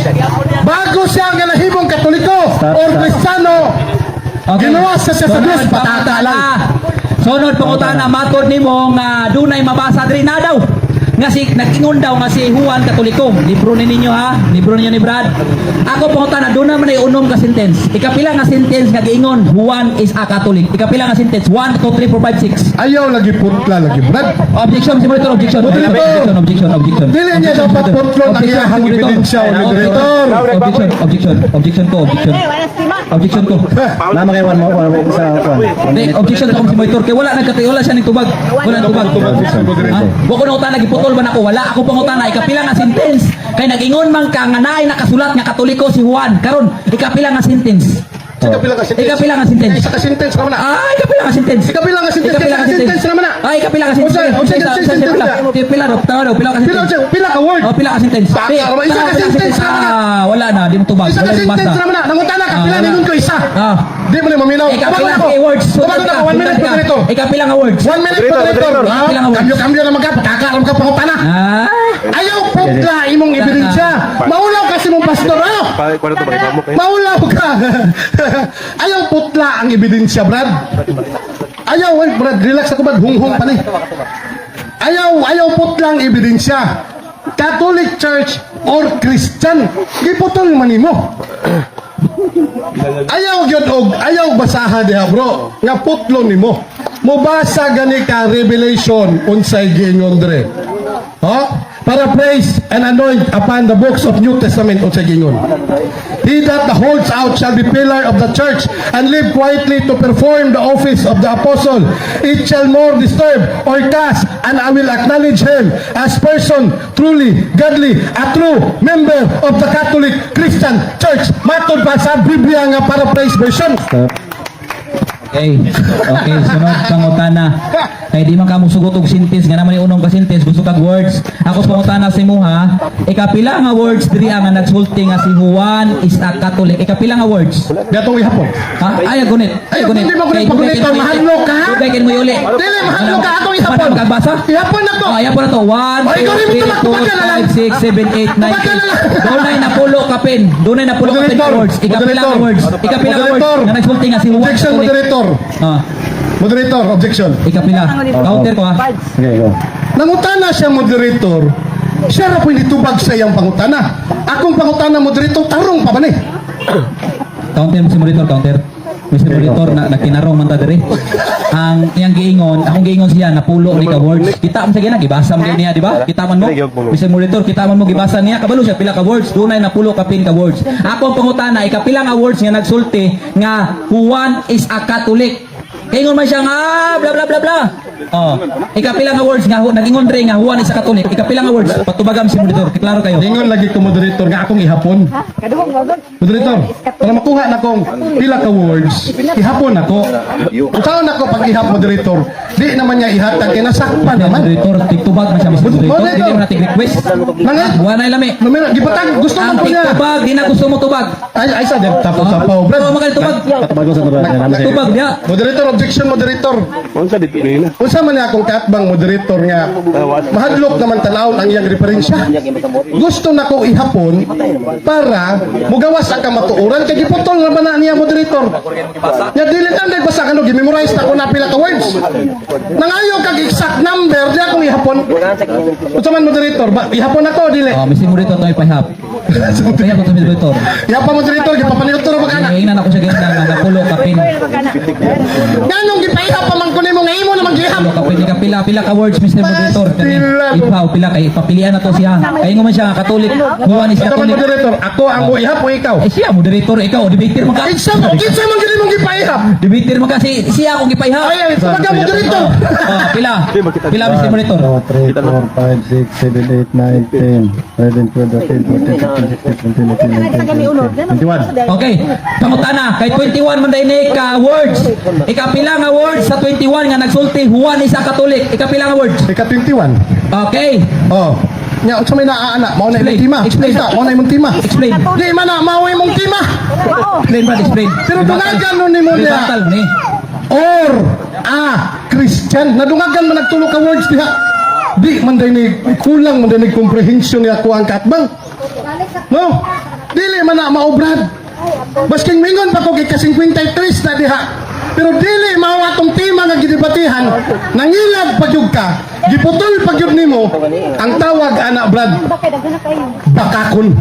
bago siya ang ganahimong Katoliko or Kristiyano, ginawa siya sa Diyos, patata lang. Sunod pangutana matod nimo nga dunay mabasa diri na daw. Nga si nag-ingon daw nga si Juan Katoliko. Libro ni ninyo ha. Libro ninyo ni Brad. Ako pangutana dunay man ay unom ka sentence. Ikapila nga sentence nga giingon Juan is a Catholic. Ikapila nga sentence 1 2 3 4 5 6. Ayaw lagi putla lagi, Brad. Objection si Monitor, objection. Objection. Dili niya dapat putlon ang iyahang ebidensya o Moderator. Objection ko. Objection ko. Nama kay Juan mo sa Juan. Hindi, objection ako si Monitor kay wala wala siya ning tubag. Wala tubag. Ha? Wa ko na utana giputol ba nako wala ako pangutana ikapila nga sentence kay nag-ingon man ka nga naay nakasulat nga Katoliko si Juan karon ikapila nga sentence. Ikapila nga sentence. Ikapila nga sentence. Isa ka sentence naman na. Ikapila nga sentence. Ikapila nga sentence. Ikapila nga Sentence naman na. Ikapila nga sentence. Pila ro, pila ka sentence. Pila ka word. Pila ka sentence. Isa ka sentence naman na. Wala na, di mo tubag. Isa ka sentence naman na. Nangutana ka, pila ningon ko isa. Di mo na maminaw. Ikapila nga words. Tumago na ka, 1 minute pa dito. Ikapila nga words. 1 minute pa dito. Kambyo na magka, kakaalam ka pangutana. Ayaw putla imong ebidensya. Maulaw kasi mong pastor, Kuwala to ba mo kay? Maulaw ka. Ayaw putla ang ebidensya, Brad. Ayaw, Brad, relax ako, Brad. Hung-hung pa ni. Ayaw putla ang ebidensya. Catholic Church or Christian, giputol man nimo. Ayaw basaha diha, bro. Nga putlon nimo. Mubasa gani ka Revelation unsay giingon dre. Para praise and anoint upon the books of New Testament unsay giingon. He that holds out shall be pillar of the church and live quietly to perform the office of the apostle. It shall more disturb or cast, and I will acknowledge him as person truly godly, a true member of the Catholic Christian Church. Matod pa sa Biblia nga paraphrase version. Okay. Okay, sunod pangutana. Kay di man ka musugot og sentence nga naman unong ka sentence gusto kag words. Ako pangutana sa imo ha. Ikapila nga words diri nga nagsulti nga si Juan is a Catholic. Ikapila nga words. Gatong ihapon. Ha? Ay gunit. Ay gunit. Hindi mo gunit pagunit ang mahadlo ka. Dugay kin mo yuli. Dili, mahadlo ka atong ihapon. Paano magbasa? Ihapon na ko. Oh, ayan po na to. 1, Ay, ikaw rin 2, ito, 3, 4, magtumagal na lang. 5, 6, 7, 8, 9, Tumagal na lang. 10. Doon na pulo kapin. Doon na pulo kapin Moderator. words. Ikapila nga Moderator. words. Ikapila nga words. Moderator. Na nagsulti nga si Juan Objection, Catholic. moderator. Ah, Moderator, objection. ikapila. Counter ko ha. Okay, go. Nangutana siya, moderator. Siya ra po nitubag sa iyang pangutana. Akong pangutana, moderator, tarong pa ba ni? Counter mo si Monitor, counter. Mr. Monitor na kinarong man ta diri. Ang iyang giingon, akong giingon siya napulo ni ka words. Kita man sa gina gibasa man niya, di ba? Kita man mo. Mr. Monitor, kita man mo gibasa niya. Kabalo siya pila ka words, dunay napulo ka pin ka words. Ako ang pangutana, ikapila nga words nga nagsulti nga Juan is a Catholic. Ingon man siya nga bla bla bla bla. Oh, ikapila nga words nga nagingon diri nga Juan is a Catholic. Ikapila nga words patubagam si Monitor. Klaro kayo. Ingon lagi ko, moderator, nga akong ihapon. Moderator, para makuha na kong pila ka words, ihapon ako. Utaon ako pag ihap, moderator. Di naman niya ihatag, kaya nasakpan naman. Moderator, titubag man siya Mr. Monitor. Moderator. Hindi mo natin request. Mga, Buwan na lami. numero, gipatag, gusto Ang mo ko niya. titubag, di na gusto mo tubag. Ay, sa dem, tapos sa pao, Pero Brad. magkali tubag. Bago sa tubag. Tubag diya. Moderator, objection, moderator. Unsa dito nila? Unsa man niya akong katbang moderator nga mahadlok naman tanawon ang iyang referensya. Gusto na ko ihapon para mugawas ang kamatuoran kay giputol na ba na niya moderator. Ya dili na nagbasa kano gi-memorize na ko na pila ka words. Nangayo kag exact number di akong ihapon. Unsa man moderator, ba ihapon ako dili. Oh, Mr. Monitor to ay pahap. Pahap ko to Mr. Monitor. Ihapon moderator gipapaniuto ra ba kana? Ingnan ako siya ganyan na napulo kapin. Nganong gipaihap pa man ko nimo nga imo naman gihap. Pulo kapin ka pila ka words Mr. Monitor. Kani ipaw pila kay papilian na to siya. Kay mo man siya nga Catholic. Juan is Unsa man Catholic. moderator, ako ang mo ihap o ikaw. Eh siya moderator ikaw debater mo ka. Kinsa man gid mong gipaihap. Debater mo ka siya akong gipayha. Ay, sabaga moderator. Oh, pila. Pila Mr. Monitor. 2, 3, 4, 5, 6, 7, 8, 9, 10, 11, 12, 13, 14, 15, 16, 17, 18, 19, 20, 21. Okay, pangutana kay 21 man dai ka words. Ikapila nga words sa 21 nga nagsulti Juan is a Catholic. Ikapila nga words. Ika 21. Okay. Oh. Nya unsa may naaana, mao na imong Explain. tima. Explain. Isa, mao na imong tima. Explain. Di man na mao imong tima. Explain Brad, explain. Pero dungagan nun nimo diha. Rebuttal ni. Or Christian, nadungagan man nagtulo ka words diha. Di man day ni kulang man day ni comprehension ni ako ang katbang. No. Dili man na mao Brad. Basking mingon pa ko kay ka 53 na diha. Pero dili mao atong tema nga gidebatihan. Nangilag pa jud ka. Giputol pa jud nimo ang tawag ana Brad. Bakakon.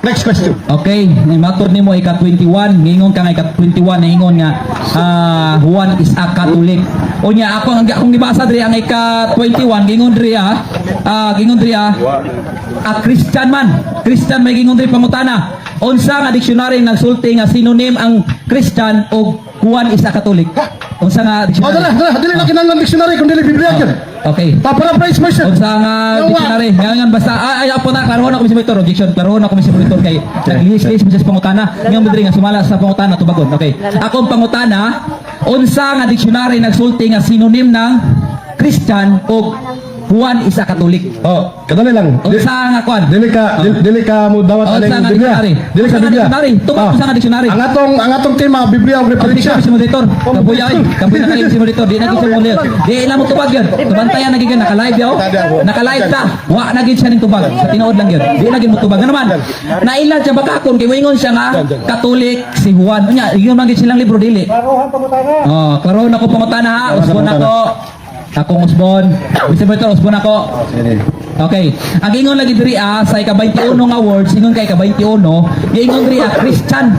Next question. Okay, ni matur nimo ika 21, ngingon ka nga ika 21 ningon nga Juan is a Catholic. Unya ako akong gibasa diri ang ika 21 gingon diri a Christian man. Christian may gingon diri pangutana. Unsa nga dictionary nagsulti nga synonym ang Christian o Juan is a Catholic? Unsa nga Oh, dictionary? dala, dili na kinahanglan dictionary kun dili Biblia gyud. Okay. Pa-paraphrase version. Unsa nga dictionary? Ngayon basta ay ako na klarohon ako si Monitor objection. Klarohon ako si Monitor kay naglihis-lihis mo sa pangutana. Ngayon bidri nga sumala sa pangutana tubagon. Okay. Akong pangutana, unsa nga dictionary nagsulti nga synonym ng Christian o Juan is a Catholic? Oh, kadali lang. Unsa nga kwan? Dili ka mo dawat Unsa nga Biblia. dictionary? Dili ka Unsa nga Biblia. dictionary? Tubag unsa nga dictionary? Ang atong tema Biblia ug referensya. Si Monitor, kabuya ay, kabuya na kayo si Monitor, di na gid siya muli. Di na mo tubag yun. Tubantayan na gid naka-live yaw. Naka-live ta. Wa na gid siya ning tubag. Sa tinuod lang yun. Di na gid mo tubag. Ano naman? Nailan siya bakakon kay moingon siya nga Catholic si Juan. Unya, yun man gid silang libro dili. Oh, klarohon ako pangutana ha. Usbon ako. Akong usbon. Mr. Monitor, usbon ako. Okay. Ang ingon lagi diri sa ika-21 nga words, ingon kay ika-21, ingon diri Christian.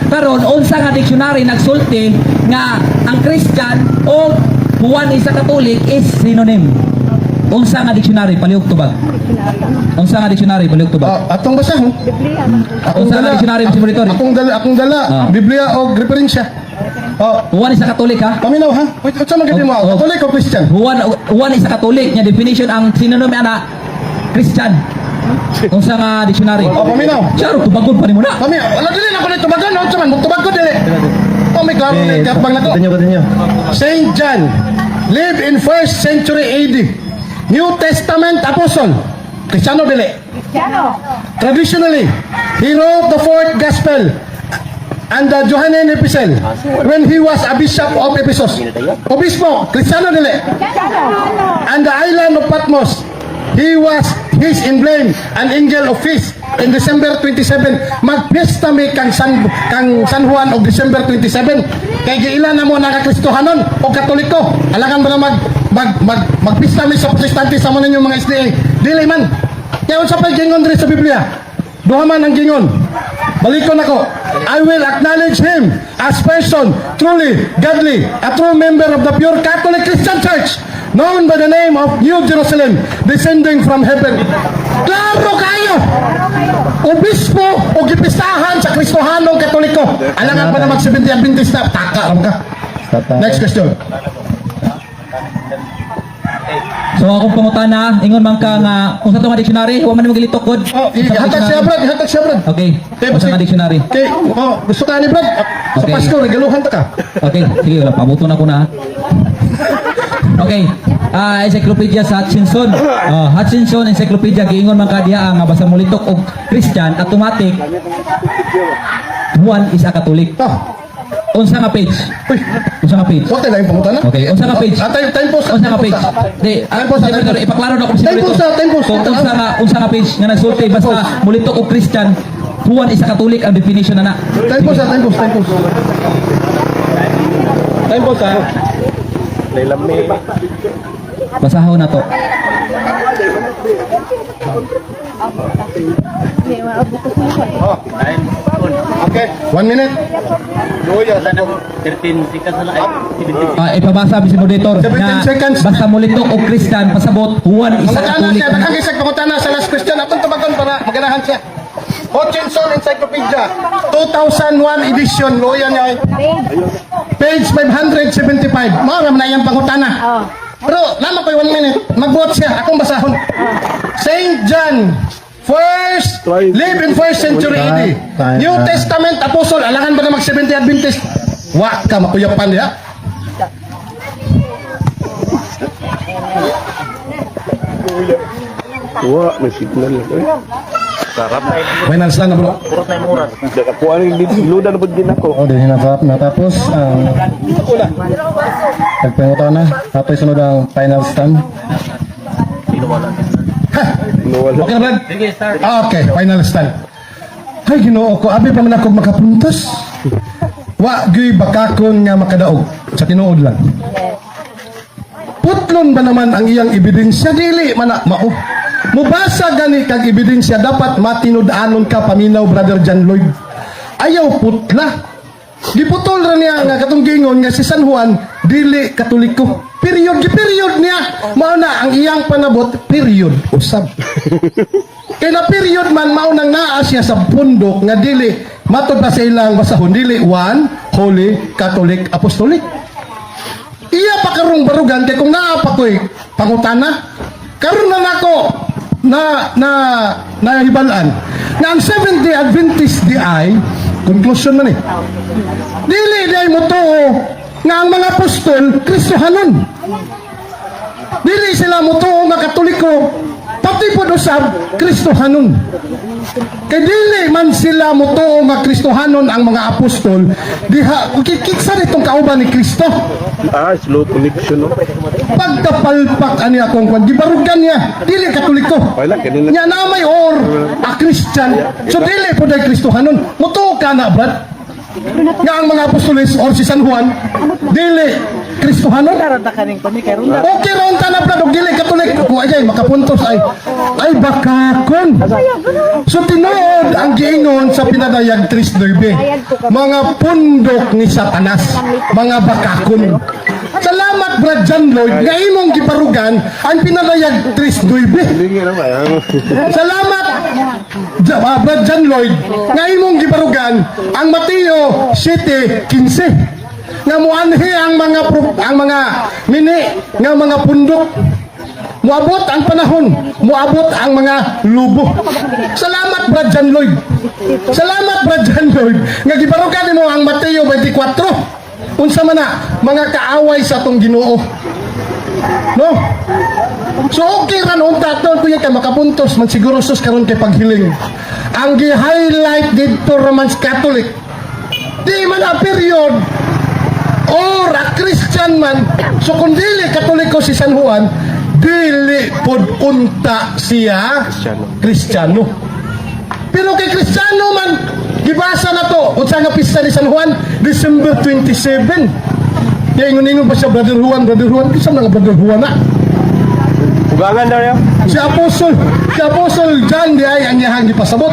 Karon unsa nga dictionary nagsulti nga ang Christian o Juan is a Catholic is synonym. Unsa nga dictionary palihog tubag? Unsa nga dictionary palihog tubag? Atong basahon. Unsa nga dictionary si Monitor? Akong dala Biblia ug referensya. Oh, Juan is a Catholic ha? paminaw ha. Unsa man gid mo? Catholic o Christian? Juan is a Catholic nya definition ang synonym ana Christian. Unsa nga dictionary? Oh, paminaw. Saro tubagon pa nimo na. Paminaw. Wala dili na ko nito tubagan, unsa man mo tubag ko dili. Oh, may klaro na kapag na to. Continue. Saint John lived in 1st century AD. New Testament apostle. Kristiyano dili. Traditionally, he wrote the fourth gospel and the Johannine epistle when he was a bishop of Ephesus. Obispo, Kristiyano dili. And the island of Patmos, he was his emblem, an angel of peace. In December 27, magpiesta mi kang San Juan og December 27. Kay giila na mo nakakristohanon o katoliko. Alangan ba na magpista mi sa protestante sa mo ninyo mga SDA. Dili man. Kaya unsa pa gingon diri sa Biblia? Duha man ang gingon. Balikon ako. I will acknowledge him as person truly godly, a true member of the pure Catholic Christian Church, known by the name of New Jerusalem, descending from heaven. Klaro kayo! Obispo o gipistahan sa Kristohanong Katoliko. Alangan pa na mag-70 Adventista. Taka ram ka. Next question. So akong pangutana, ingon man ka nga kung sa itong dictionary, huwag man mo gilitok kod. Oh, ihatag siya Brad, ihatag siya Brad. Okay, kung sa dictionary. Okay, oh, gusto ka ni Brad? Sa Okay. Pasko, regaluhan ta ka. Okay, sige, wala, pabuto na ko na. Okay, encyclopedia sa Hutchinson. Hutchinson encyclopedia giingon man ka diha nga basta mulitok og Christian, automatic Juan is a Catholic. Oh, Unsa nga page? uy, Unsa nga page? okay lang yung pangutana. Okay, unsa nga page? Time post. Unsa nga page? Di, Time post, time post. ipaklaro na ko si Time post, time post. Kung unsa nga page nga nagsulti basta mulitok og Christian, Juan is a Catholic ang definition na na. Time post, time post. Time post, ha? Basahon na to. Okay, 1 minute. Ipabasa si moderator 17 na seconds. basta mulitok og Christian pasabot Juan is a Pangutana Catholic. siya, daghang isang pangutana sa last question. Atong tabagon para maganahan siya. Hutchinson Encyclopedia, 2001 edition. Loyan niya. Page 575. Maram na iyang pangutana. Pero, lama ko 1 minute. Mag-vote siya. Akong basahon. Saint John, live in 1st century AD. New Testament apostle. Alangan ba na mag-70 Adventist? Wa ka, makuyapan niya. Wah, may signal. Sarap. Finals lang na bro. Kung ano yung luda na bagin ako. O, din natapos ang pagpangutana. Tapos sunod ang final stand. Okay na, Brad? Okay, final stand. Ay, ginoo ko. Abi pa man ako makapuntos. Wa, gyoy bakakon nga makadaog. Sa tinuod lang. Putlon ba naman ang iyang ebidensya? Dili, mana, mao. Mubasa gani kag ebidensya, dapat matinud-anon ka, paminaw, Brother John Lloyd. Ayaw putla. Giputol ra niya nga katong gingon nga si San Juan dili Katoliko. Period niya. Mao na ang iyang panabot, period usab. Kaya na period man mao nang naa siya sa pundok nga dili matod pa sa ilang basahon dili one holy Catholic apostolic. Iya pa karong barugan kay kung naa pa koy pangutana karon na nako na hibalaan nga ang 70 Adventist di ay conclusion man dili di ay motuo nga ang mga apostol Kristohanon. Dili sila motuo nga Katoliko, pati po usab Kristohanon. Kay dili man sila motuo nga Kristohanon ang mga apostol, diha kiksa nitong kauban ni Kristo. Slow connection, no? Pagkapalpak ani akong kwan, gibarugan niya, dili Katoliko. Wala, kanina. Nya namay or a Christian. So dili po dahil Kristohanon. Motuo ka na, Brad? Nga ang mga apostoles or si San Juan, dili Kristohanon. Okay ron ka na, Brad, o dili Katolik. Kung ay makapuntos ay bakakon. So tinuod ang giingon sa pinadayag 3:9. Mga pundok ni Satanas, mga bakakon. Salamat, Brad John Lloyd, nga imong giparugan ang pinadayag 3:9. Hindi nga naman. Salamat, Brad John Lloyd, nga imong gibarugan ang Mateo 7:15 nga muanhi ang mga mini nga mga pundok Muabot ang panahon, muabot ang mga lubo. Salamat Brad John Lloyd. Salamat Brad John Lloyd. Nga gibarugan mo ang Mateo 24. Unsa man na mga kaaway sa atong Ginoo. No? So okay ran unta to kuya kay makapuntos man siguro sus karon kay paghiling. Ang gi-highlight dito Roman Catholic. Di man a period or a Christian man. So kung dili Katoliko si San Juan, dili pod unta siya Kristiyano. Pero kay Kristiyano man gibasa na to unsa nga pista ni San Juan, December 27. Kaya ingon pa siya Brother Juan, kisam na nga Brother Juan na. Ugangan daw niya. Si Apostol John di ay ang iyahang gipasabot.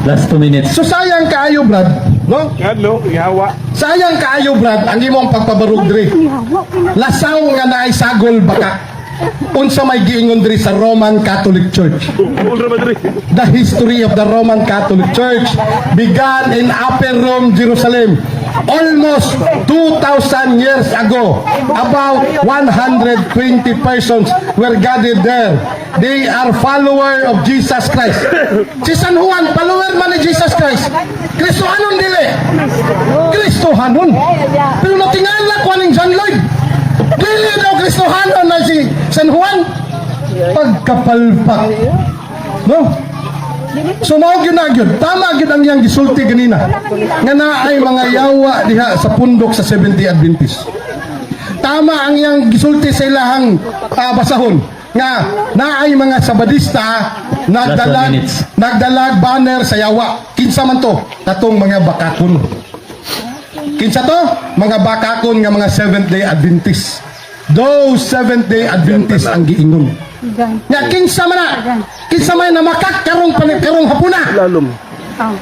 Last 2 minutes. So sayang kaayo Brad, no? Hadlo, ihawa. Sayang kaayo Brad ang imong pagpabarog diri. Lasaw nga naay sagol baka. Unsa may giingon diri sa Roman Catholic Church. The history of the Roman Catholic Church began in Upper Rome, Jerusalem. Almost 2,000 years ago, about 120 persons were gathered there. They are follower of Jesus Christ. Si San Juan, follower man ni Jesus Christ. Kristohanon dili. Kristohanon. Pero natingala ko aning John Lloyd. Dili daw Kristohanon na si San Juan. Pagkapalpak. No? So mao gyud na gyud. Tama gyud ang iyang gisulti ganina. Nga naay mga yawa diha sa pundok sa Seventh-day Adventist. Tama ang iyang gisulti sa ilahang basahon nga naay mga Sabadista nagdalag banner sa yawa. Kinsa man to? Katong mga bakakon. Kinsa to? Mga bakakon nga mga Seventh-day Adventist. Those Seventh-day Adventist ang giingon. Nga kinsa man na makakkarong karong hapuna.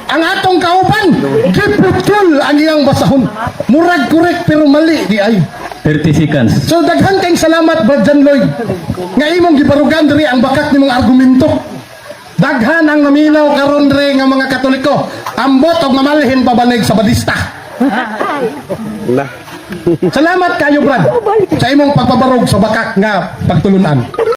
Ang atong kauban, giputol ang iyang basahon. Murag korek pero mali di ay. 30 seconds. So daghan kayong salamat Brad John Lloyd. Nga imong gibarugan diri ang bakat nimong argumento. Daghan ang naminaw karon diri nga mga Katoliko. Ambot og mamalhin pabanig sa Badista. Salamat kayo Brad sa imong pagpabarog sa bakak nga pagtulunan.